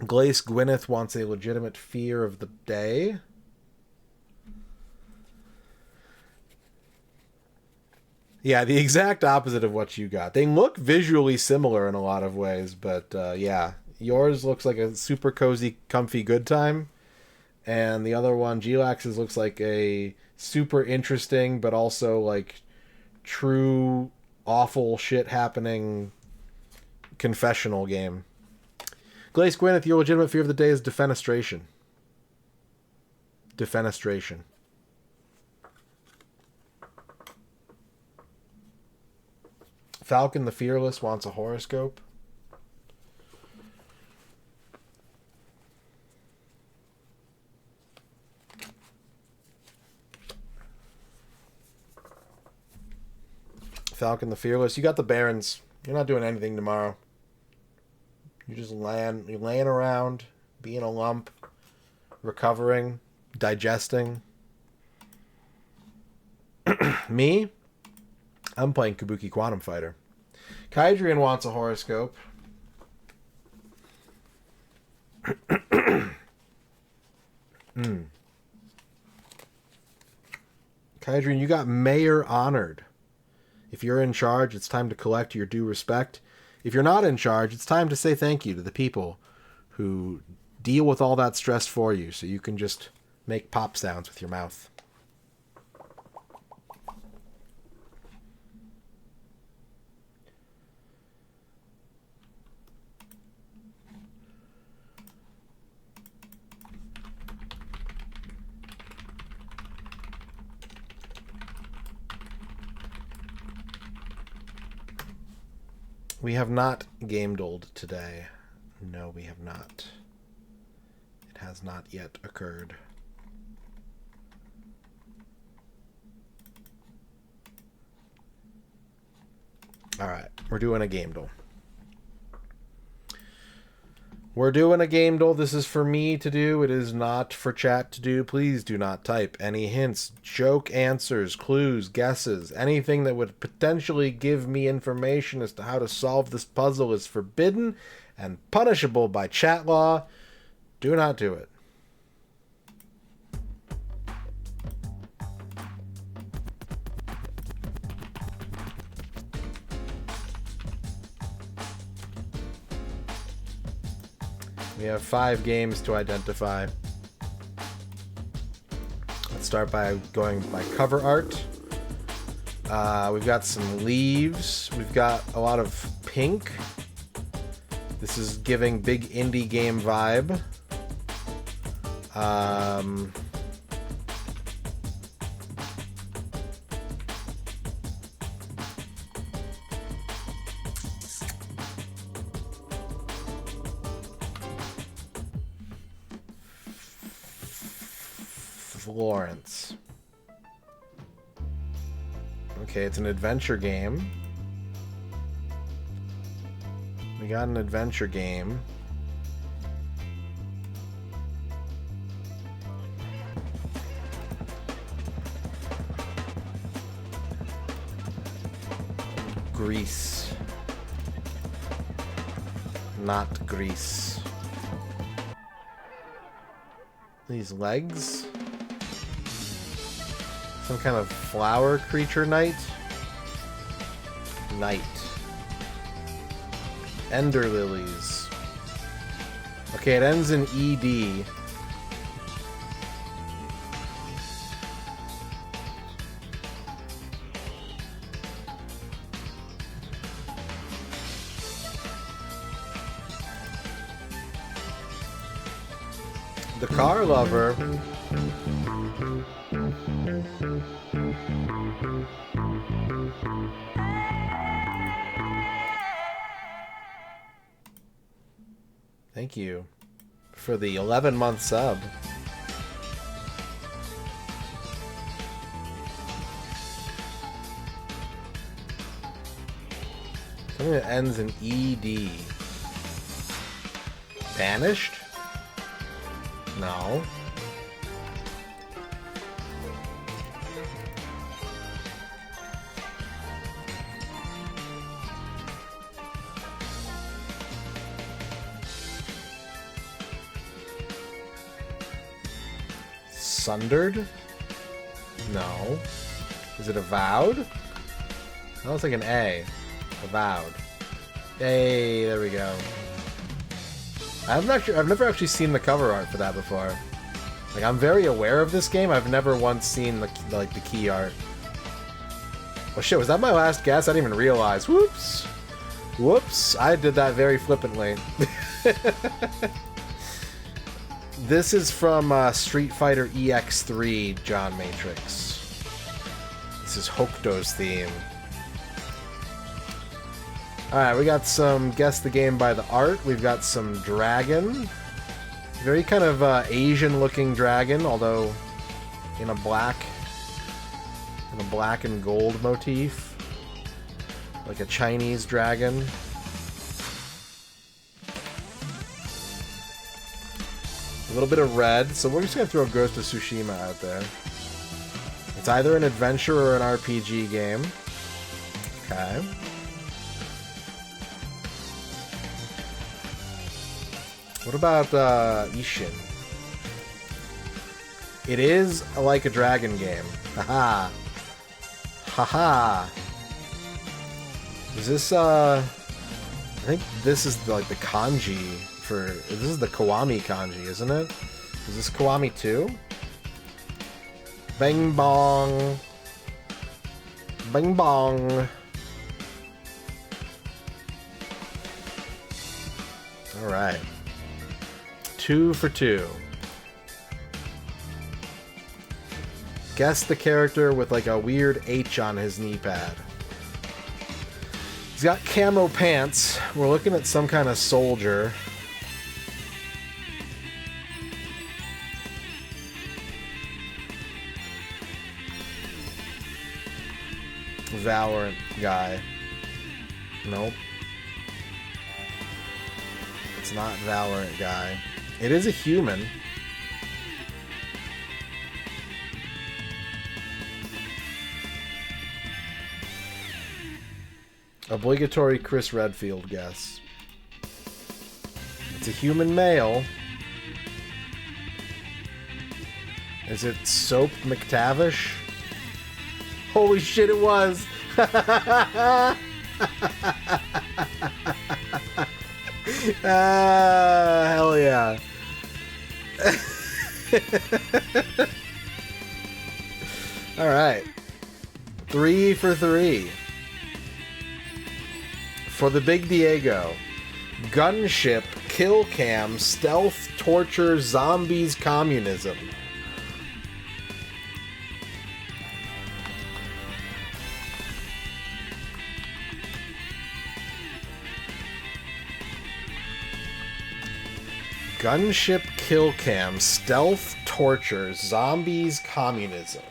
Glace Gwyneth wants a legitimate fear of the day. Yeah, the exact opposite of what you got. They look visually similar in a lot of ways, but yeah. Yours looks like a super cozy, comfy good time. And the other one, Glax's, looks like a super interesting, but also like true awful shit happening confessional game. Glaze Gwyneth, your legitimate fear of the day is defenestration. Defenestration. Falcon the Fearless wants a horoscope. Falcon the Fearless, you got the Barons. You're not doing anything tomorrow. You're just laying around, being a lump, recovering, digesting. Me? I'm playing Kabuki Quantum Fighter. Kydrian wants a horoscope. Kydrian, you got Mayor honored. If you're in charge, it's time to collect your due respect. If you're not in charge, it's time to say thank you to the people who deal with all that stress for you so you can just make pop sounds with your mouth. We have not game-doled today. No, we have not. It has not yet occurred. Alright, we're doing a game duel. We're doing a game duel. This is for me to do. It is not for chat to do. Please do not type any hints, joke answers, clues, guesses. Anything that would potentially give me information as to how to solve this puzzle is forbidden and punishable by chat law. Do not do it. We have 5 games to identify. Let's start by going by cover art. We've got some leaves. We've got a lot of pink. This is giving big indie game vibe. Florence. Okay, it's an adventure game. We got an adventure game. Greece. Not Greece. These legs? Some kind of flower creature knight? Knight. Ender lilies. Okay, it ends in ED. The car lover. Thank you for the 11-month sub. Something that ends in ED. Banished? No. Sundered? No. Is it avowed? That looks like an A. Avowed. Hey, there we go. I've never actually seen the cover art for that before. Like, I'm very aware of this game. I've never once seen the key art. Oh shit, was that my last guess? I didn't even realize. Whoops. Whoops. I did that very flippantly. This is from Street Fighter EX3, John Matrix. This is Hokuto's theme. Alright, we got some Guess the Game by the art. We've got some dragon. Very kind of Asian-looking dragon, although in a black and gold motif. Like a Chinese dragon. A little bit of red, so we're just going to throw Ghost of Tsushima out there. It's either an adventure or an RPG game. Okay. What about Ishin? It is like a dragon game. Haha. Haha. Is this, I think this is like the kanji for... This is the Kiwami kanji, isn't it? Is this Kiwami 2? Bang bong. Bang bong. Alright. 2 for 2. Guess the character with like a weird H on his knee pad. He's got camo pants. We're looking at some kind of soldier. Valorant guy. Nope. It's not Valorant guy. It is a human. Obligatory Chris Redfield guess. It's a human male. Is it Soap McTavish? Holy shit, it was! Hell yeah. Alright. 3 for 3. For the Big Diego. Gunship, kill cam, stealth, torture, zombies, communism. Gunship, kill cam, stealth, torture, zombies, communism.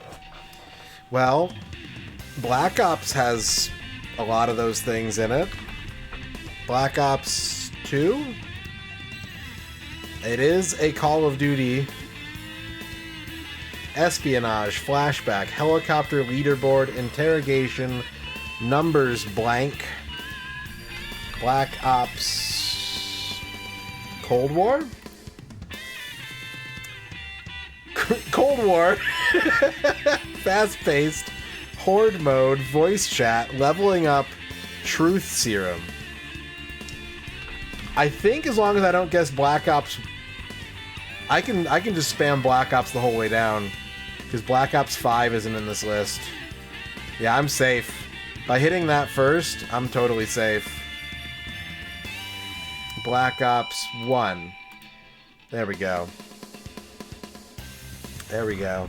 Well, Black Ops has a lot of those things in it. Black Ops 2? It is a Call of Duty. Espionage, flashback, helicopter leaderboard, interrogation, numbers blank. Black Ops... Cold War? Cold War. Fast-paced, horde mode, voice chat, leveling up, truth serum. I think as long as I don't guess Black Ops, I can just spam Black Ops the whole way down, because Black Ops 5 isn't in this list. Yeah, I'm safe. By hitting that first, I'm totally safe. Black Ops 1. There we go. There we go.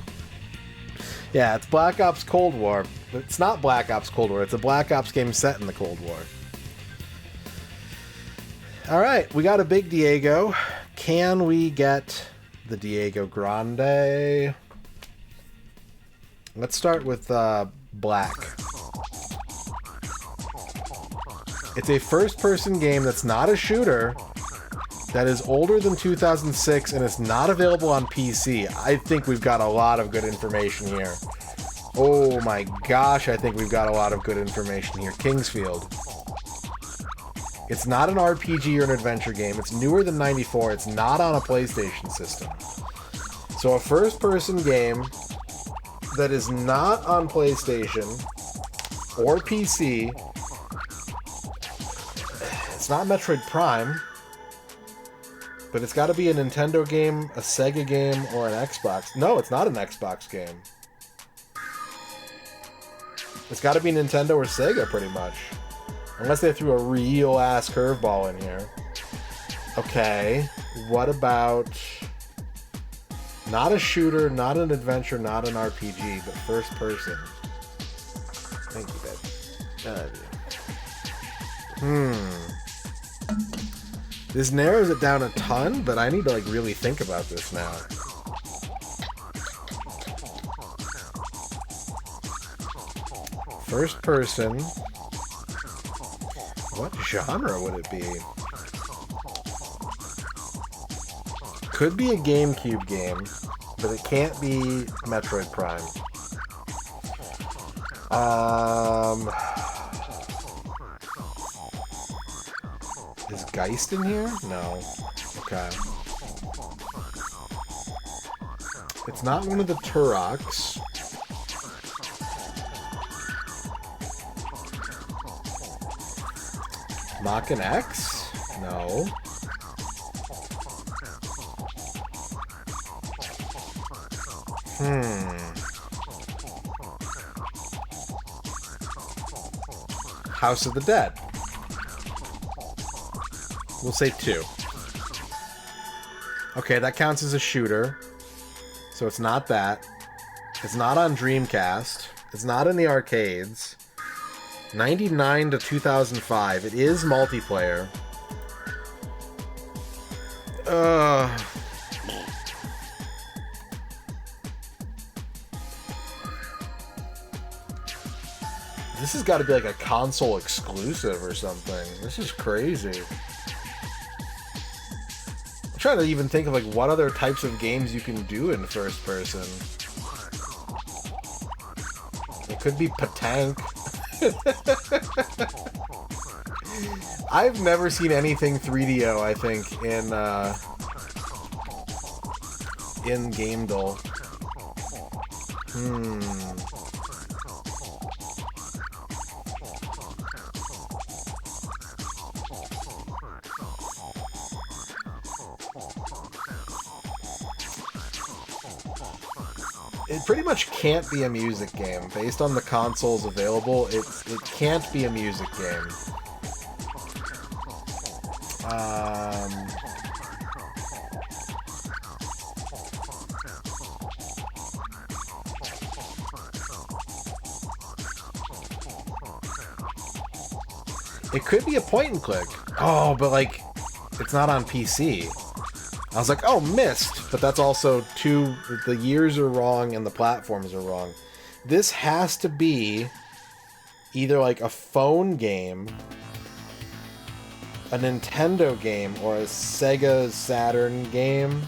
Yeah, it's Black Ops Cold War. It's not Black Ops Cold War. It's a Black Ops game set in the Cold War. Alright, we got a Big Diego. Can we get the Diego Grande? Let's start with Black. It's a first-person game that's not a shooter, that is older than 2006, and it's not available on PC. I think we've got a lot of good information here. Oh my gosh, I think we've got a lot of good information here. Kingsfield. It's not an RPG or an adventure game. It's newer than 94. It's not on a PlayStation system. So a first-person game that is not on PlayStation or PC. It's not Metroid Prime. But it's got to be a Nintendo game, a Sega game, or an Xbox. No, it's not an Xbox game. It's got to be Nintendo or Sega, pretty much. Unless they threw a real-ass curveball in here. Okay, what about... Not a shooter, not an adventure, not an RPG, but first person. Thank you, babe. This narrows it down a ton, but I need to, like, really think about this now. First person. What genre would it be? Could be a GameCube game, but it can't be Metroid Prime. Is Geist in here? No. Okay. It's not one of the Turoks. Mach and X? No. House of the Dead. We'll say 2. Okay, that counts as a shooter. So it's not that. It's not on Dreamcast. It's not in the arcades. 99 to 2005. It is multiplayer. This has got to be like a console exclusive or something. This is crazy. I'm trying to even think of like what other types of games you can do in first person. It could be Patank. I've never seen anything 3DO, I think, in GameDull. It pretty much can't be a music game. Based on the consoles available, it can't be a music game. It could be a point and click. Oh, but like, it's not on PC. I was like, oh, Myst, but that's also the years are wrong and the platforms are wrong. This has to be either like a phone game, a Nintendo game, or a Sega Saturn game.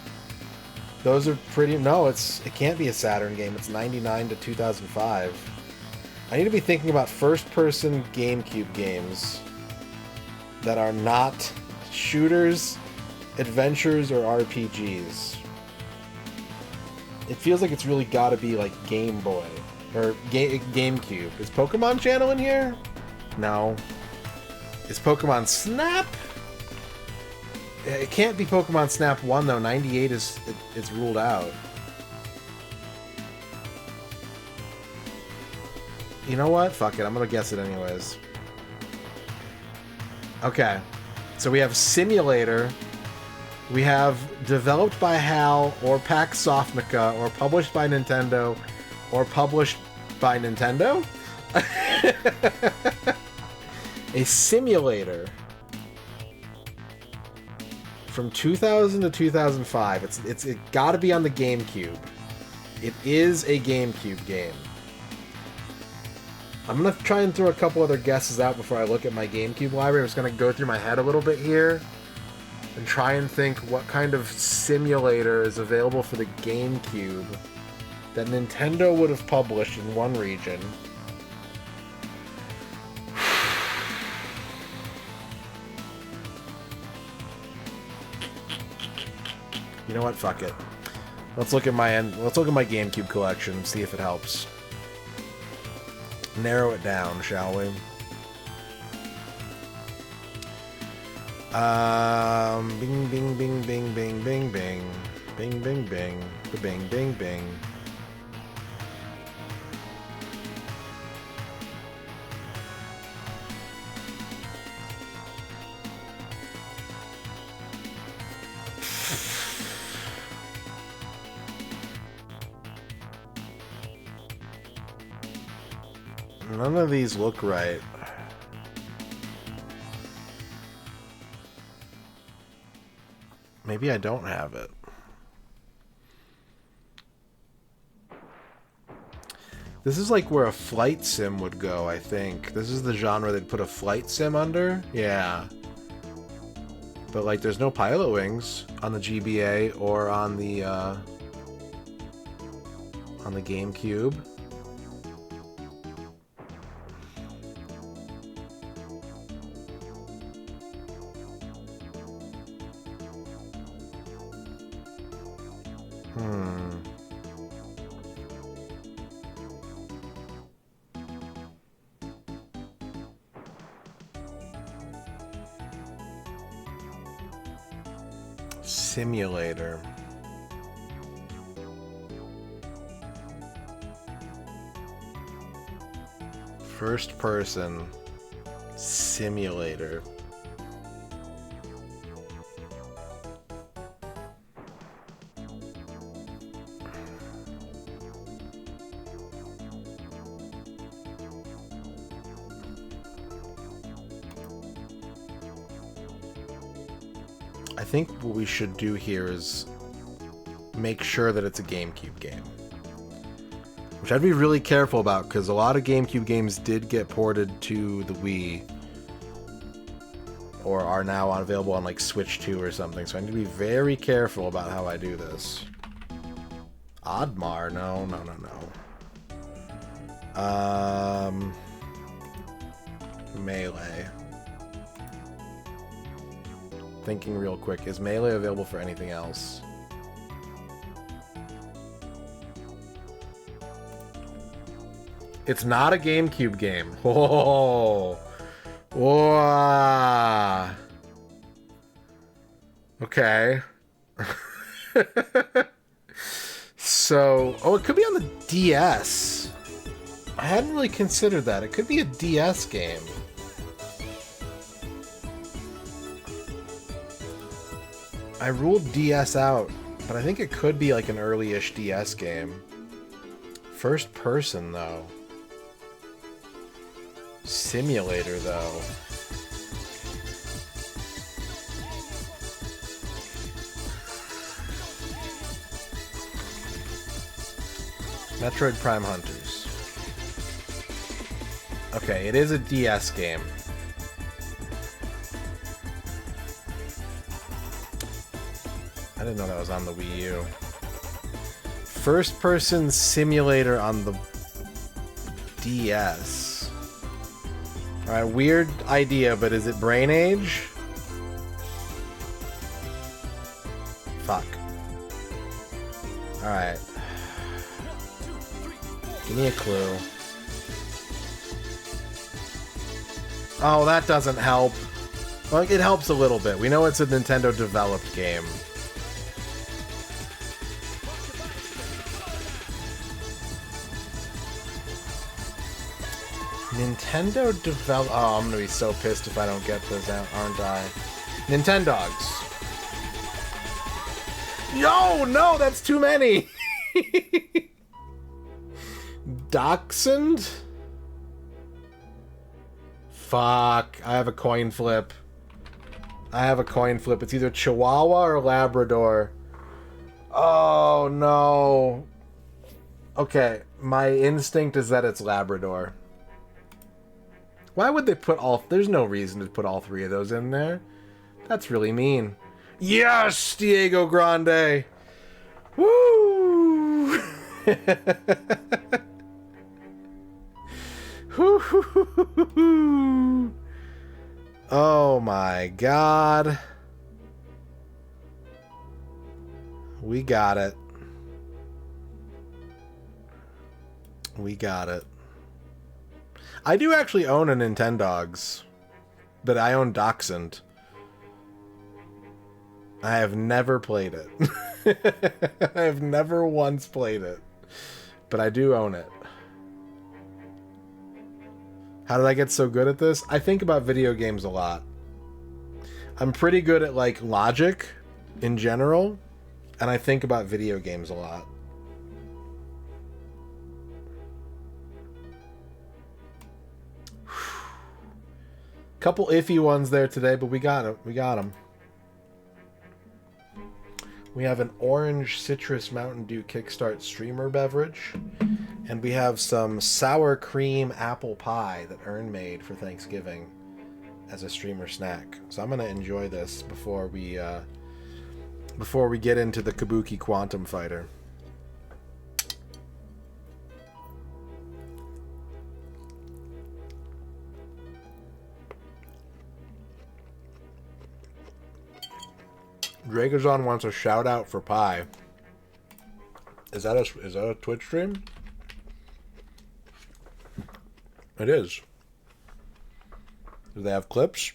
Those are pretty... No, it can't be a Saturn game. It's 99 to 2005. I need to be thinking about first-person GameCube games that are not shooters, adventures, or RPGs. It feels like it's really got to be like Game Boy or GameCube. Is Pokemon Channel in here? No. Is Pokemon Snap? It can't be Pokemon Snap 1 though. 98 it's ruled out. You know what? Fuck it. I'm gonna guess it anyways. Okay. So we have Simulator. We have developed by HAL or Pax Softnica or published by Nintendo or published by Nintendo? A simulator from 2000 to 2005. It got to be on the GameCube. It is a GameCube game. I'm going to try and throw a couple other guesses out before I look at my GameCube library. I'm just going to go through my head a little bit here and try and think what kind of simulator is available for the GameCube that Nintendo would have published in one region. You know what? Fuck it. Let's look at my GameCube collection and see if it helps. Narrow it down, shall we? Bing, bing, bing, bing, bing, bing, bing. Bing, bing, bing. Bing, bing, bing. None of these look right. Maybe I don't have it. This is like where a flight sim would go, I think. This is the genre they'd put a flight sim under? Yeah. But, like, there's no pilot wings on the GBA or on the GameCube. Simulator. First person simulator. I think what we should do here is make sure that it's a GameCube game. Which I'd be really careful about, because a lot of GameCube games did get ported to the Wii. Or are now available on, like, Switch 2 or something, so I need to be very careful about how I do this. Oddmar? No. Melee. Thinking real quick. Is Melee available for anything else? It's not a GameCube game. Oh. Whoa. Okay. So, oh, it could be on the DS. I hadn't really considered that. It could be a DS game. I ruled DS out, but I think it could be like an early-ish DS game. First person, though. Simulator, though. Metroid Prime Hunters. Okay, it is a DS game. I didn't know that was on the Wii U. First-person simulator on the DS. Alright, weird idea, but is it Brain Age? Fuck. Alright. Give me a clue. Oh, that doesn't help. Well, it helps a little bit. We know it's a Nintendo-developed game. Nintendo develop. Oh, I'm gonna be so pissed if I don't get those out, aren't I? Nintendogs. No, that's too many. Dachshund? Fuck. I have a coin flip. It's either Chihuahua or Labrador. Oh, no. Okay, my instinct is that it's Labrador. Why would they put all... There's no reason to put all three of those in there. That's really mean. Yes, Diego Grande! Woo! Oh my god. We got it. We got it. I do actually own a Nintendogs, but I own Dachshund. I have never played it. I have never once played it, but I do own it. How did I get so good at this? I think about video games a lot. I'm pretty good at, like, logic in general, and I think about video games a lot. Couple iffy ones there today, but we got them. We got them. We have an orange citrus Mountain Dew Kickstart streamer beverage. And we have some sour cream apple pie that Ern made for Thanksgiving as a streamer snack. So I'm going to enjoy this before we get into the Kabuki Quantum Fighter. Dragozon wants a shout out for pie. Is that a Twitch stream? It is. Do they have clips?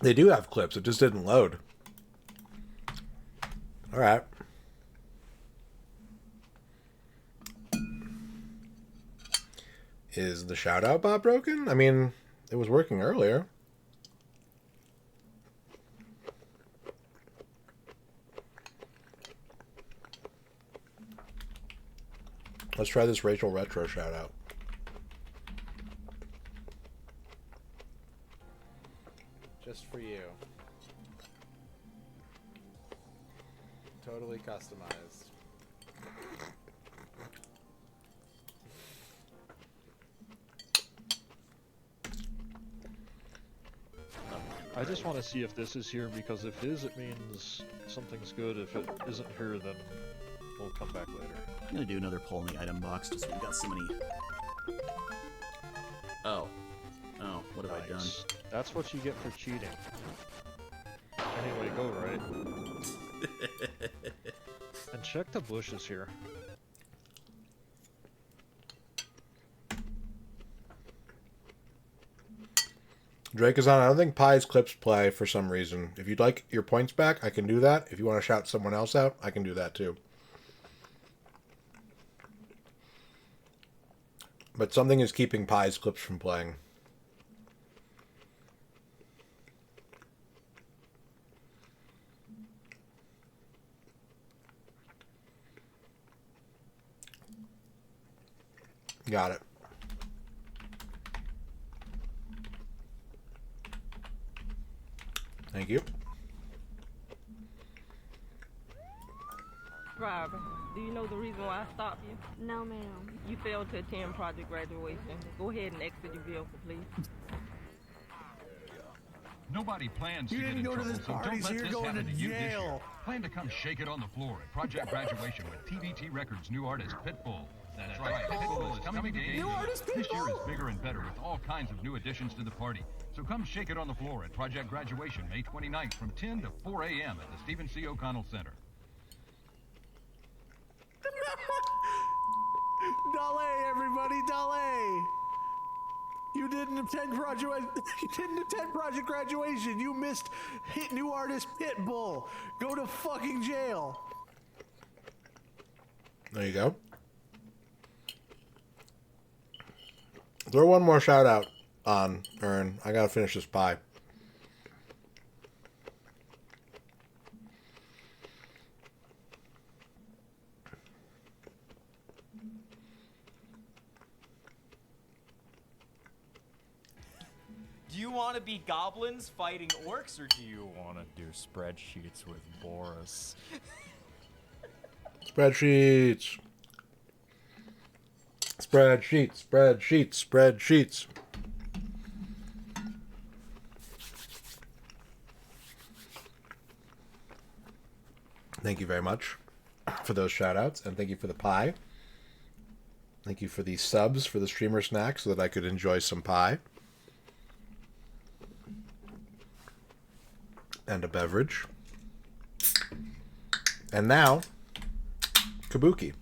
They do have clips. It just didn't load. All right. Is the shout out bot broken? I mean, it was working earlier. Let's try this Rachel Retro shout out. Just for you. Totally customized. I just want to see if this is here, because if it is, it means something's good. If it isn't here, then we'll come back later. I'm gonna do another pull in the item box, just we got so many. Oh. Oh, what have I done? That's what you get for cheating. Anyway, go right. And check the bushes here. Drake is on. I don't think Pie's clips play for some reason. If you'd like your points back, I can do that. If you want to shout someone else out, I can do that too. But something is keeping Pie's clips from playing. Got it. Thank you. Driver, do you know the reason why I stopped you? No, ma'am. You failed to attend project graduation. Go ahead and exit your vehicle, please. Nobody plans you to didn't get in go to this trouble, party, so so don't you're let this going to happen to you this year. jail. Plan to come shake it on the floor at Project Graduation with TBT Records' new artist Pitbull. That's right, Pitbull is coming to New artist This year is Pitbull? bigger and better with all kinds of new additions to the party. So come shake it on the floor at Project Graduation May 29th from 10 to 4 a.m. at the Stephen C. O'Connell Center. Dale, everybody, Dale. You didn't attend project graduation. You missed hit new artist Pitbull. Go to fucking jail. There you go. Throw one more shout out on, Ern. I gotta finish this pie. Do you want to be goblins fighting orcs, or do you want to do spreadsheets with Boris? Spreadsheets. Spreadsheets, spreadsheets, spreadsheets. Thank you very much for those shout outs, and thank you for the pie. Thank you for the subs for the streamer snack so that I could enjoy some pie. And a beverage. And now, Kabuki.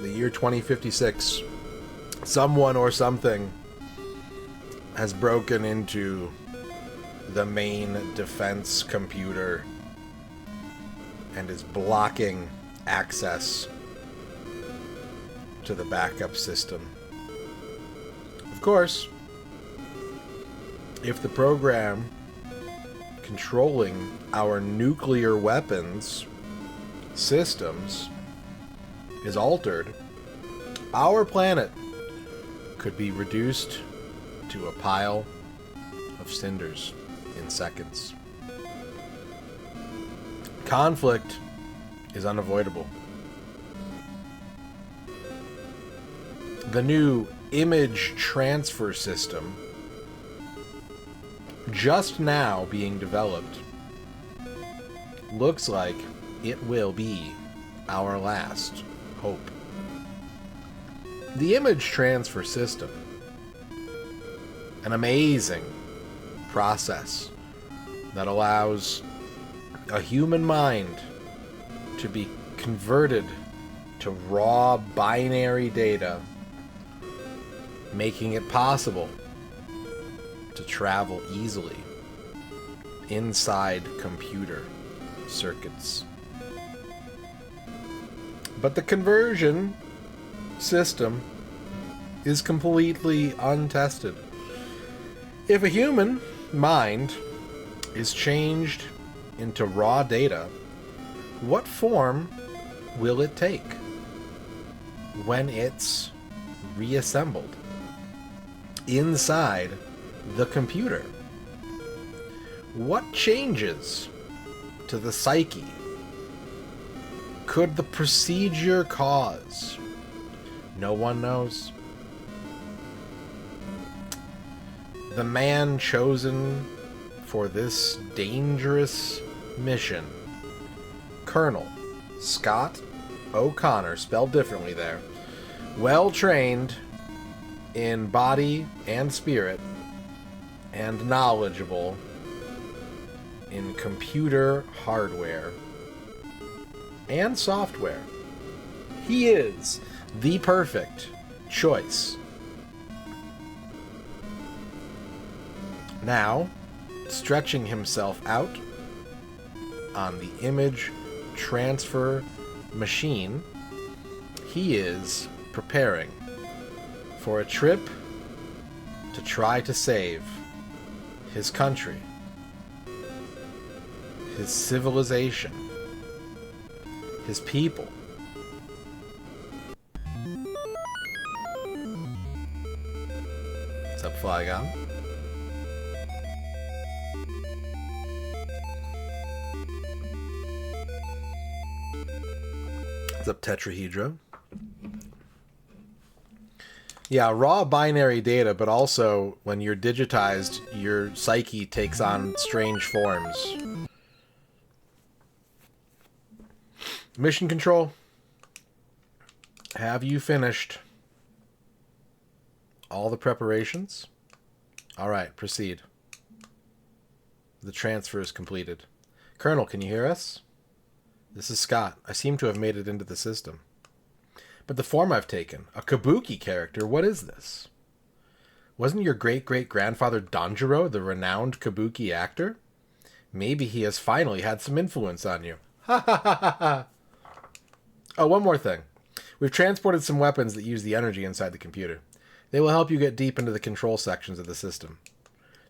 The year 2056. Someone or something has broken into the main defense computer and is blocking access to the backup system. Of course, if the program controlling our nuclear weapons systems is altered, our planet could be reduced to a pile of cinders in seconds. Conflict is unavoidable. The new image transfer system, just now being developed, looks like it will be our last hope. The image transfer system, an amazing process that allows a human mind to be converted to raw binary data, making it possible to travel easily inside computer circuits. But the conversion system is completely untested. If a human mind is changed into raw data, what form will it take when it's reassembled inside the computer? What changes to the psyche could the procedure cause? No one knows. The man chosen for this dangerous mission, Colonel Scott O'Connor, spelled differently there, well trained in body and spirit, and knowledgeable in computer hardware and software. He is the perfect choice. Now, stretching himself out on the image transfer machine, he is preparing for a trip to try to save his country, his civilization, his people. What's up, Flygon? What's up, Tetrahedra? Yeah, raw binary data, but also when you're digitized, your psyche takes on strange forms. Mission Control, have you finished all the preparations? All right, proceed. The transfer is completed. Colonel, can you hear us? This is Scott. I seem to have made it into the system. But the form I've taken, a kabuki character, what is this? Wasn't your great-great-grandfather Danjiro the renowned kabuki actor? Maybe he has finally had some influence on you. Ha ha ha ha ha! Oh, one more thing. We've transported some weapons that use the energy inside the computer. They will help you get deep into the control sections of the system.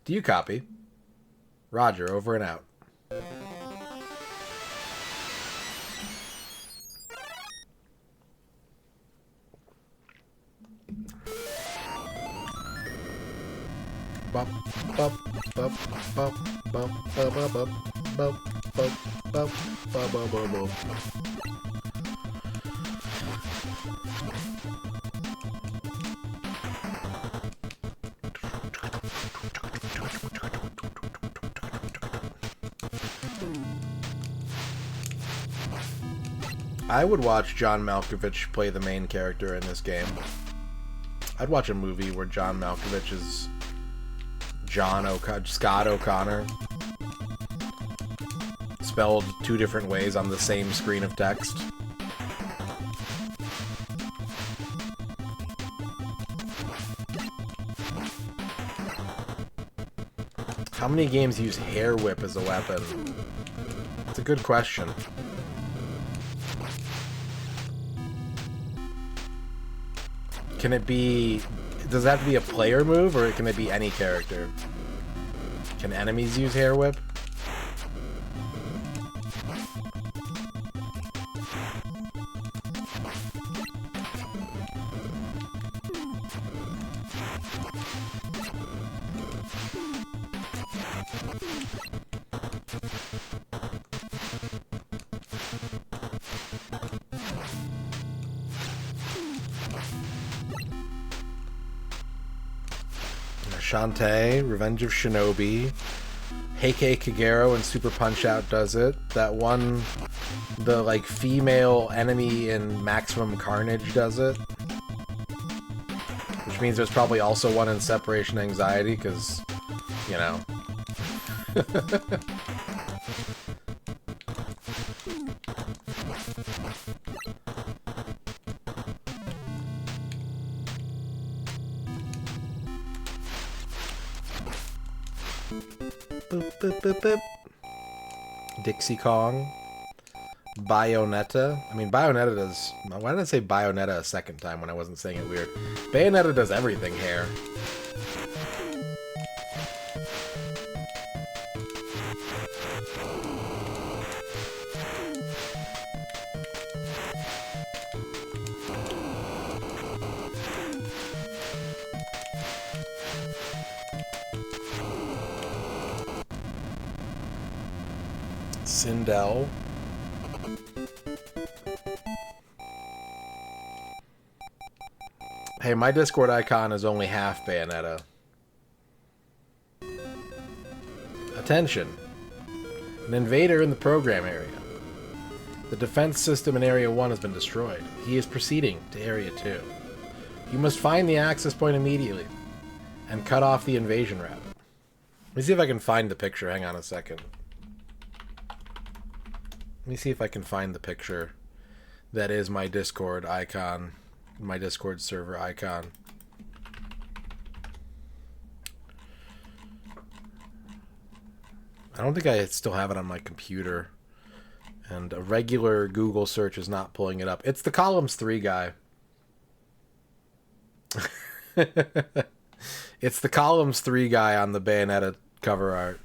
Do you copy? Roger, over and out. Bop, bop, bop, bop, bop, bop, bop, bop, bop, bop, bop, bop, bop, bop. I would watch John Malkovich play the main character in this game. I'd watch a movie where John Malkovich is Scott O'Connor, spelled two different ways on the same screen of text. How many games use Hair Whip as a weapon? It's a good question. Can it be... Does it have to be a player move, or can it be any character? Can enemies use Hair Whip? Shantae, Revenge of Shinobi, Heike Kagero and Super Punch-Out does it. That one, the like female enemy in Maximum Carnage does it. Which means there's probably also one in Separation Anxiety, because, you know. Boop, boop, boop, boop. Dixie Kong. Bayonetta. I mean, Bayonetta does... Why did I say Bayonetta a second time when I wasn't saying it weird? Bayonetta does everything here. Sindel. Hey, my Discord icon is only half Bayonetta. Attention. An invader in the program area. The defense system in Area 1 has been destroyed. He is proceeding to Area 2. You must find the access point immediately and cut off the invasion route. Let me see if I can find the picture. Hang on a second. Let me see if I can find the picture that is my Discord icon, my Discord server icon. I don't think I still have it on my computer, and a regular Google search is not pulling it up. It's the Columns 3 guy. It's the Columns 3 guy on the Bayonetta cover art.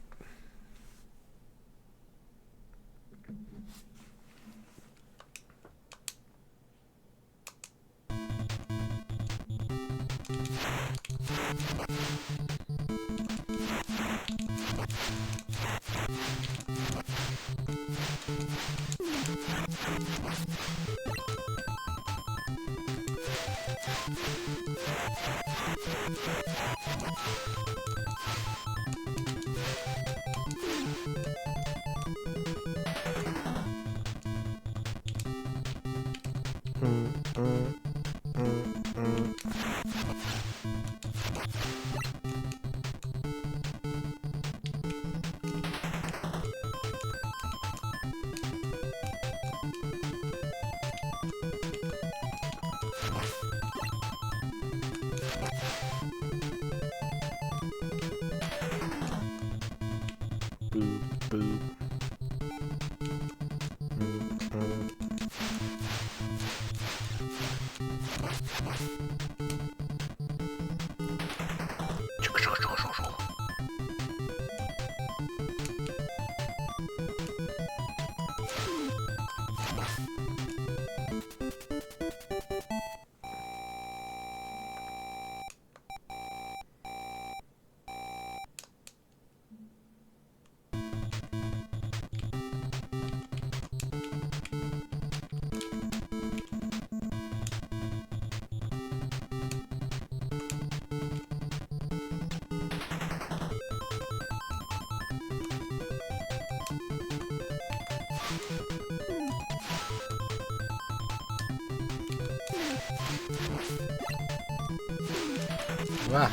Ah.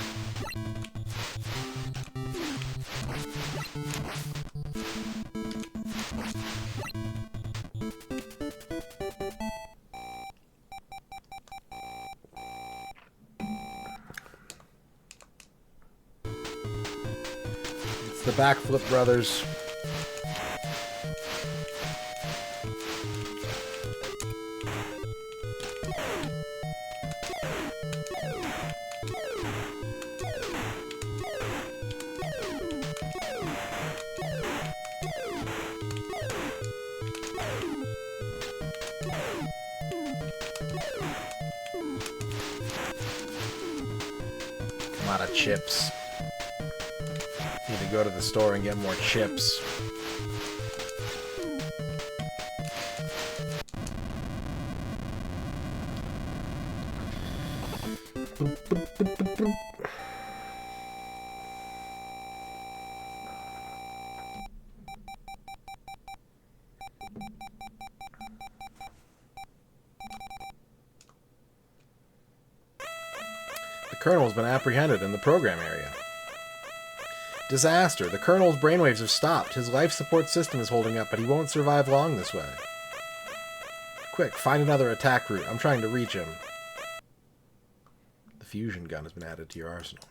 It's the Backflip Brothers. Out of chips. Need to go to the store and get more chips. The Colonel has been apprehended in the program area. Disaster. The Colonel's brainwaves have stopped. His life support system is holding up, but he won't survive long this way. Quick, find another attack route. I'm trying to reach him. The fusion gun has been added to your arsenal.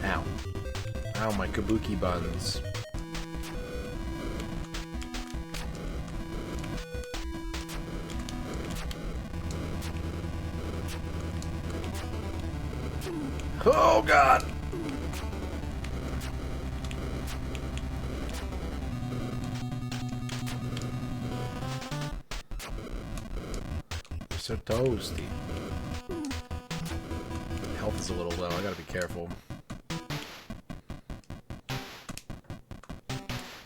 Ow. Ow, my kabuki buns. Oh, God! You're so toasty. Health is a little low. I gotta be careful.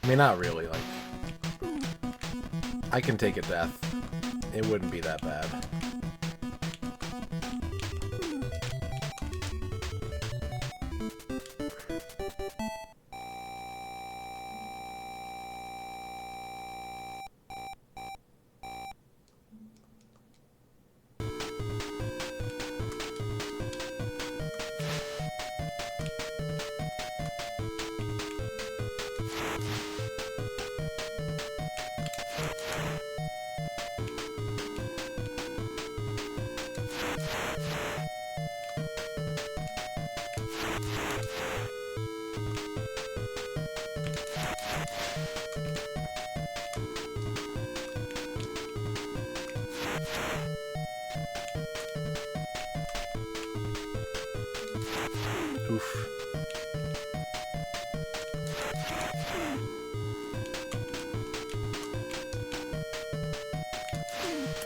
I mean, not really, like... I can take a death. It wouldn't be that bad. Oof.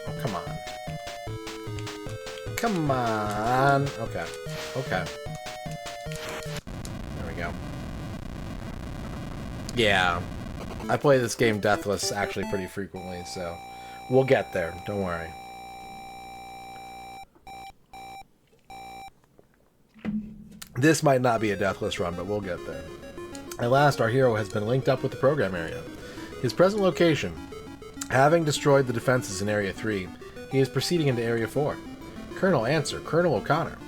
Oh, come on. Come on. Okay. Okay. There we go. Yeah. I play this game deathless actually pretty frequently, so we'll get there. Don't worry. This might not be a deathless run, but we'll get there. At last, our hero has been linked up with the program area. His present location. Having destroyed the defenses in Area 3, he is proceeding into Area 4. Colonel, answer. Colonel O'Connor.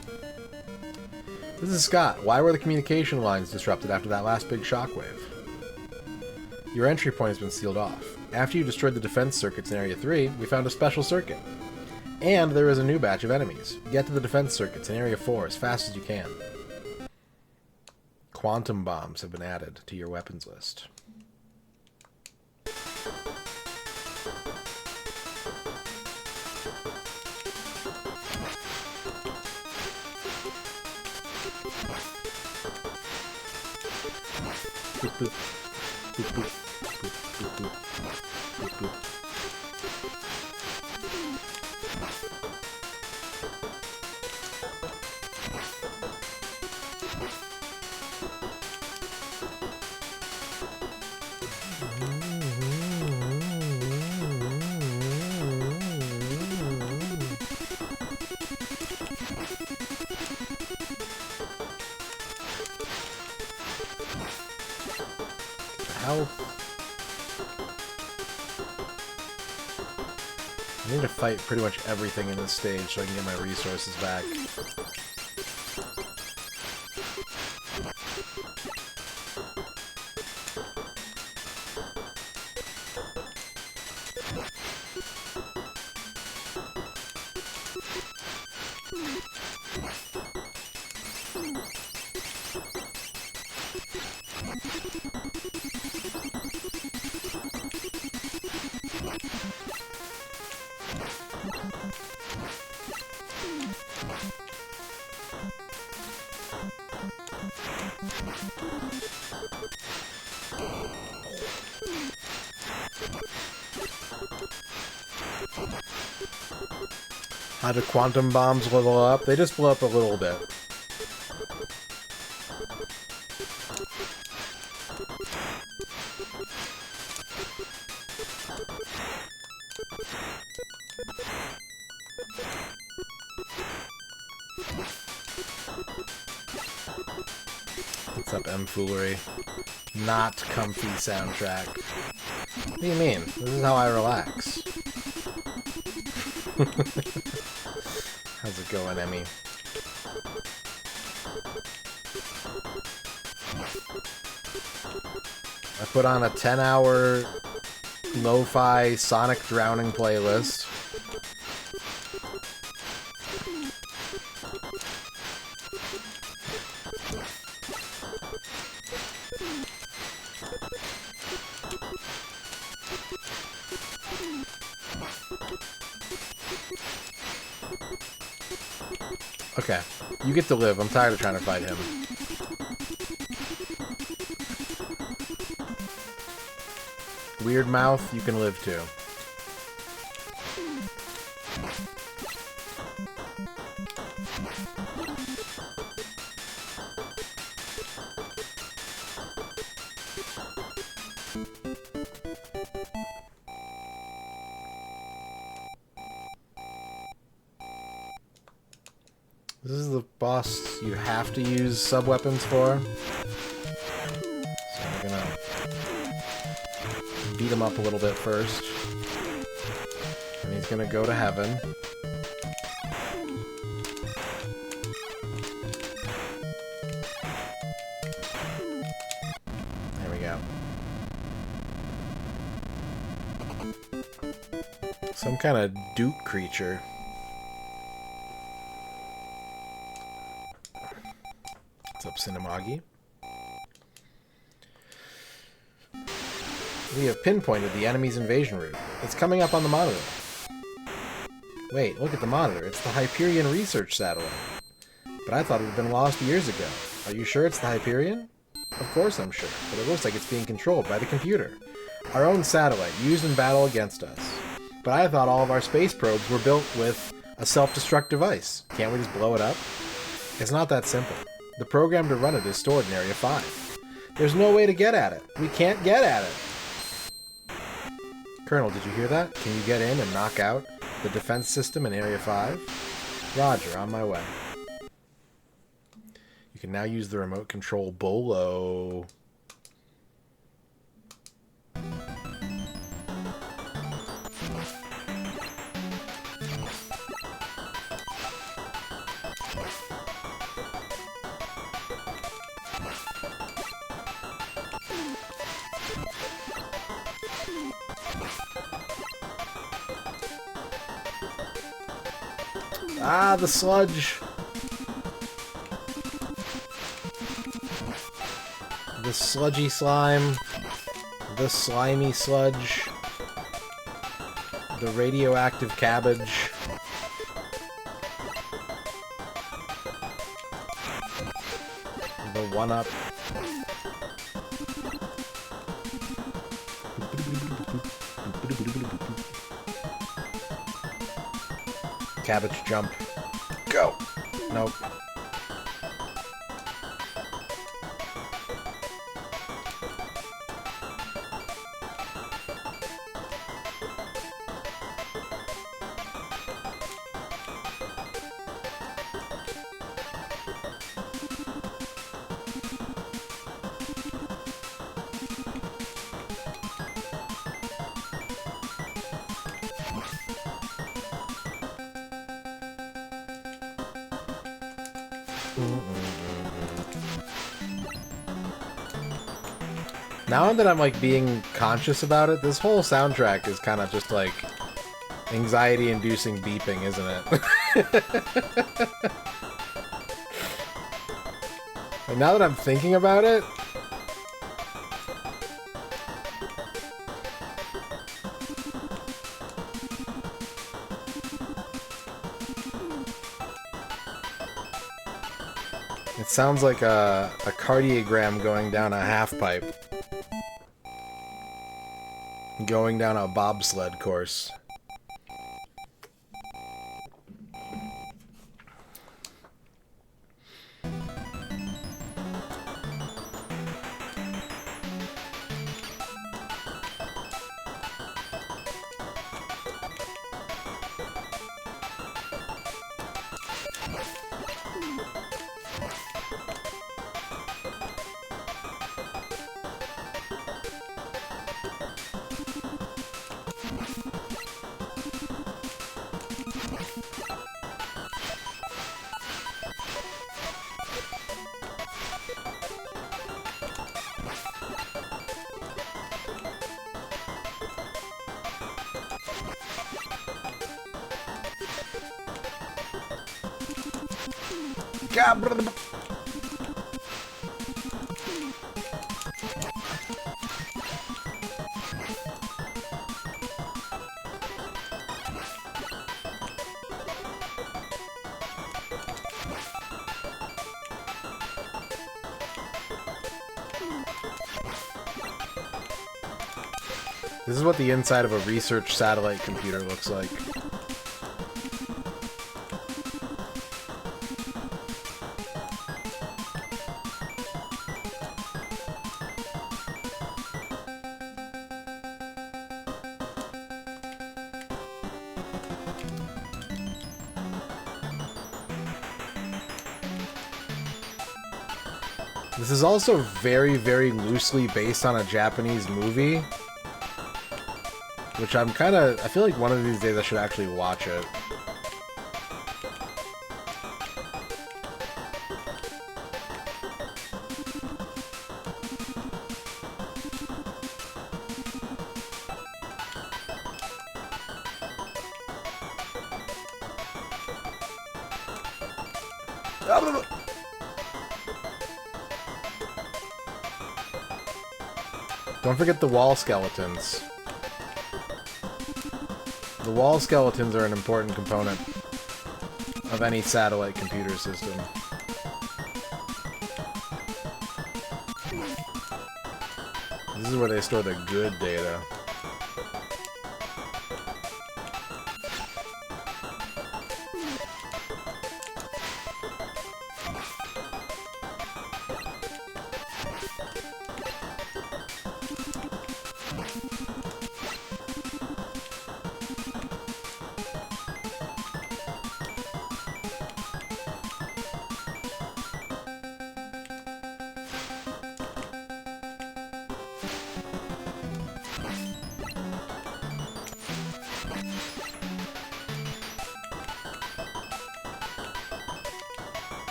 This is Scott. Why were the communication lines disrupted after that last big shockwave? Your entry point has been sealed off. After you destroyed the defense circuits in Area 3, we found a special circuit. And there is a new batch of enemies. Get to the defense circuits in Area 4 as fast as you can. Quantum bombs have been added to your weapons list. boop. Boop, boop. Boop, boop, boop. Boop, boop. Hell. I need to fight pretty much everything in this stage so I can get my resources back. How do quantum bombs level up? They just blow up a little bit. What's up, M-Foolery? Not comfy soundtrack. What do you mean? This is how I relax. How's it going, Emmy? I put on a 10-hour lo-fi Sonic Drowning playlist. Okay, you get to live. I'm tired of trying to fight him. Weird mouth, you can live too. This is the boss you have to use sub-weapons for. So I'm gonna beat him up a little bit first. And he's gonna go to heaven. There we go. Some kind of Duke creature. What's up, Cinemagi? We have pinpointed the enemy's invasion route. It's coming up on the monitor. Wait, look at the monitor. It's the Hyperion research satellite. But I thought it had been lost years ago. Are you sure it's the Hyperion? Of course I'm sure, but it looks like it's being controlled by the computer. Our own satellite, used in battle against us. But I thought all of our space probes were built with a self-destruct device. Can't we just blow it up? It's not that simple. The program to run it is stored in Area 5. There's no way to get at it. We can't get at it. Colonel, did you hear that? Can you get in and knock out the defense system in Area 5? Roger, on my way. You can now use the remote control Bolo. Ah, the sludge. The sludgy slime. The slimy sludge. The radioactive cabbage. The one-up. Cabbage jump. Go. Nope. Now that I'm like being conscious about it, this whole soundtrack is kind of just like anxiety-inducing beeping, isn't it? And now that I'm thinking about it, it sounds like a cardiogram going down a half pipe. Going down a bobsled course. This is what the inside of a research satellite computer looks like. This is also very, very loosely based on a Japanese movie. Which I feel like one of these days I should actually watch it. Don't forget the wall skeletons. The wall skeletons are an important component of any satellite computer system. This is where they store the good data.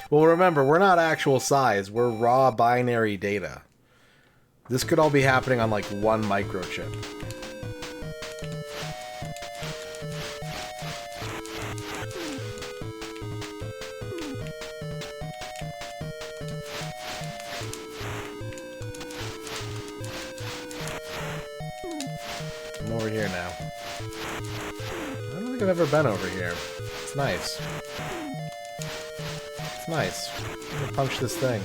Well, remember, we're not actual size. We're raw binary data. This could all be happening on, like, one microchip. I'm over here now. I don't think I've ever been over here. It's nice. It's nice. I'm gonna punch this thing.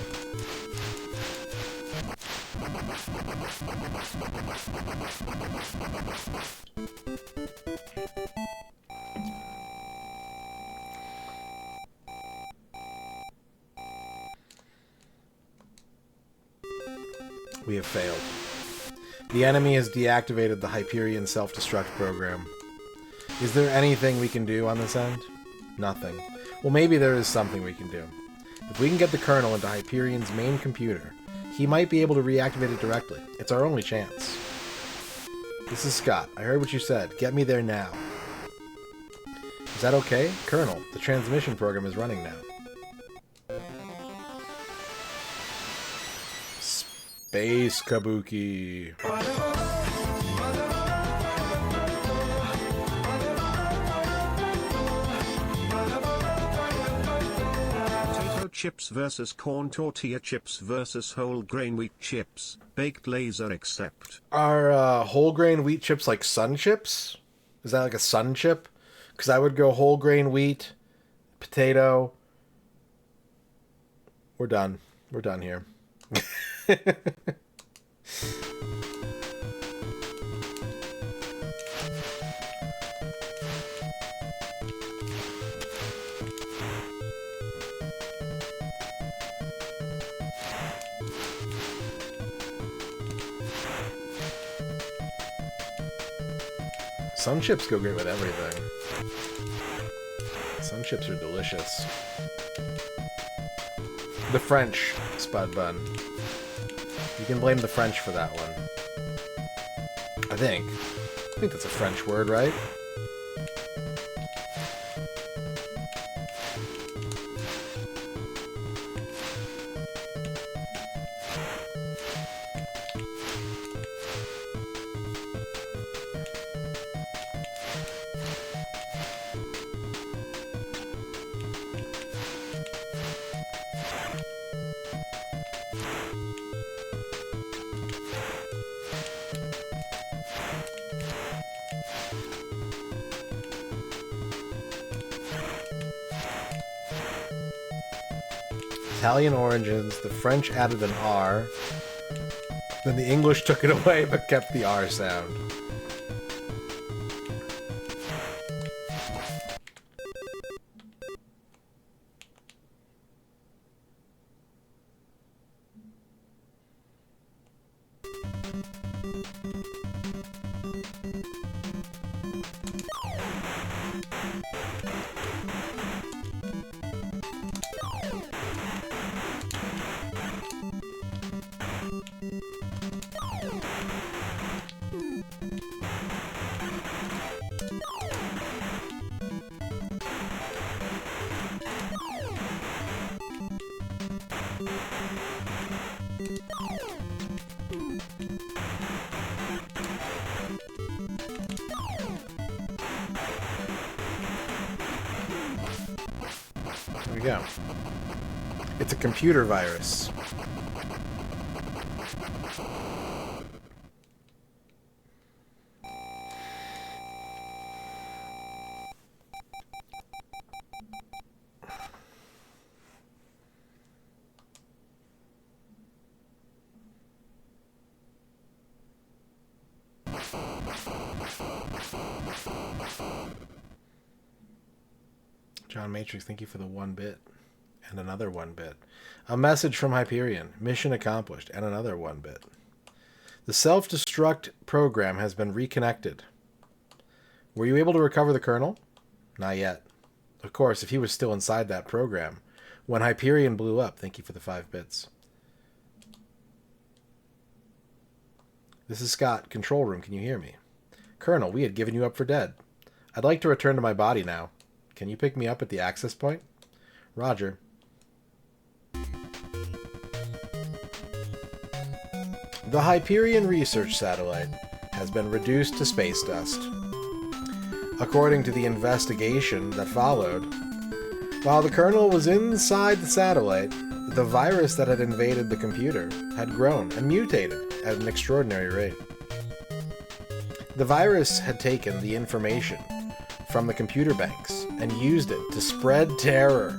We have failed. The enemy has deactivated the Hyperion self-destruct program. Is there anything we can do on this end? Nothing. Well, maybe there is something we can do. If we can get the Colonel into Hyperion's main computer, he might be able to reactivate it directly. It's our only chance. This is Scott. I heard what you said. Get me there now. Is that okay? Colonel, the transmission program is running now. Space Kabuki. Potato chips versus corn tortilla chips versus whole grain wheat chips. Baked laser accept. Are whole grain wheat chips like sun chips? Is that like a sun chip? Because I would go whole grain wheat, potato. We're done. We're done here. Sun chips go great with everything. Sun chips are delicious. The French spud bun. You can blame the French for that one. I think that's a French word, right? Italian origins, the French added an R, then the English took it away but kept the R sound. There we go. It's a computer virus. John Matrix, thank you for the 1 bit. And another 1 bit. A message from Hyperion. Mission accomplished. And another 1 bit. The self-destruct program has been reconnected. Were you able to recover the kernel? Not yet. Of course, if he was still inside that program. When Hyperion blew up, thank you for the 5 bits. This is Scott. Control room, can you hear me? Colonel, we had given you up for dead. I'd like to return to my body now. Can you pick me up at the access point? Roger. The Hyperion research satellite has been reduced to space dust. According to the investigation that followed, while the Colonel was inside the satellite, the virus that had invaded the computer had grown and mutated at an extraordinary rate. The virus had taken the information from the computer banks and used it to spread terror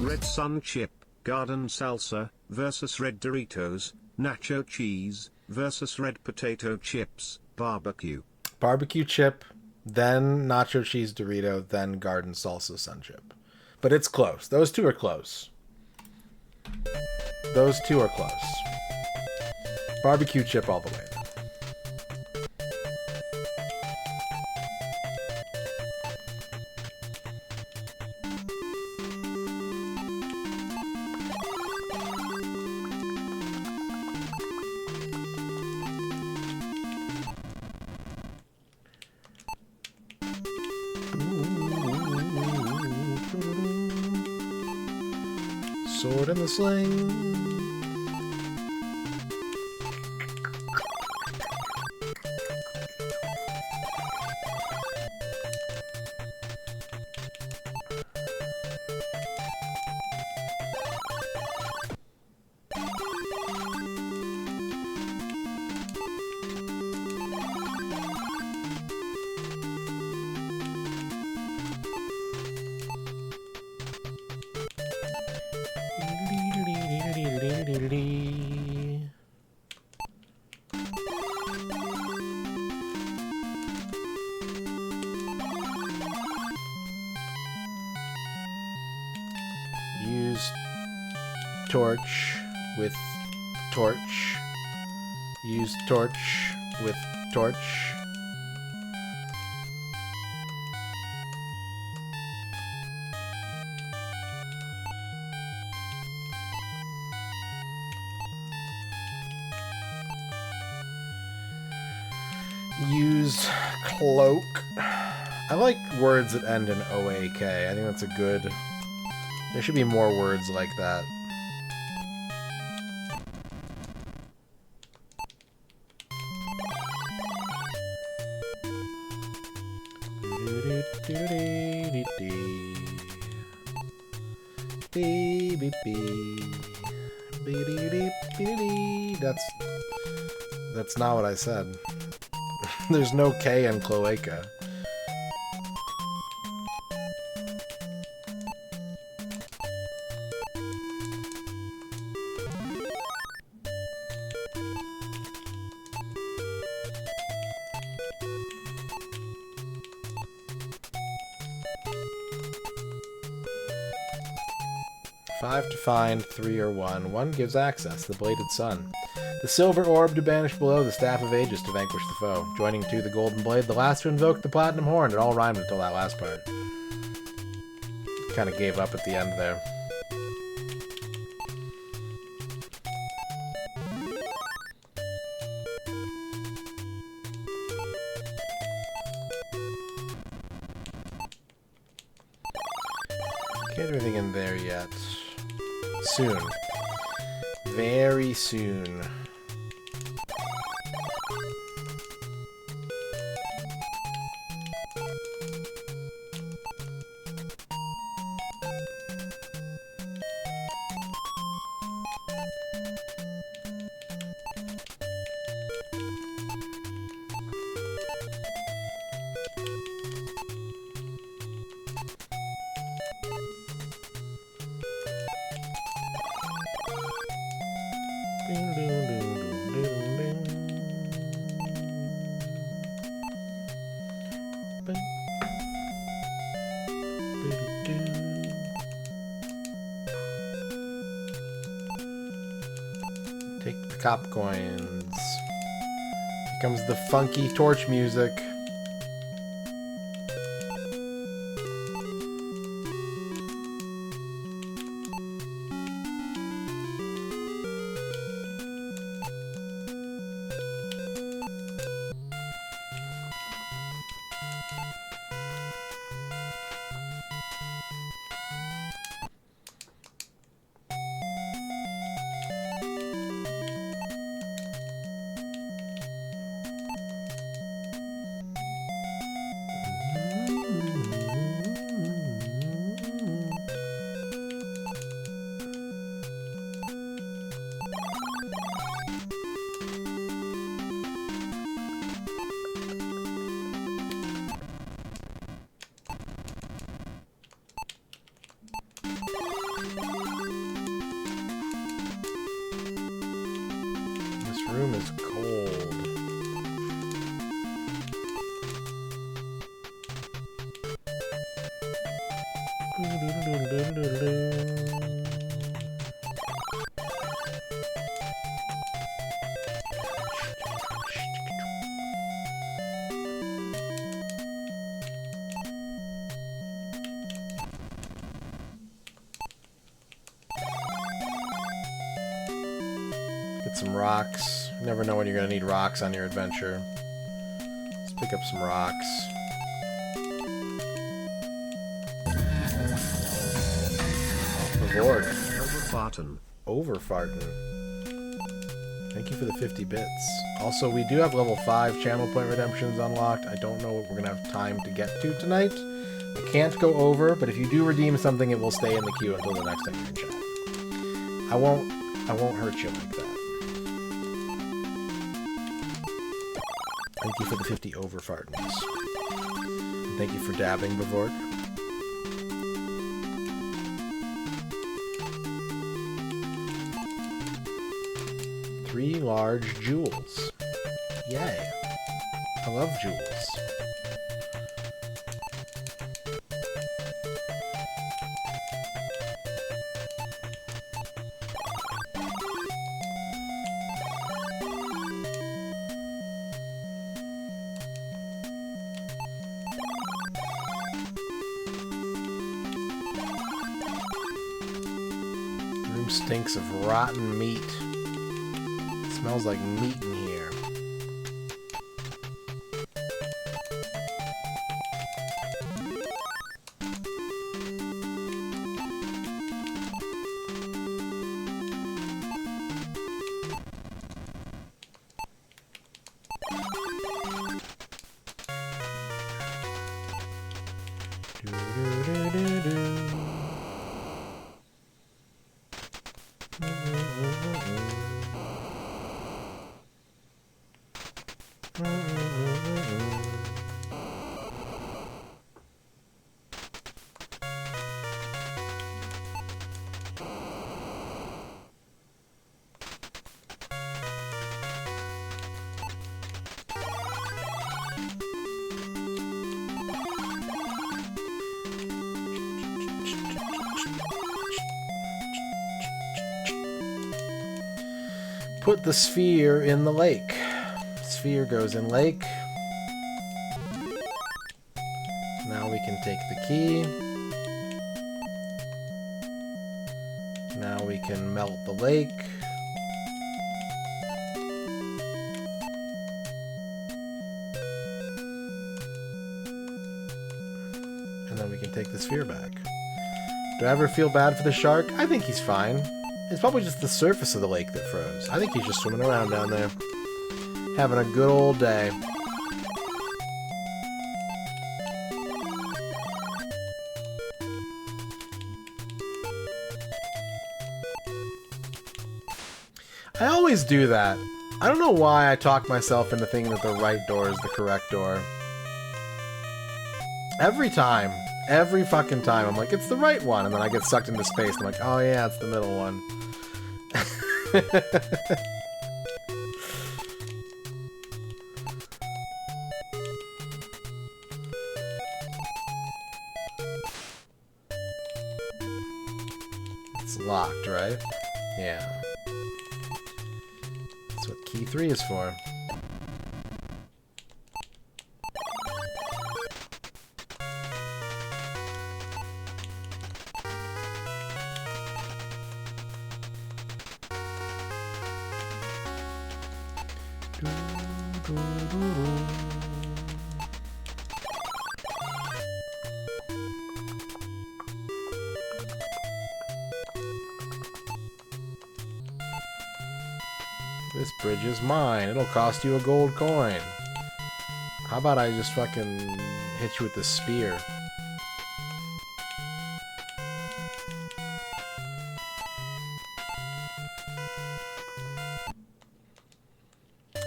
Red Sun Chip, Garden Salsa, versus Red Doritos, Nacho Cheese, versus Red Potato Chips, Barbecue. Barbecue chip, then nacho cheese Dorito, then garden salsa sun chip. But it's close. Those two are close. Those two are close. Barbecue chip all the way. Sword in the sling. Use torch with torch. Use torch with torch. Use cloak. I like words that end in OAK. I think that's a good... There should be more words like that. That's not what I said. There's no K in cloaca. Five to find, 3 or 1. 1 gives access, the bladed sun. The silver orb to banish below, the staff of ages to vanquish the foe. Joining 2, the golden blade, the last to invoke the platinum horn. It all rhymed until that last part. Kind of gave up at the end there. Can't do anything in there yet. Soon. Very soon. Take the cop coins. Here comes the funky torch music. room is cold. Get some rocks. You never know when you're going to need rocks on your adventure. Let's pick up some rocks. Reward. Overfartin. Overfartin. Thank you for the 50 bits. Also, we do have level 5 channel point redemptions unlocked. I don't know what we're going to have time to get to tonight. I can't go over, but if you do redeem something, it will stay in the queue until the next time you're in chat. I won't hurt you like that. Thank you for the 50 overfartins. And thank you for dabbing, Bavork. Three large jewels. Yay. I love jewels. Room stinks of rotten meat. It smells like meat in here. Put the sphere in the lake. Sphere goes in lake. Now we can take the key. Now we can melt the lake. And then we can take the sphere back. Do I ever feel bad for the shark? I think he's fine. It's probably just the surface of the lake that froze. I think he's just swimming around down there. Having a good old day. I always do that. I don't know why I talk myself into thinking that the right door is the correct door. Every time. Every fucking time. I'm like, it's the right one. And then I get sucked into space. I'm like, oh yeah, it's the middle one. It's locked, right? Yeah. That's what key 3 is for. This bridge is mine. It'll cost you a gold coin. How about I just fucking hit you with the spear?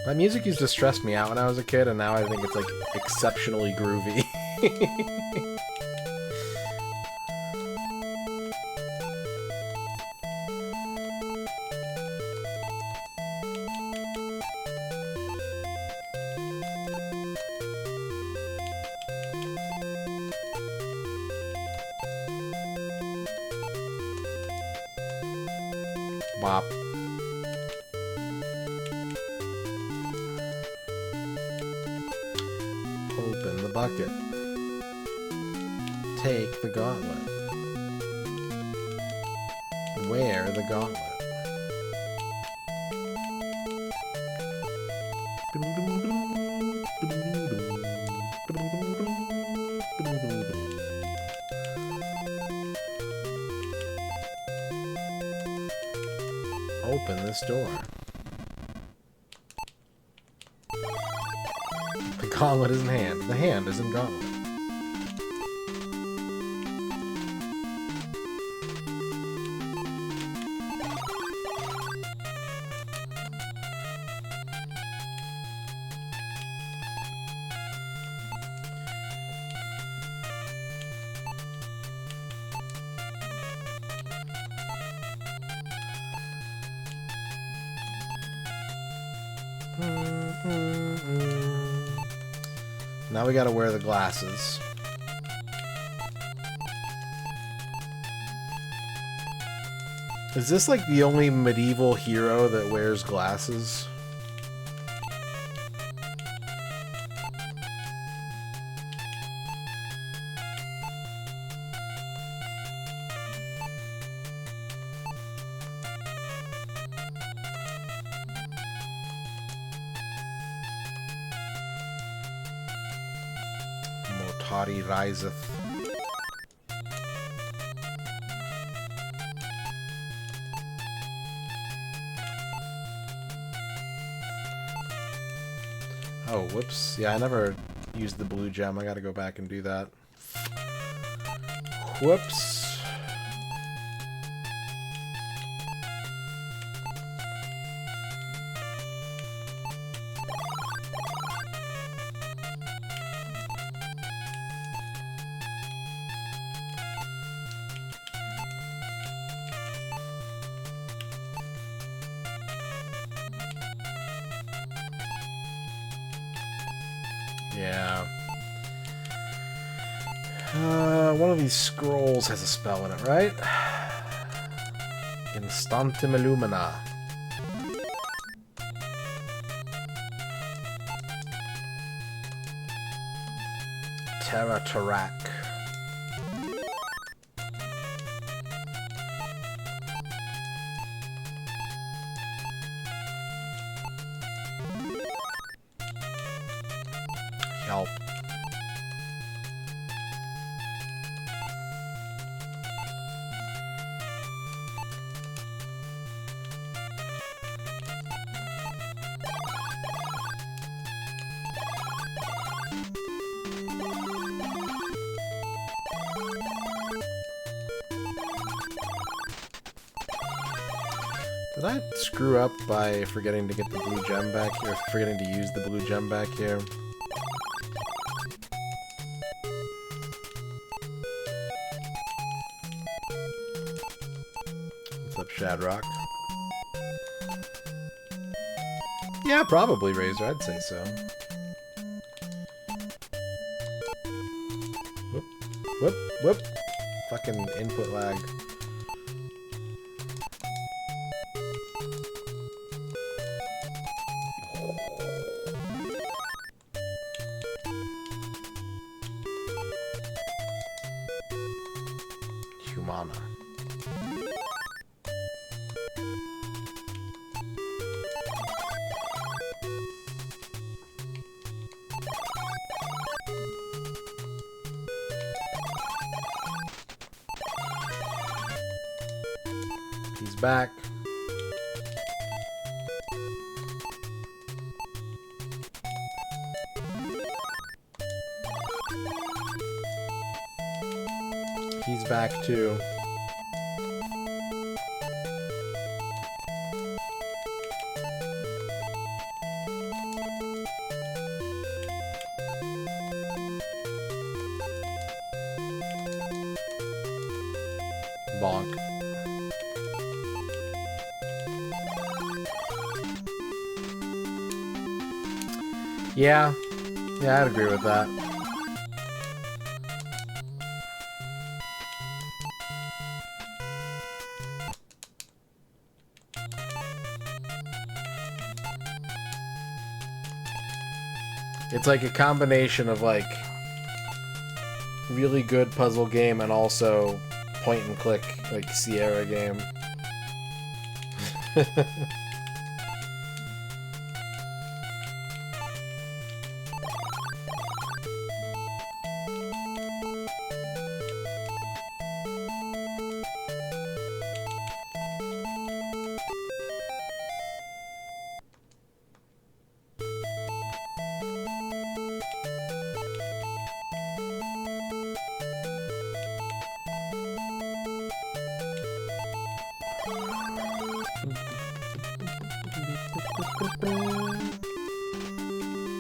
That music used to stress me out when I was a kid, and now I think it's like exceptionally groovy. Wop. Open the bucket. Take the gauntlet. Wear the gauntlet. Open this door. The gauntlet is in hand. The hand is in gauntlet. Now we gotta wear the glasses. Is this like the only medieval hero that wears glasses? Mortari riseth. Oh, whoops. Yeah, I never used the blue gem. I gotta go back and do that. Whoops. Yeah. One of these scrolls has a spell in it, right? Instantum Illumina. Terra Tarak. Help. Did I screw up by forgetting to get the blue gem back here? Forgetting to use the blue gem back here? What's up, Shadrock? Yeah, probably Razor, I'd say so. Whoop, whoop, whoop. Fucking input lag. Humana. He's back. He's back too. Bonk. Yeah. Yeah, I'd agree with that. It's like a combination of like really good puzzle game and also point and click like Sierra game.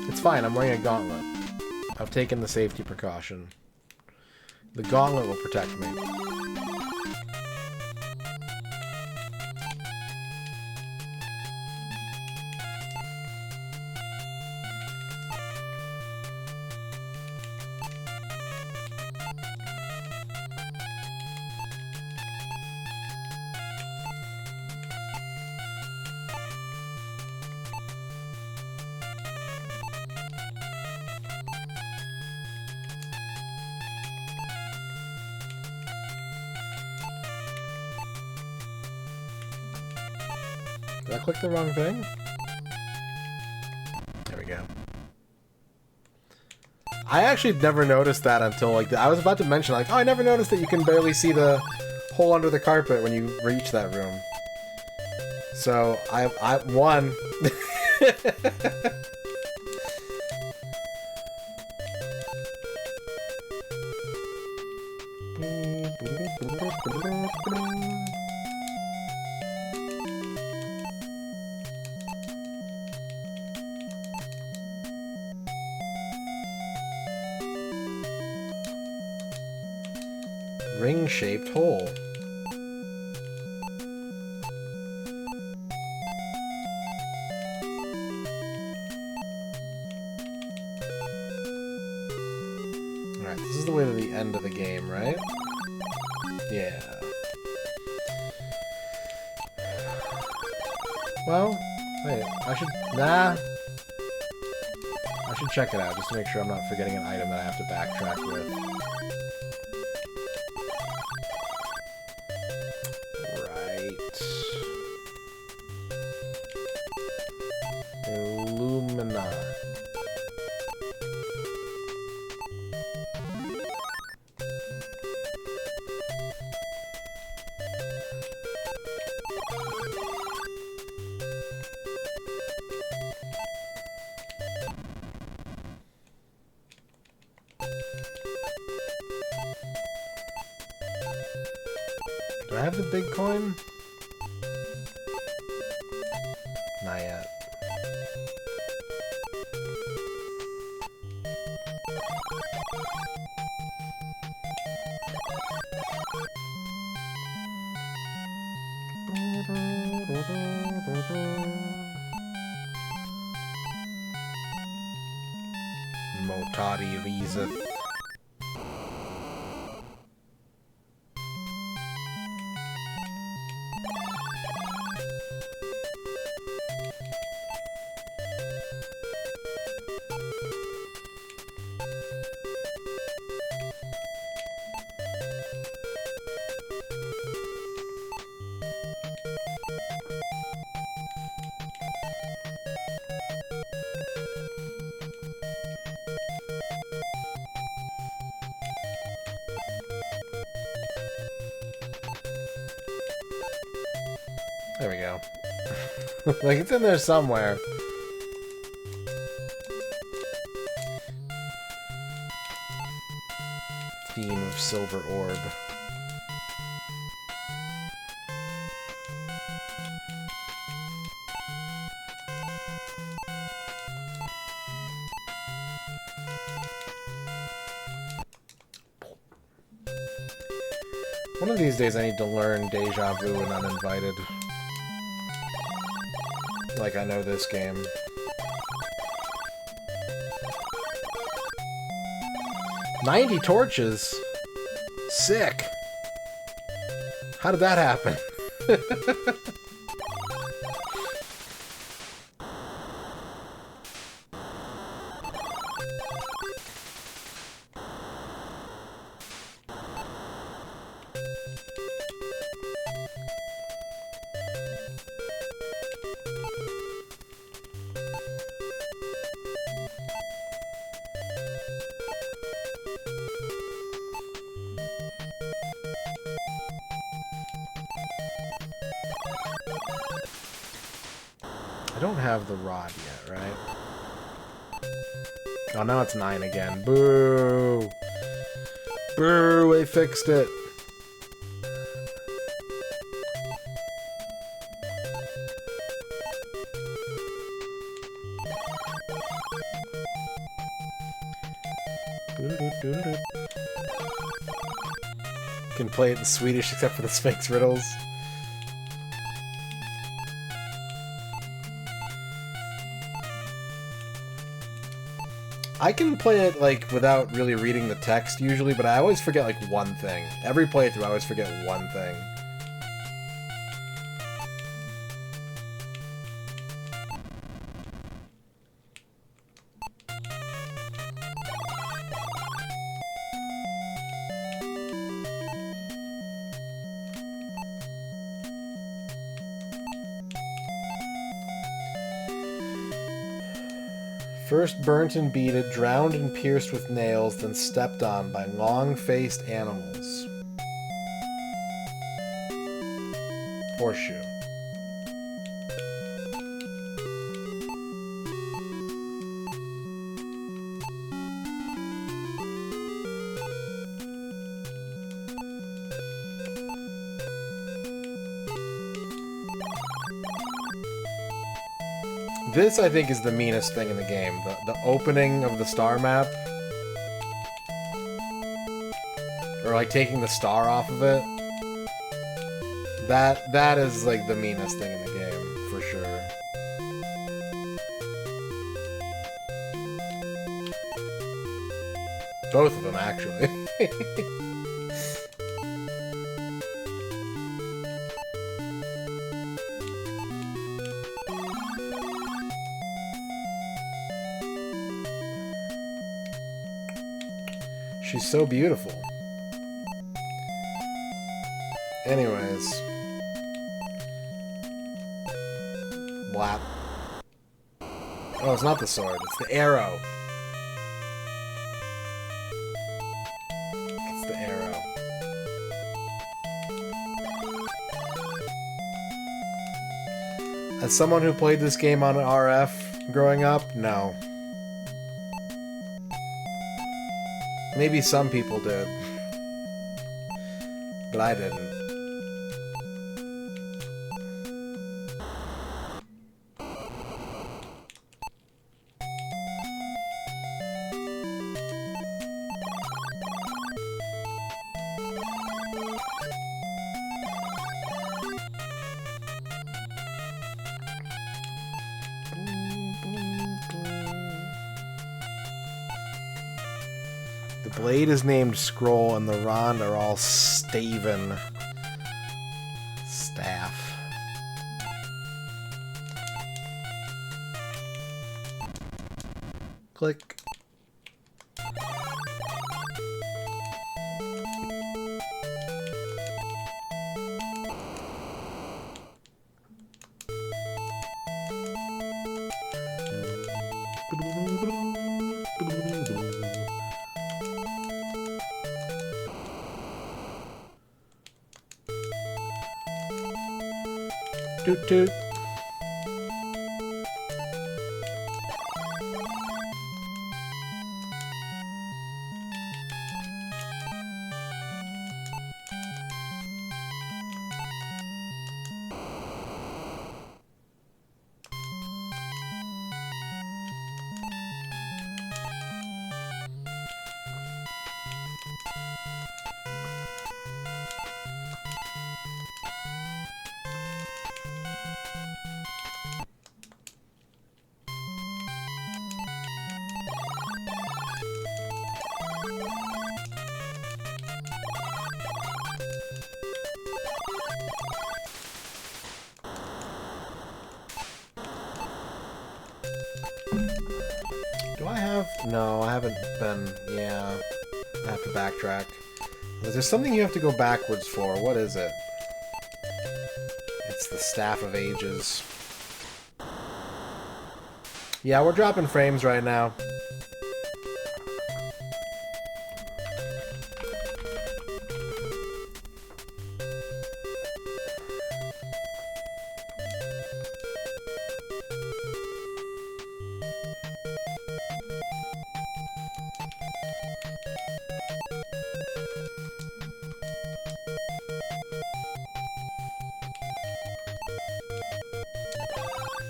It's fine, I'm wearing a gauntlet. I've taken the safety precaution. The gauntlet will protect me. Did I click the wrong thing? There we go. I actually never noticed that until like I was about to mention like, oh, I never noticed that you can barely see the hole under the carpet when you reach that room. So I won. Ring-shaped hole. Alright, this is the way to the end of the game, right? Yeah. Well, wait, I should... Nah. I should check it out, just to make sure I'm not forgetting an item that I have to backtrack with. Illumina. Do I have the big coin? Not yet. Motadi Visa. There we go. Like, it's in there somewhere. Theme of Silver Orb. One of these days I need to learn Deja Vu and Uninvited. Like I know this game. "90 torches? Sick! How did that happen?" I don't have the rod yet, right? Oh, now it's 9 again. Boo! Boo! They fixed it! Can play it in Swedish except for the Sphinx riddles. I can play it, like, without really reading the text usually, but I always forget, like, one thing. Every playthrough, I always forget one thing. First burnt and beaded, drowned and pierced with nails, then stepped on by long-faced animals. Horseshoe. This, I think, is the meanest thing in the game. The opening of the star map. Or, like, taking the star off of it. That is, like, the meanest thing in the game, for sure. Both of them, actually. She's so beautiful. Anyways. Blap. Oh, it's not the sword. It's the arrow. It's the arrow. As someone who played this game on an RF growing up, no. Maybe some people did. But I didn't. The blade is named Scroll, and the rond are all Staven. Staff. Click. Toot toot. I have? No, I haven't been. Yeah. I have to backtrack. There's something you have to go backwards for. What is it? It's the Staff of Ages. Yeah, we're dropping frames right now.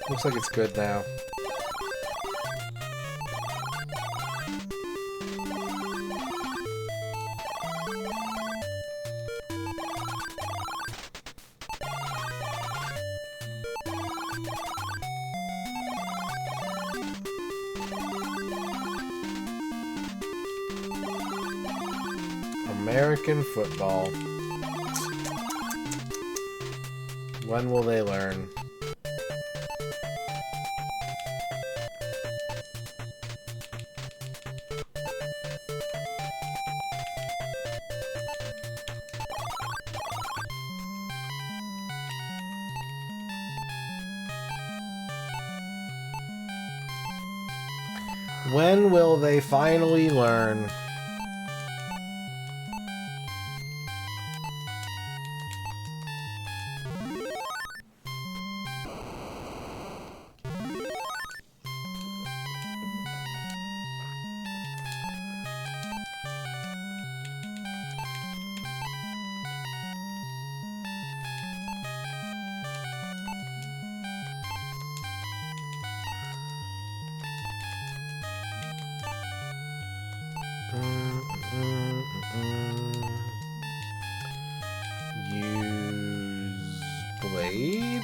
Looks like it's good now. American football. When will they learn? When will they finally learn? Use blade.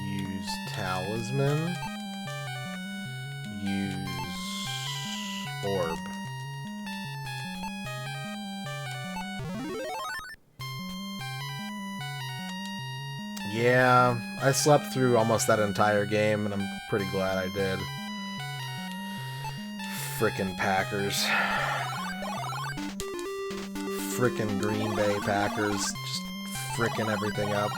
Use talisman. Use orb. Yeah, I slept through almost that entire game, and I'm pretty glad I did. Frickin' Packers. Frickin' Green Bay Packers. Just frickin' everything up.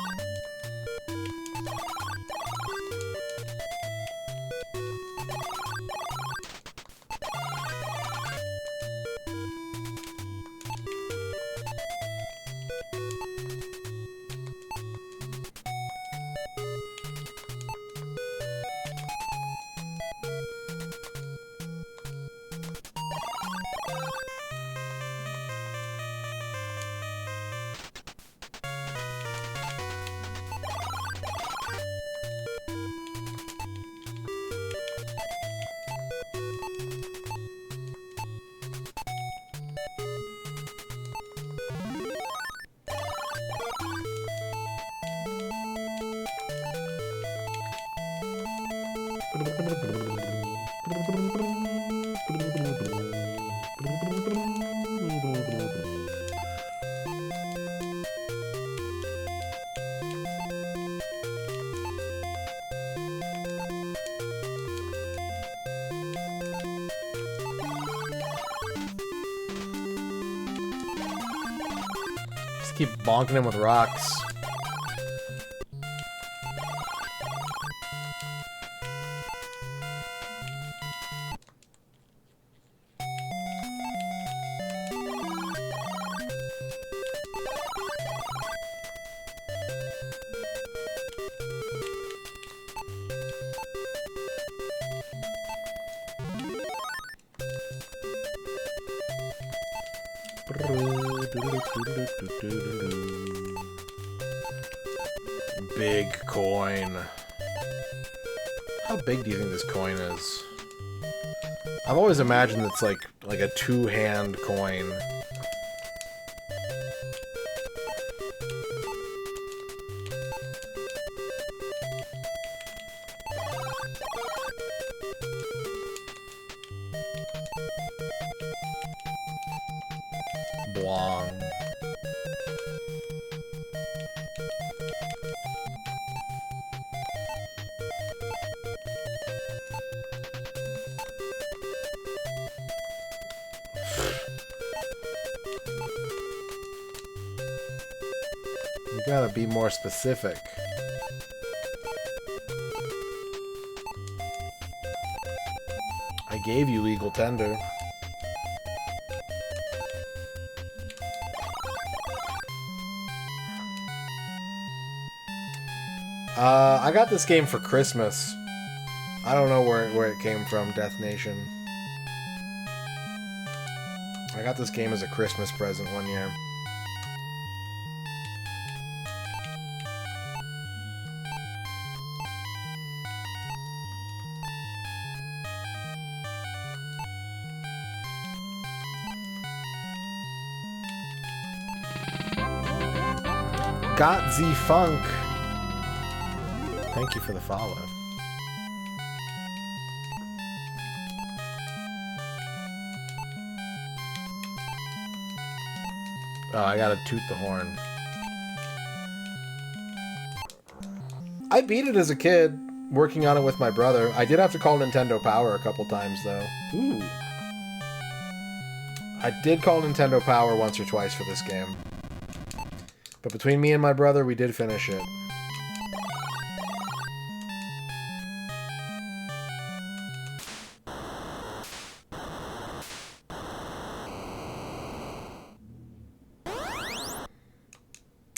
Just keep bonking him with rocks. Big coin. How big do you think this coin is? I've always imagined it's like a two-hand coin. Bwong. You gotta be more specific. I gave you legal tender. I got this game for Christmas. I don't know where it came from, Death Nation. I got this game as a Christmas present one year. Got Z Funk. Thank you for the follow. Oh, I gotta toot the horn. I beat it as a kid, working on it with my brother. I did have to call Nintendo Power a couple times, though. Ooh. I did call Nintendo Power once or twice for this game. But between me and my brother, we did finish it.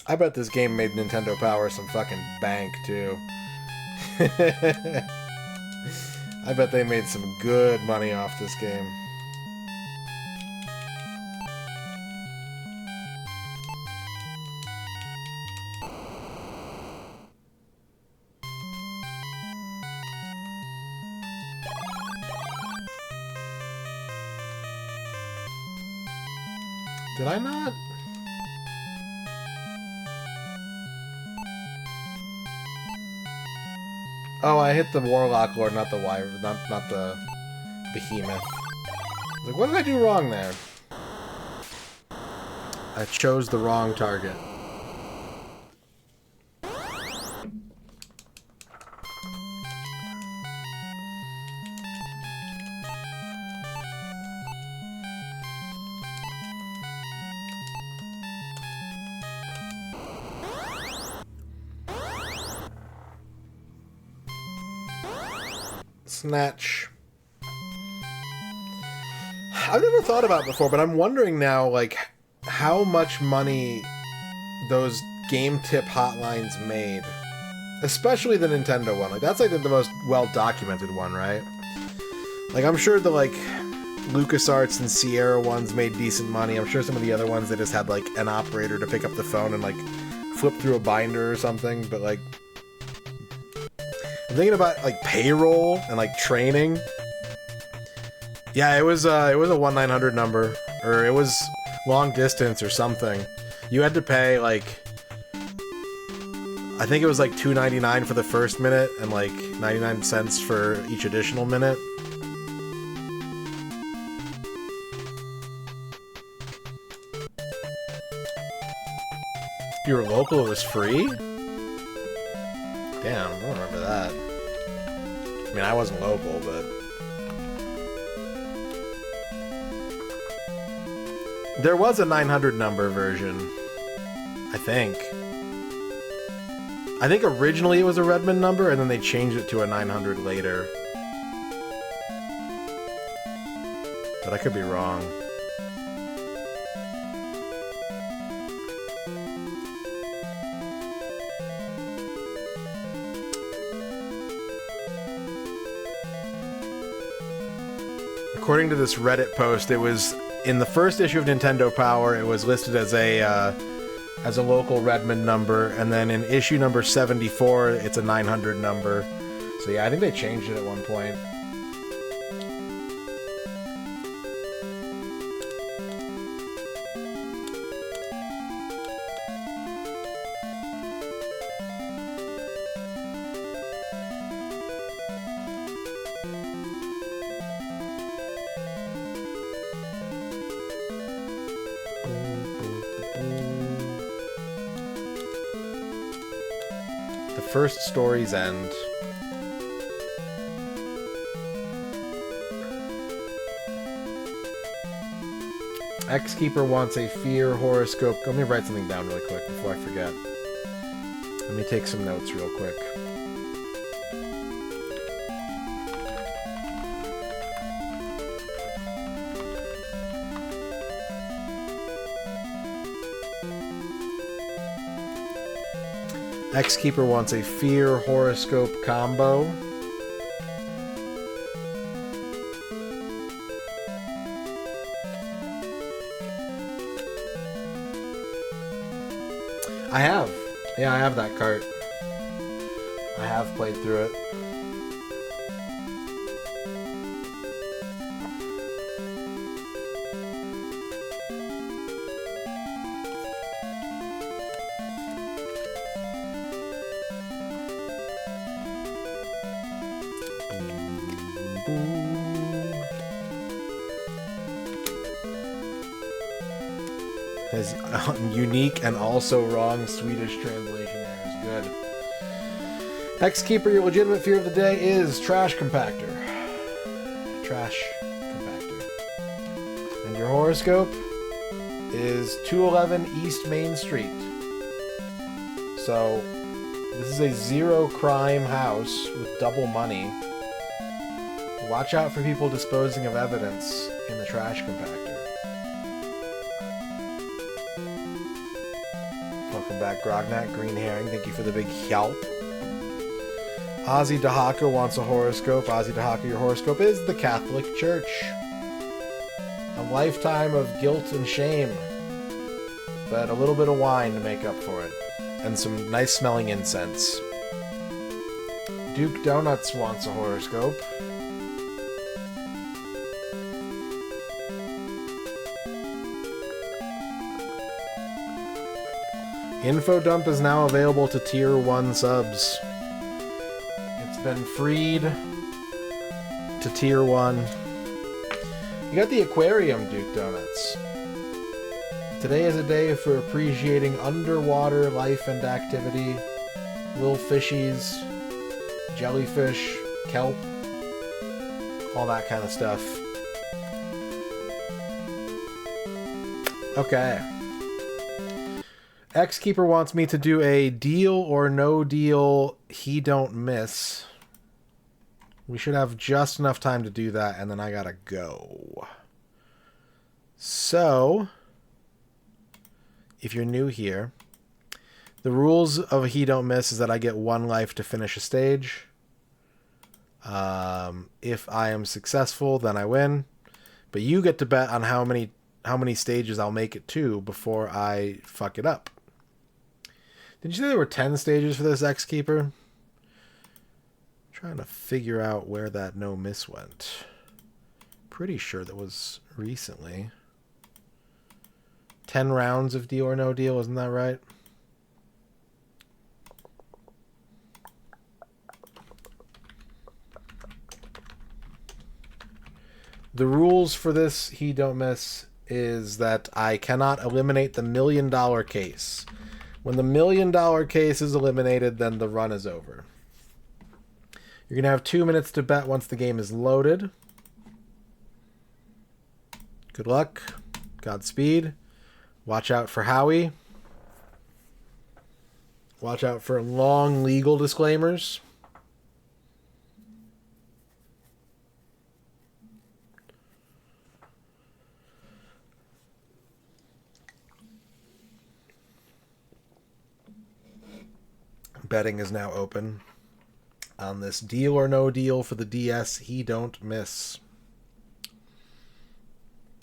I bet this game made Nintendo Power some fucking bank, too. I bet they made some good money off this game. Did I not? Oh, I hit the Warlock Lord, not the Wyvern, not the Behemoth. Like, what did I do wrong there? I chose the wrong target. Snatch. I've never thought about it before, but I'm wondering now, like, how much money those game tip hotlines made. Especially the Nintendo one. Like, that's, like, the most well-documented one, right? Like, I'm sure the, like, LucasArts and Sierra ones made decent money. I'm sure some of the other ones, they just had, like, an operator to pick up the phone and, like, flip through a binder or something, but, like, I'm thinking about, like, payroll and, like, training. Yeah, it was a 1-900 number, or it was long distance or something. You had to pay, like, I think it was, like, $2.99 for the first minute and, like, 99 cents for each additional minute. If you were local, it was free? Damn, I don't remember that. I mean, I wasn't local, but... There was a 900 number version. I think. I think originally it was a Redmond number, and then they changed it to a 900 later. But I could be wrong. According to this Reddit post, it was in the first issue of Nintendo Power. It was listed as a local Redmond number, and then in issue number 74, it's a 900 number. So yeah, I think they changed it at one point. First story's end. X-Keeper wants a fear horoscope. Let me write something down really quick before I forget. Let me take some notes real quick. X-Keeper wants a Fear horoscope combo. I have. Yeah, I have that cart. I have played through it. His unique and also wrong Swedish translation there is good. X-Keeper, your legitimate fear of the day is trash compactor. Trash compactor. And your horoscope is 211 East Main Street. So, this is a zero crime house with double money. Watch out for people disposing of evidence in the trash compactor. Welcome back, Grognak. Green Herring, thank you for the big help. Ozzy Dahaka wants a horoscope. Ozzy Dahaka, your horoscope is the Catholic Church. A lifetime of guilt and shame, but a little bit of wine to make up for it. And some nice smelling incense. Duke Donuts wants a horoscope. Info Dump is now available to Tier 1 subs. It's been freed to Tier 1. You got the aquarium, Duke Donuts. Today is a day for appreciating underwater life and activity. Little fishies, jellyfish, kelp, all that kind of stuff. Okay. X-Keeper wants me to do a deal or no deal he don't miss. We should have just enough time to do that, and then I gotta go. So, if you're new here, the rules of a he don't miss is that I get 1 life to finish a stage. If I am successful, then I win. But you get to bet on how many stages I'll make it to before I fuck it up. Did you say there were 10 stages for this, X-Keeper? Trying to figure out where that no miss went. Pretty sure that was recently. 10 rounds of deal or no deal, isn't that right? The rules for this he don't miss is that I cannot eliminate the $1 million case. When the $1 million case is eliminated, then the run is over. You're going to have 2 minutes to bet once the game is loaded. Good luck. Godspeed. Watch out for Howie. Watch out for long legal disclaimers. Betting is now open on this deal or no deal for the DS he don't miss.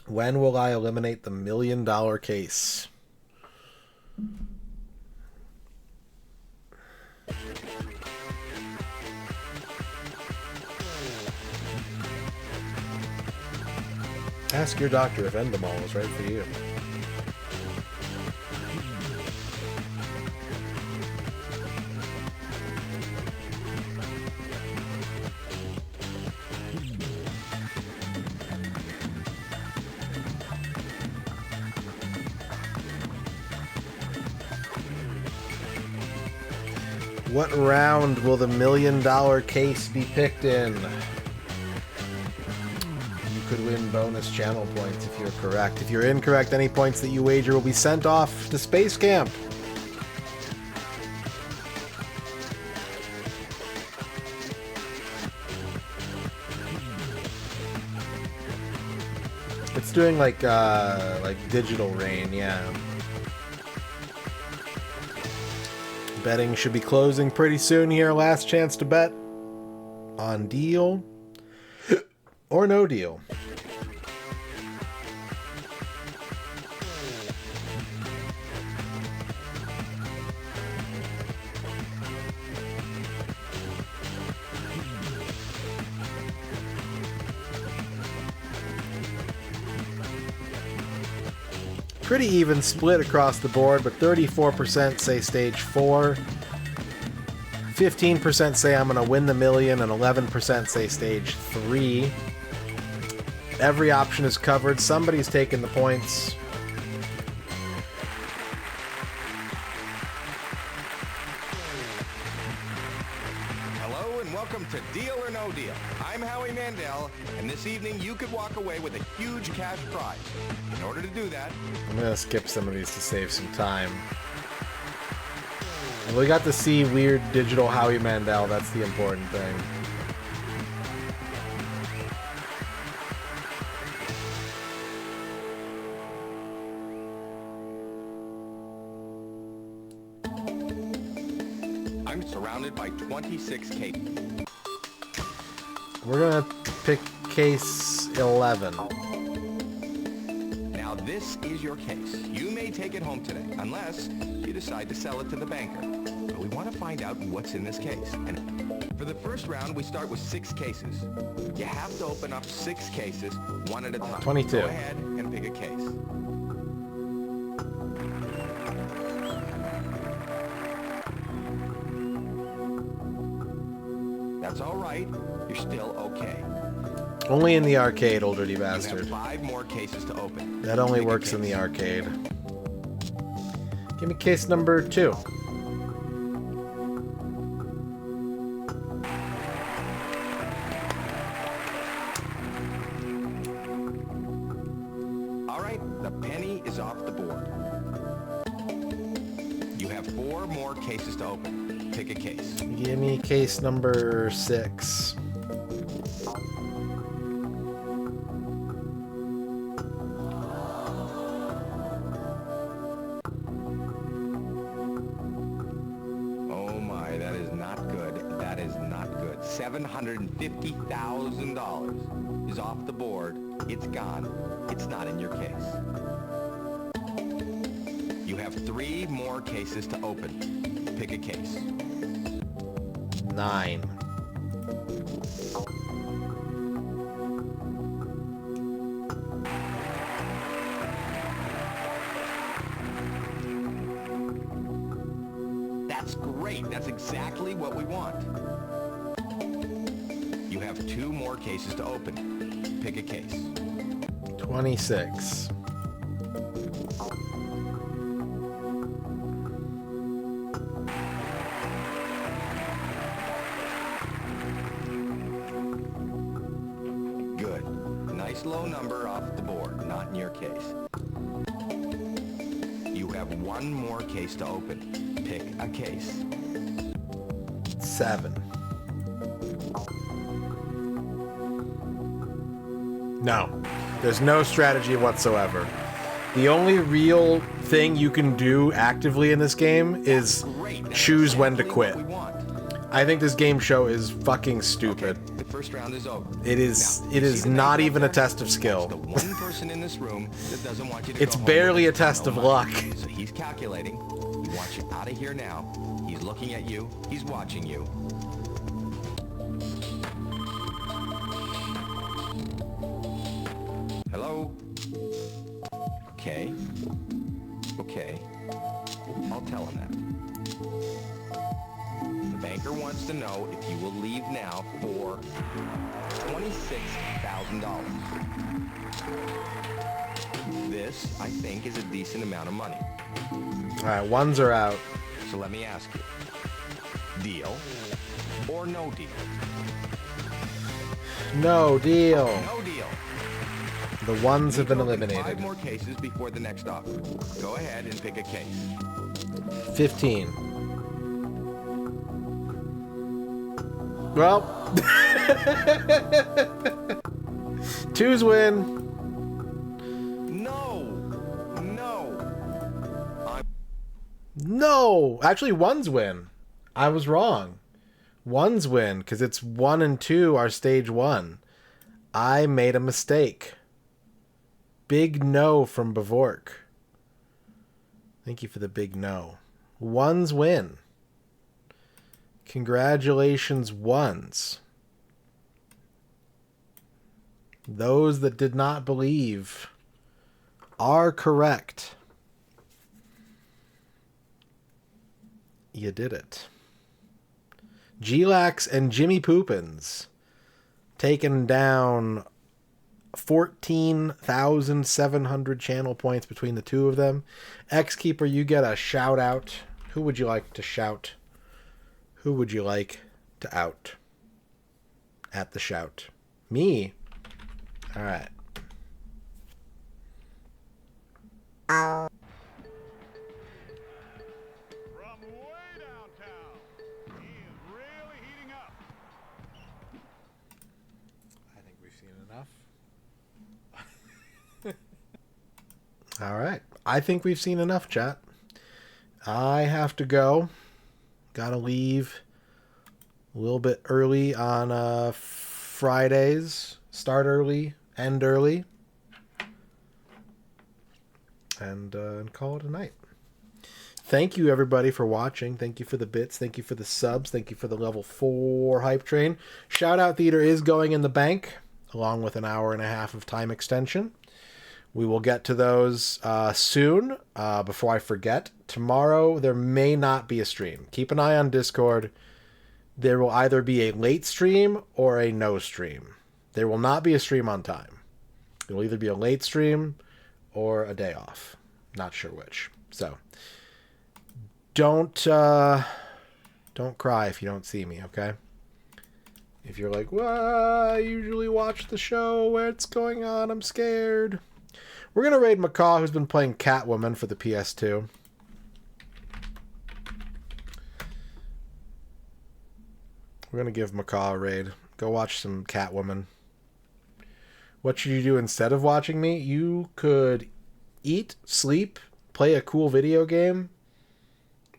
When will I eliminate the $1 million case? Ask your doctor if Endemol is right for you. What round will the $1 million case be picked in? You could win bonus channel points if you're correct. If you're incorrect, any points that you wager will be sent off to Space Camp. doing like digital rain, yeah. Betting should be closing pretty soon here. Last chance to bet on deal or no deal. Pretty even split across the board, but 34% say stage 4, 15% say I'm going to win the million, and 11% say stage 3. Every option is covered. Somebody's taking the points. Hello and welcome to Deal or No Deal. I'm Howie Mandel, and this evening you could walk away with a huge cash prize. In order to do that, I'm going to skip some of these to save some time. And we got to see weird digital Howie Mandel. That's the important thing. I'm surrounded by 26 cases. We're going to pick case 11. Now this is your case. You may take it home today, unless you decide to sell it to the banker. But we want to find out what's in this case. And for the first round, we start with 6 cases. You have to open up 6 cases, one at a time. 22. Go ahead and pick a case. That's all right. You're still okay. Only in the arcade, old dirty bastard. You have 5 more cases to open. That only works in the arcade. Give me case number 2. All right, the penny is off the board. You have 4 more cases to open. Pick a case. Give me case number 6. Oh my, that is not good. That is not good. $750,000 is off the board. It's gone. It's not in your case. You have 3 more cases to open. Pick a case. 9. That's great. That's exactly what we want. You have 2 more cases to open. Pick a case. 26. Good. Nice low number off the board. Not in your case. You have 1 more case to open. Pick a case. 7. No. There's no strategy whatsoever. The only real thing you can do actively in this game is choose when to quit. I think this game show is fucking stupid. The first round is over. It is not even a test of skill. The one person in this room that doesn't want you to It's go home barely a with test no of money. luck. So he's calculating. He wants you out of here now. He's looking at you. He's watching you. Hello? Okay. Okay. I'll tell him that. The banker wants to know if you will leave now for $26,000. This, I think, is a decent amount of money. Alright, ones are out. So let me ask you. Deal or no deal? No deal. No deal. The ones have been You can open eliminated. 5 more cases before the next offer. Go ahead and pick a case. 15. Well, 2s win. No, actually, ones win. I was wrong. Ones win because it's 1 and 2 are stage 1. I made a mistake. Big no from Bavork. Thank you for the big no. Ones win. Congratulations, ones. Those that did not believe are correct. You did it. G-Lax and Jimmy Poopins taking down 14,700 channel points between the two of them. X-Keeper, you get a shout out. Who would you like to shout? Who would you like to out? At the shout. Me? All right. I think we've seen enough. All right. I think we've seen enough, chat. I have to go. Gotta leave a little bit early on Fridays. Start early, end early. And call it a night. Thank you, everybody, for watching. Thank you for the bits. Thank you for the subs. Thank you for the level 4 hype train. Shout Out Theater is going in the bank, along with an hour and a half of time extension. We will get to those soon. Before I forget, tomorrow there may not be a stream. Keep an eye on Discord. There will either be a late stream or a no stream. There will not be a stream on time. It will either be a late stream or a day off. Not sure which. So don't cry if you don't see me, okay? If you're like, well, I usually watch the show. What's going on? I'm scared. We're going to raid Macaw, who's been playing Catwoman for the PS2. We're going to give Macaw a raid. Go watch some Catwoman. What should you do instead of watching me? You could eat, sleep, play a cool video game,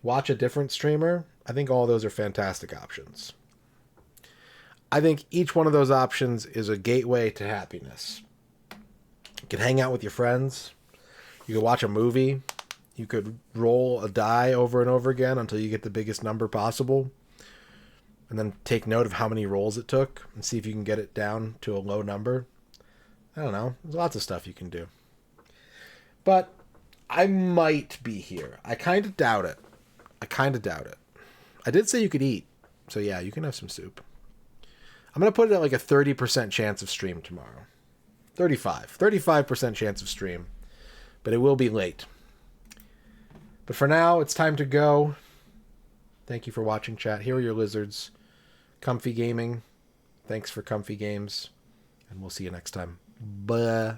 watch a different streamer. I think all those are fantastic options. I think each one of those options is a gateway to happiness. You could hang out with your friends. You could watch a movie. You could roll a die over and over again until you get the biggest number possible. And then take note of how many rolls it took and see if you can get it down to a low number. I don't know. There's lots of stuff you can do. But I might be here. I kind of doubt it. I did say you could eat. So yeah, you can have some soup. I'm going to put it at like a 30% chance of stream tomorrow. 35% chance of stream. But it will be late. But for now, it's time to go. Thank you for watching, chat. Here are your lizards. Comfy gaming. Thanks for comfy games. And we'll see you next time. Bye.